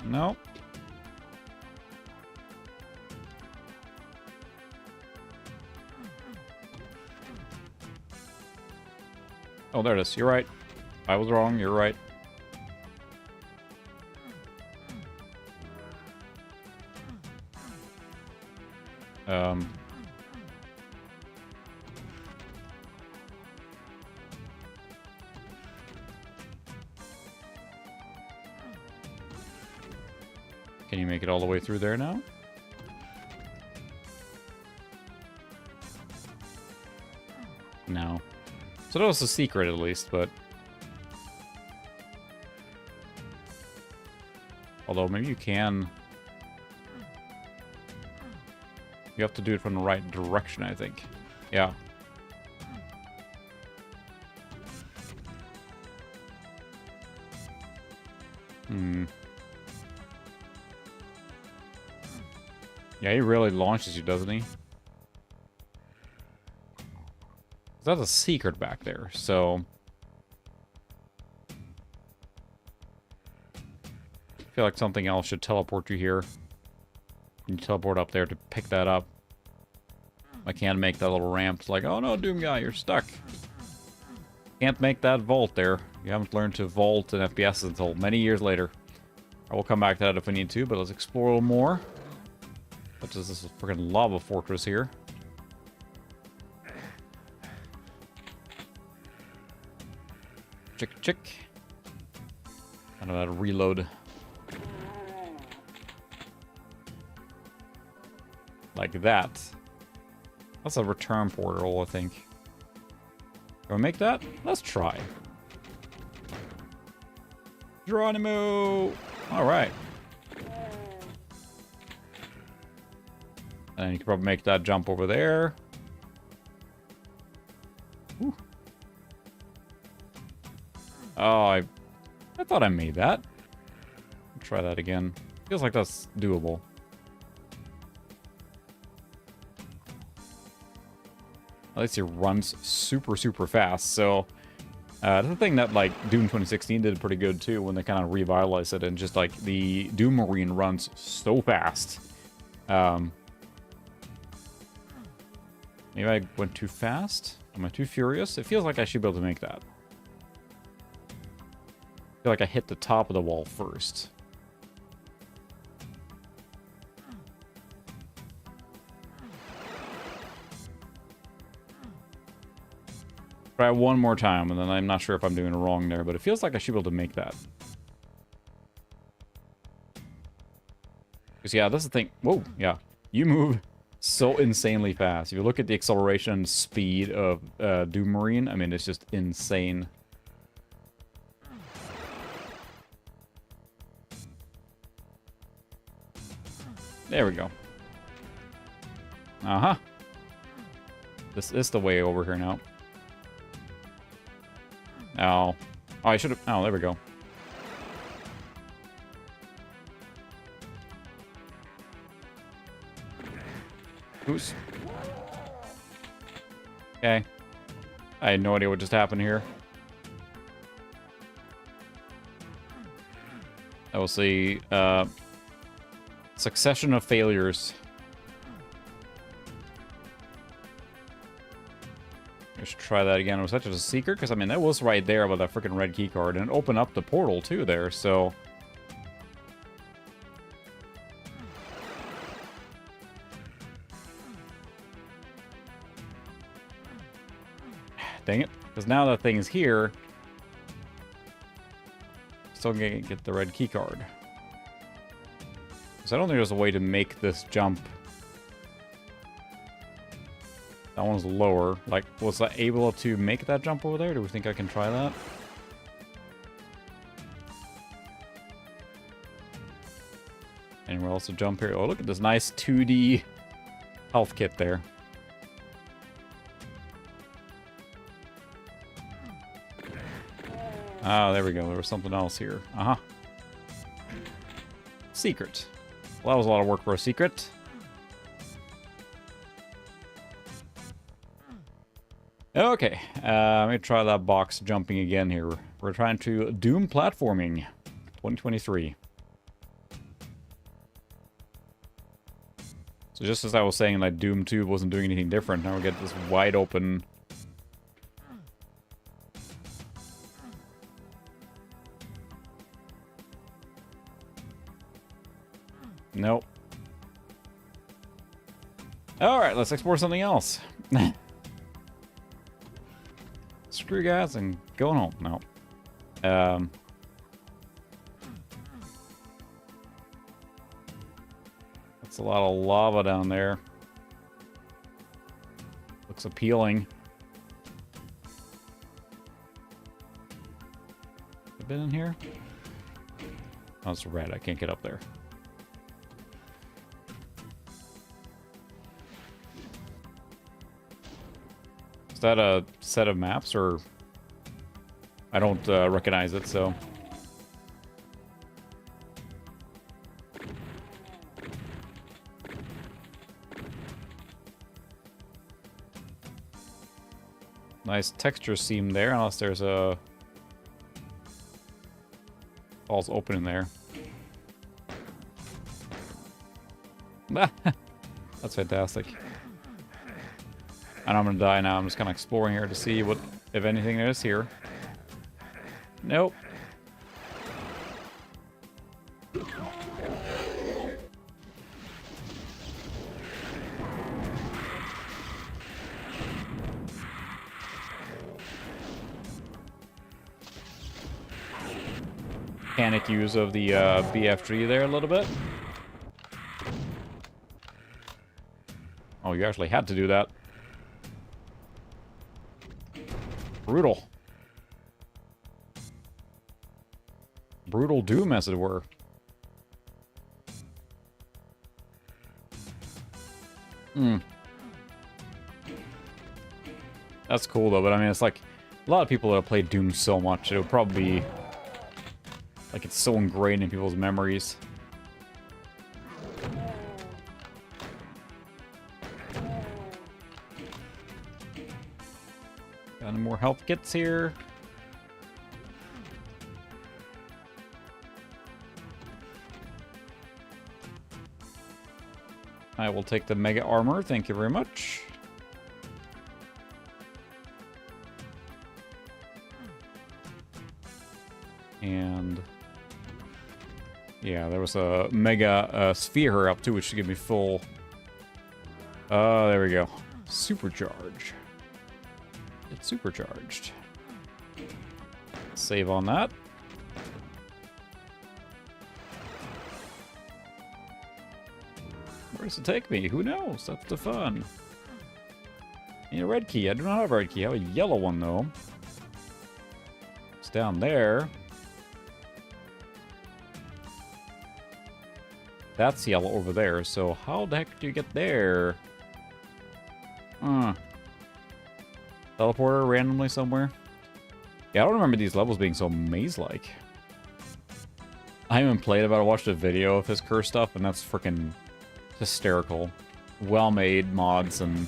No. Oh, there it is. You're right. I was wrong. You're right. Can you make it all the way through there now? No. So that was the secret, at least, but... Although, maybe you can... You have to do it from the right direction, I think. Yeah. Yeah, he really launches you, doesn't he? That's a secret back there, so... I feel like something else should teleport you here. You teleport up there to pick that up. I can't make that little ramp. It's like, oh no, Doom Guy, you're stuck. Can't make that vault there. You haven't learned to vault in FPS until many years later. I will come back to that if we need to, but let's explore a little more. What is this freaking lava fortress here? Chick, chick. I don't know how to reload. Like that. That's a return portal, I think. Can we make that? Let's try. Geronimo! Alright. And you can probably make that jump over there. Whew. Oh, I thought I made that. I'll try that again. Feels like that's doable. At least he runs super, super fast, so... that's the thing that, like, Doom 2016 did pretty good, too, when they kind of revitalized it, and just, like, the Doom Marine runs so fast. Maybe I went too fast? Am I too furious? It feels like I should be able to make that. I feel like I hit the top of the wall first. Try it one more time, and then I'm not sure if I'm doing it wrong there, but it feels like I should be able to make that. Because, yeah, that's the thing. Whoa, yeah. You move so insanely fast. If you look at the acceleration and speed of Doom Marine, I mean, it's just insane. There we go. Uh-huh. This is the way over here now. Oh. Oh, I should have... Oh, there we go. Oops. Okay. I had no idea what just happened here. That was the, succession of failures. I should try that again. Was that just a secret? Because, I mean, that was right there with that freaking red keycard. And it opened up the portal, too, there, so... Dang it. Because now that thing is here... Still gonna get the red keycard. So I don't think there's a way to make this jump That one's lower. Like, was I able to make that jump over there? Do we think I can try that? Anywhere else to jump here? Oh, look at this nice 2D health kit there. Ah, there we go. There was something else here. Uh-huh. Secret. Well, that was a lot of work for a secret. Okay, let me try that box jumping again here. We're trying to Doom platforming 2023. So just as I was saying that Doom 2 wasn't doing anything different, now we get this wide open... Nope. Alright, let's explore something else. Screw guys and going home. No. That's a lot of lava down there. Looks appealing. Have I been in here? Oh, it's red. I can't get up there. Is that a set of maps, or... I don't recognize it, so... Nice texture seam there, unless there's a... All's open in there. That's fantastic. And I'm gonna die now. I'm just kind of exploring here to see what, if anything, there is here. Nope. Panic use of the BFG there a little bit. Oh, you actually had to do that. Brutal. Brutal Doom, as it were. That's cool, though, but I mean, it's like... A lot of people that have played Doom so much, it would probably be... Like, it's so ingrained in people's memories. Got any more health kits here? I will take the Mega Armor, thank you very much. And... yeah, there was a Mega Sphere up too, which should give me full... there we go. Supercharge. It's supercharged. Save on that. Where does it take me? Who knows? That's the fun. I need a red key. I do not have a red key. I have a yellow one, though. It's down there. That's yellow over there, so how the heck do you get there? Teleporter randomly somewhere? Yeah, I don't remember these levels being so maze-like. I haven't played it, but I watched a video of his curse stuff, and that's freaking hysterical. Well-made mods and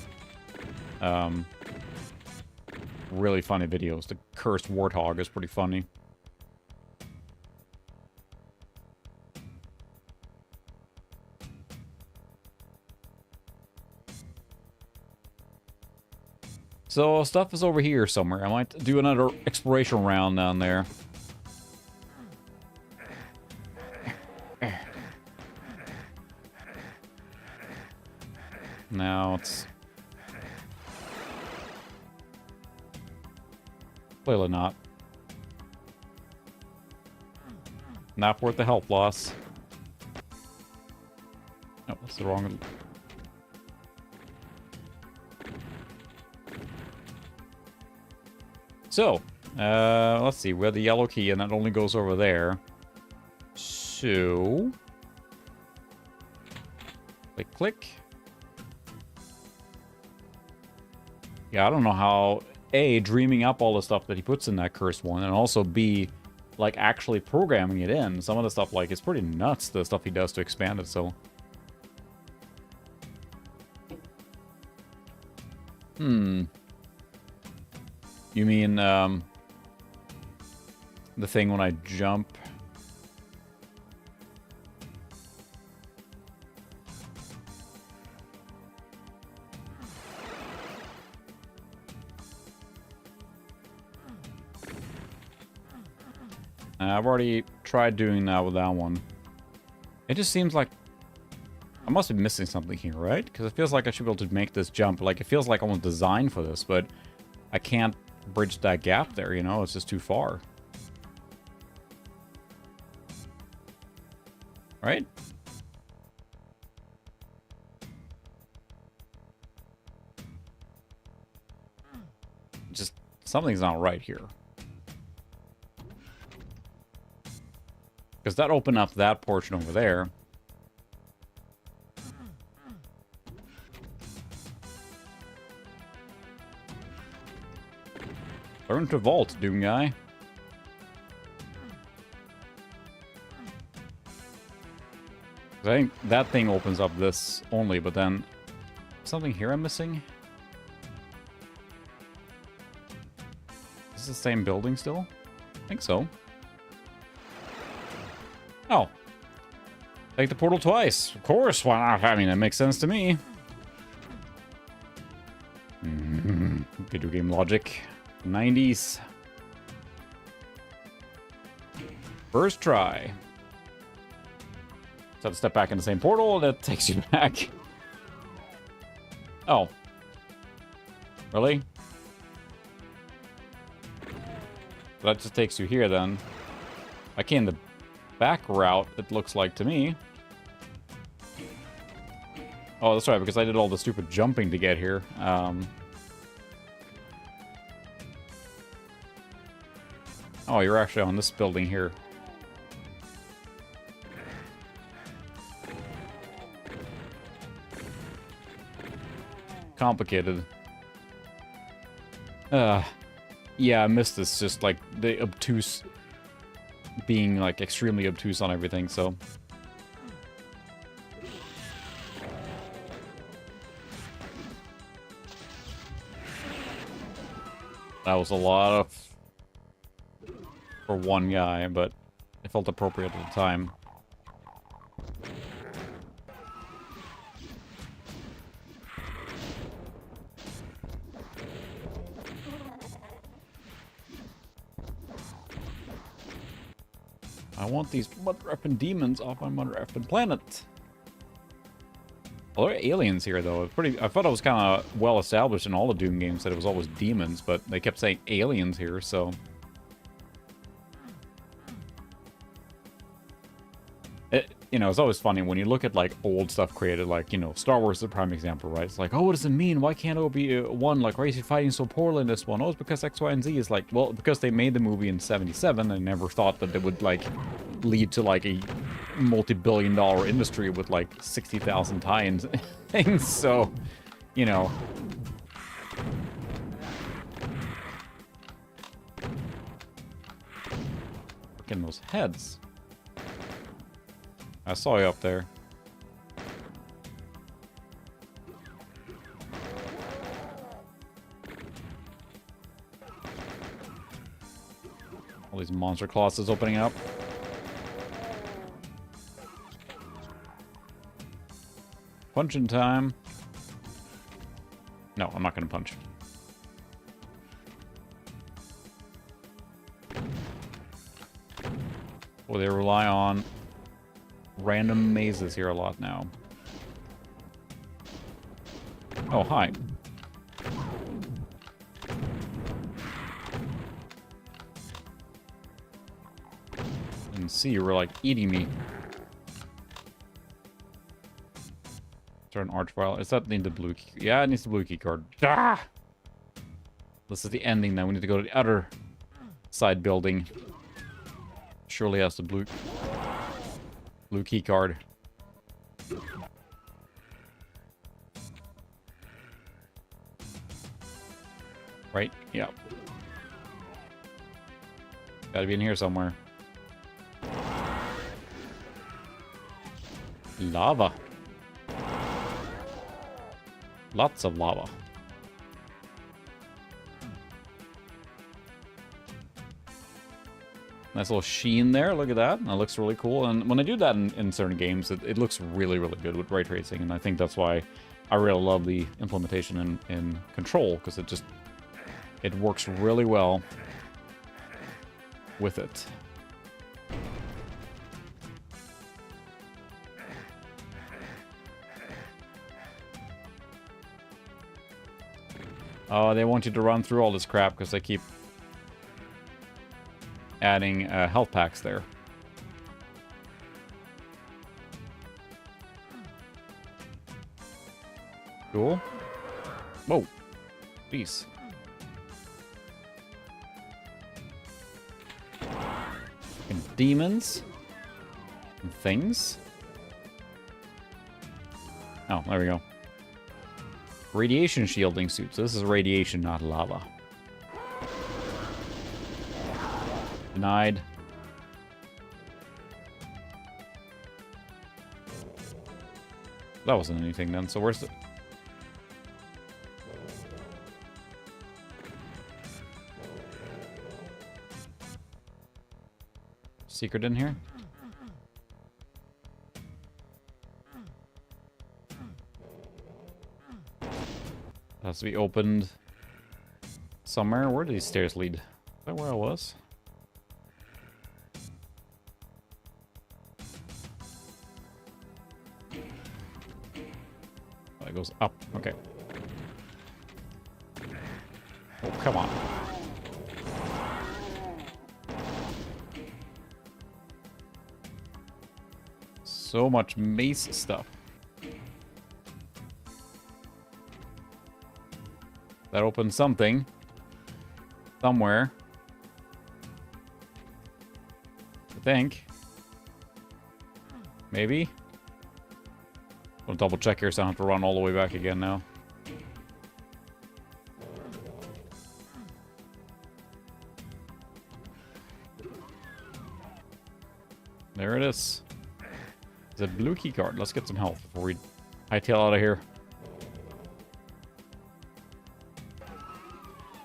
really funny videos. The cursed warthog is pretty funny. So, stuff is over here somewhere. I might do another exploration round down there. Now it's... clearly not. Not worth the health loss. No, that's the wrong... So, let's see. We have the yellow key, and that only goes over there. So... click, click. Yeah, I don't know how, A, dreaming up all the stuff that he puts in that cursed one, and also B, like, actually programming it in. Some of the stuff, like, it's pretty nuts, the stuff he does to expand it, so... You mean, the thing when I jump... I've already tried doing that with that one. It just seems like... I must be missing something here, right? Because it feels like I should be able to make this jump. Like, it feels like I was designed for this, but I can't bridge that gap there, you know? It's just too far. Right? Just... something's not right here. Because that opened up that portion over there. Learn to vault, Doom Guy. I think that thing opens up this only, but then... something here I'm missing? Is this the same building still? I think so. Oh. Take the portal twice. Of course, why not? I mean, that makes sense to me. Video game logic. 90s. First try. So have to step back in the same portal, that takes you back. Oh. Really? That just takes you here, then. I can't the back route, it looks like to me. Oh, that's right, because I did all the stupid jumping to get here. Oh, you're actually on this building here. Complicated. Yeah, I missed this. Just like the obtuse being like extremely obtuse on everything, so. That was a lot of for one guy, but it felt appropriate at the time. I want these mother-effing demons off my mother-effing planet. Well, there are aliens here, though. I thought it was kind of well established in all the Doom games that it was always demons, but they kept saying aliens here, so... You know, it's always funny when you look at, like, old stuff created, like, you know, Star Wars is a prime example, right? It's like, oh, what does it mean? Why can't it be one? Like, why is he fighting so poorly in this one? Oh, it's because X, Y, and Z is like, well, because they made the movie in 77 and never thought that it would, like, lead to, like, a multi-billion-dollar industry with, like, 60,000 tie-ins and things, so, you know. Look in those heads. I saw you up there. All these monster colossus opening up. Punching time. No, I'm not gonna punch. Well, they rely on random mazes here a lot now. Oh, hi. And see, you were like eating me. Start an arch file. Is that need the blue key? Yeah, it needs the blue key card. Ah! This is the ending now. We need to go to the other side building. Surely has the blue key card. Right? Yeah. Gotta be in here somewhere. Lava. Lots of lava. Nice little sheen there. Look at that. That looks really cool. And when I do that in certain games, it looks really, really good with ray tracing. And I think that's why I really love the implementation in Control, because it works really well with it. Oh, they want you to run through all this crap because they keep adding health packs there. Cool. Whoa. Jeez. And demons. And things. Oh, there we go. Radiation shielding suits. This is radiation, not lava. Denied. That wasn't anything then, so where's the... Secret in here? Has to be opened somewhere. Where do these stairs lead? Is that where I was? Oh, it goes up. Okay. Oh, come on. So much mace stuff. That opens something. Somewhere. I think. Maybe. I'll double check here so I don't have to run all the way back again now. There it is. It's a blue key card. Let's get some health before we hightail out of here.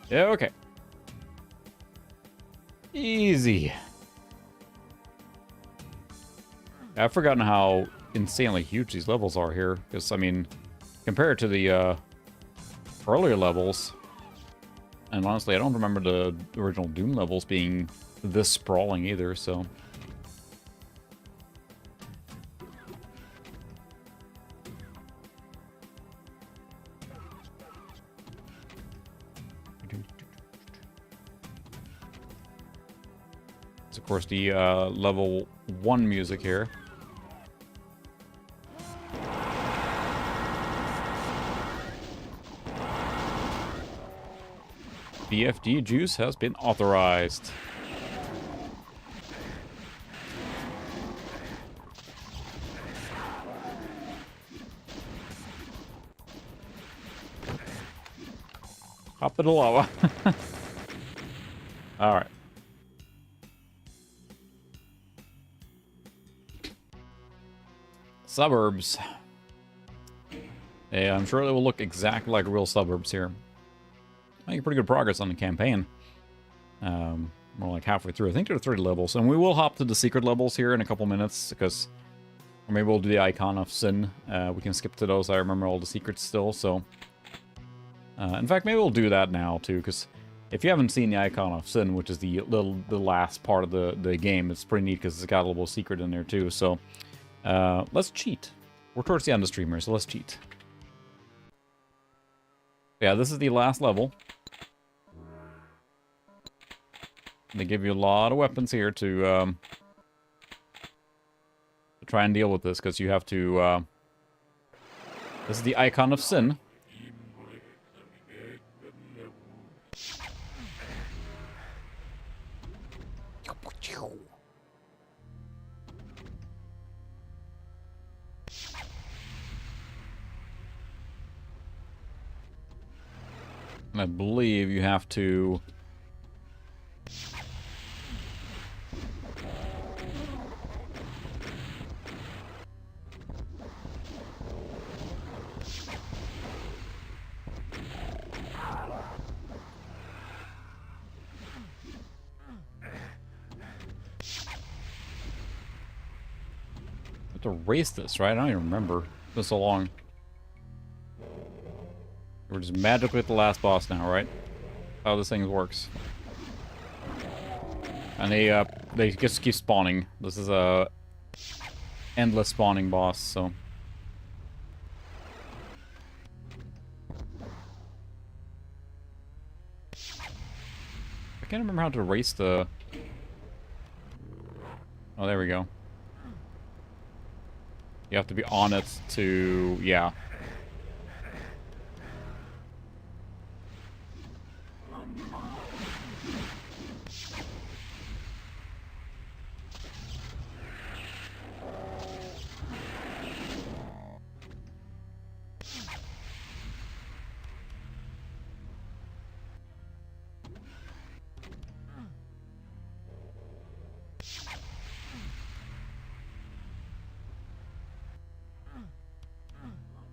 Yeah, okay. Easy. I've forgotten how insanely huge these levels are here. Because, I mean, compared to the earlier levels, and honestly, I don't remember the original Doom levels being this sprawling either, so... Of course, the level 1 music here. BFD juice has been authorized. Hop in the lava. All right. Suburbs. Yeah, I'm sure they will look exactly like real suburbs here. Making pretty good progress on the campaign. We're like halfway through. I think there are 30 levels. And we will hop to the secret levels here in a couple minutes, because... Or maybe we'll do the Icon of Sin. We can skip to those. I remember all the secrets still, so... in fact, maybe we'll do that now, too, because... If you haven't seen the Icon of Sin, which is the last part of the game, it's pretty neat, because it's got a little secret in there, too, so... let's cheat. We're towards the end of the stream here, so let's cheat. Yeah, this is the last level. They give you a lot of weapons here to try and deal with this, because you have to... This is the Icon of Sin. And I believe you have to... to race this, right? I don't even remember. It's been so long. We're just magically at the last boss now, right? How this thing works. And they just keep spawning. This is a endless spawning boss, so. I can't remember how to race the... Oh, there we go. You have to be on it to... yeah.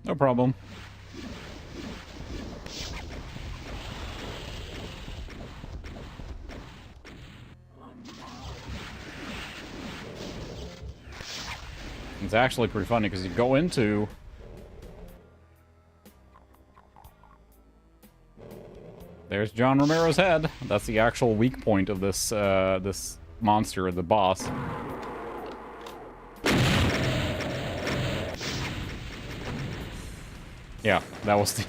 No problem. It's actually pretty funny because you go into... There's John Romero's head. That's the actual weak point of this this monster, the boss. Yeah, that was the...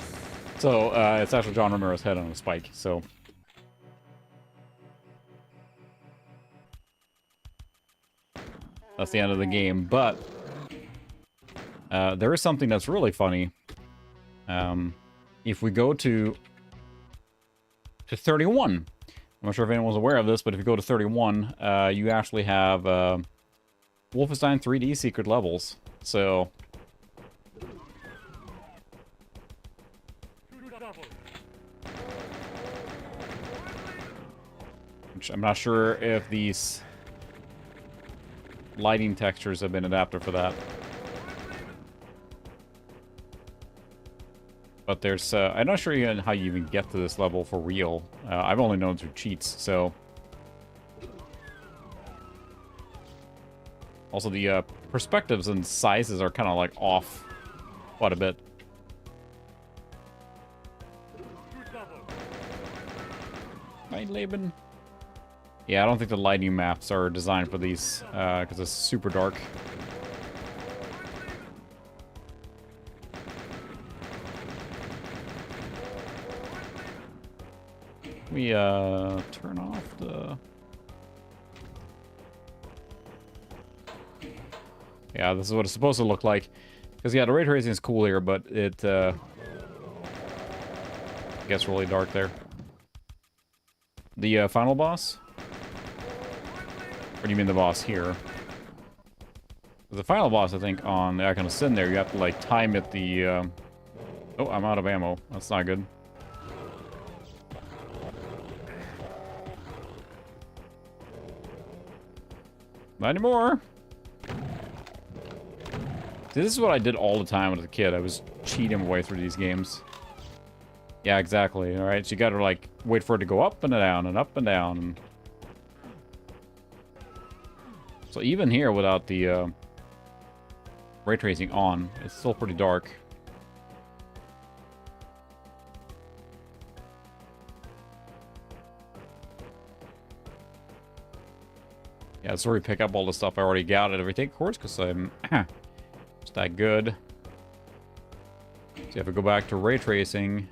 So, it's actually John Romero's head on a spike, so... That's the end of the game, but... there is something that's really funny. If we go to 31... I'm not sure if anyone's aware of this, but if you go to 31, you actually have Wolfenstein 3D secret levels, so... I'm not sure if these lighting textures have been adapted for that. But there's, I'm not sure even how you even get to this level for real. I've only known through cheats, so... Also, the perspectives and sizes are kind of, like, off quite a bit. Right, Laban? Yeah, I don't think the lighting maps are designed for these, because it's super dark. We, turn off the... Yeah, this is what it's supposed to look like. Because, yeah, the ray tracing is cool here, but it, gets really dark there. The, final boss? Or do you mean the boss here? The final boss, I think, on the Icon of Sin there, you have to, like, time it the, Oh, I'm out of ammo. That's not good. Not anymore! See, this is what I did all the time as a kid. I was cheating my way through these games. Yeah, exactly. Alright, so you gotta, like, wait for it to go up and down and up and down. And... So even here, without the ray tracing on, it's still pretty dark. Yeah, let's already pick up all the stuff I already got and everything, of course, because I'm just that good. So if I go back to ray tracing...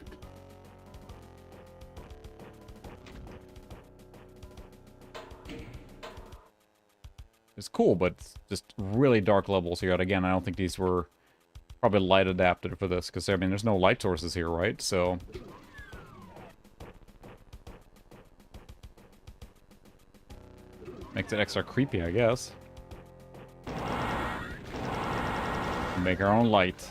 It's cool, but it's just really dark levels here. And again, I don't think these were probably light adapted for this, because, I mean, there's no light sources here, right? So... Makes it extra creepy, I guess. Make our own light.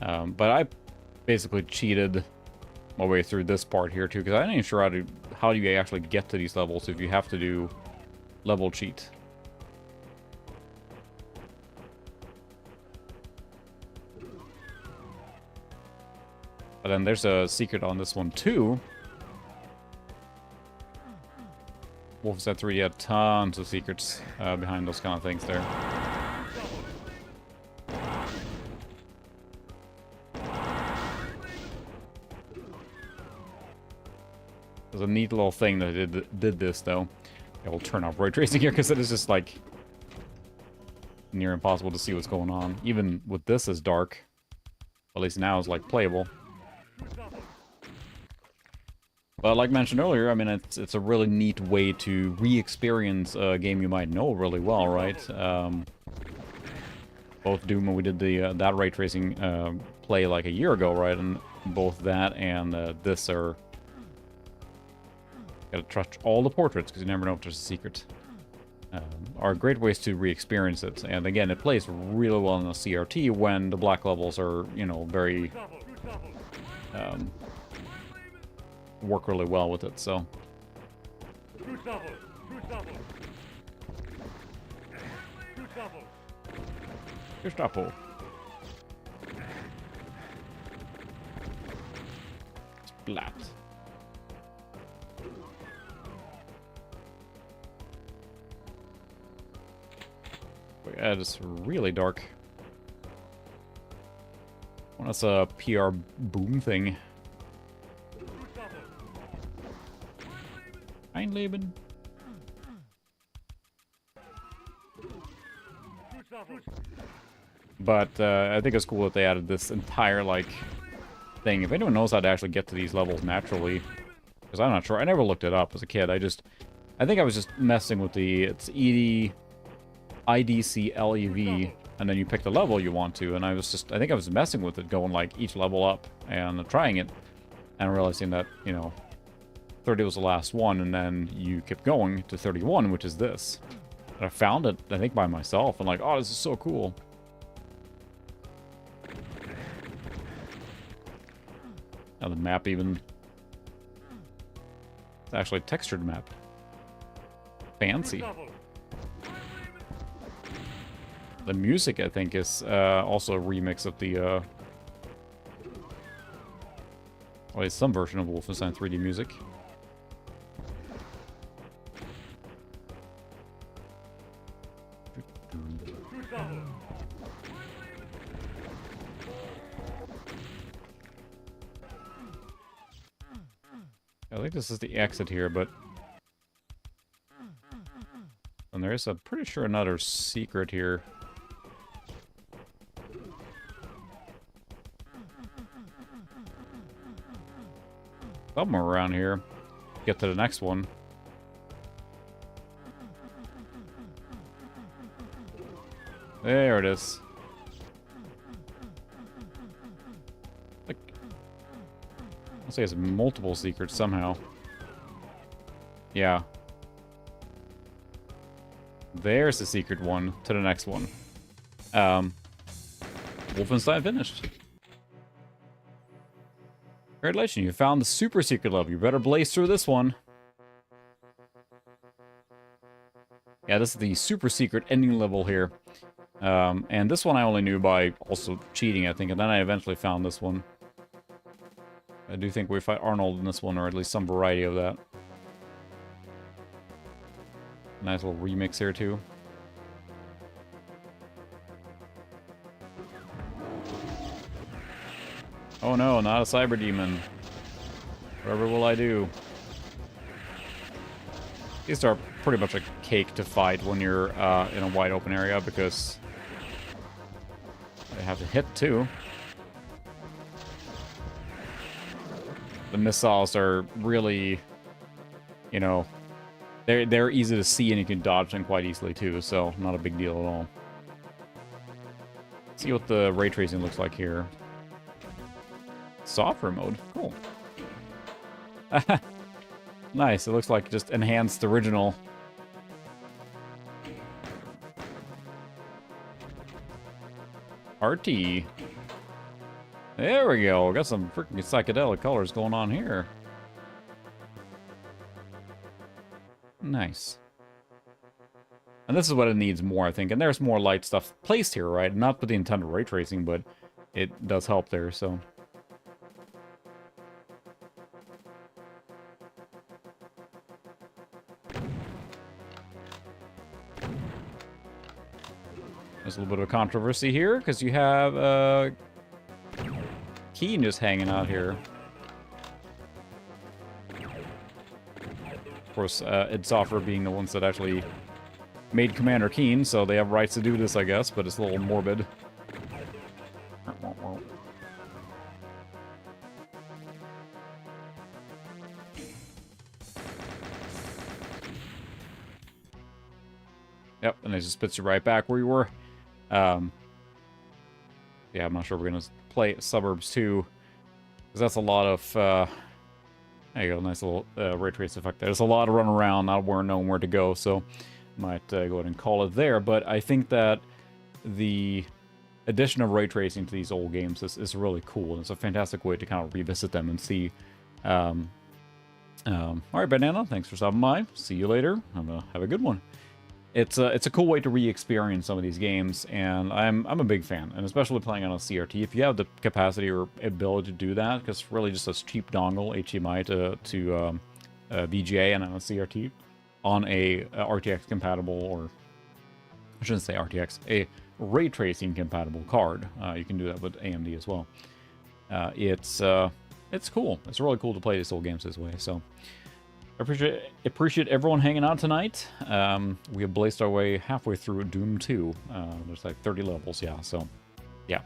But I basically cheated my way through this part here too, because I ain't sure how do you actually get to these levels if you have to do level cheat. But then there's a secret on this one too. Wolfenstein 3 had tons of secrets behind those kind of things there. There's a neat little thing that did this though. I will turn off ray tracing here because it is just like near impossible to see what's going on. Even with this as dark, at least now it's like playable. But like mentioned earlier, I mean, it's a really neat way to re-experience a game you might know really well, right? Both Doom and we did the that ray tracing play like a year ago, right? And both that and this are... Gotta trust all the portraits, because you never know if there's a secret. Are great ways to re-experience it. And again, it plays really well in a CRT when the black levels are, you know, very... work really well with it, so... Gestapo. Splat. Yeah, it's really dark. Well, that's a PR boom thing. Einleben. But I think it's cool that they added this entire, like, thing. If anyone knows how to actually get to these levels naturally, because I'm not sure. I never looked it up as a kid. I think I was just messing with it's IDCLEV, and then you pick the level you want to, and I think I was messing with it, going, like, each level up, and trying it, and realizing that, you know, 30 was the last one, and then you kept going to 31, which is this. And I found it, I think, by myself, and like, oh, this is so cool. Now the map even... It's actually a textured map. Fancy. The music, I think, is also a remix of the... well, it's some version of Wolfenstein 3D music. I think this is the exit here, but... And there's, I'm pretty sure, another secret here. Somewhere around here. Get to the next one. There it is. Like, I'll say it's multiple secrets somehow. Yeah. There's the secret one to the next one. Wolfenstein finished. Congratulations, you found the super secret level. You better blaze through this one. Yeah, this is the super secret ending level here. And this one I only knew by also cheating, I think, and then I eventually found this one. I do think we fight Arnold in this one, or at least some variety of that. Nice little remix here, too. Oh no, not a cyber demon. Whatever will I do? These are pretty much a cake to fight when you're in a wide open area, because they have to hit too. The missiles are really, you know, they're easy to see and you can dodge them quite easily too, so not a big deal at all. Let's see what the ray tracing looks like here. Software mode, cool. Nice, it looks like just enhanced original. RT. There we go. Got some freaking psychedelic colors going on here. Nice. And this is what it needs more, I think. And there's more light stuff placed here, right? Not with the intended ray tracing, but it does help there, so. There's a little bit of a controversy here, because you have Keen just hanging out here. Of course, id Software being the ones that actually made Commander Keen, so they have rights to do this, I guess, but it's a little morbid. Yep, and it just spits you right back where you were. Yeah, I'm not sure we're going to play Suburbs 2, because that's a lot of... there you go, nice little ray trace effect there. There's a lot of run around, not knowing where to go, so might go ahead and call it there. But I think that the addition of ray tracing to these old games is really cool, and it's a fantastic way to kind of revisit them and see... all right, Banana, thanks for stopping by. See you later. Have a good one. It's a cool way to re-experience some of these games, and I'm a big fan, and especially playing on a CRT. If you have the capacity or ability to do that, because it's really just a cheap dongle HDMI to VGA and on a CRT on a RTX compatible, or I shouldn't say RTX, a ray tracing compatible card. You can do that with AMD as well. It's cool. It's really cool to play these old games this way. So. I appreciate everyone hanging out tonight. We have blazed our way halfway through Doom 2. There's like 30 levels, yeah, so, yeah.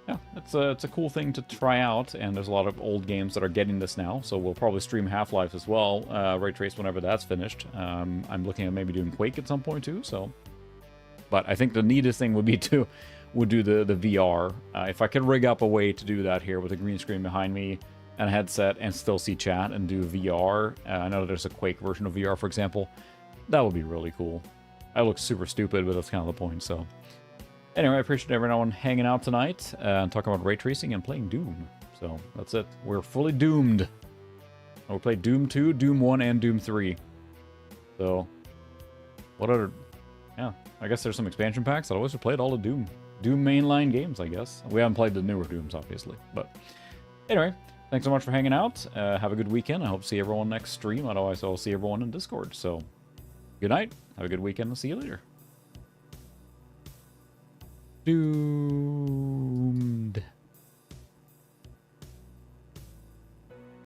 Yeah, it's a cool thing to try out, and there's a lot of old games that are getting this now, so we'll probably stream Half-Life as well, Ray Trace whenever that's finished. I'm looking at maybe doing Quake at some point too, so. But I think the neatest thing would be to do the VR. If I could rig up a way to do that here with a green screen behind me, and a headset, and still see chat and do VR. I know there's a Quake version of VR, for example. That would be really cool. I look super stupid, but that's kind of the point, so. Anyway, I appreciate everyone hanging out tonight, and talking about ray tracing and playing Doom. So, that's it. We're fully doomed. We played Doom 2, Doom 1, and Doom 3. So, what other... Yeah, I guess there's some expansion packs. Otherwise, we played all the Doom mainline games, I guess. We haven't played the newer Dooms, obviously, but... Anyway... Thanks so much for hanging out. Have a good weekend. I hope to see everyone next stream. Otherwise, I'll see everyone in Discord. So, good night. Have a good weekend. I'll see you later. Doom.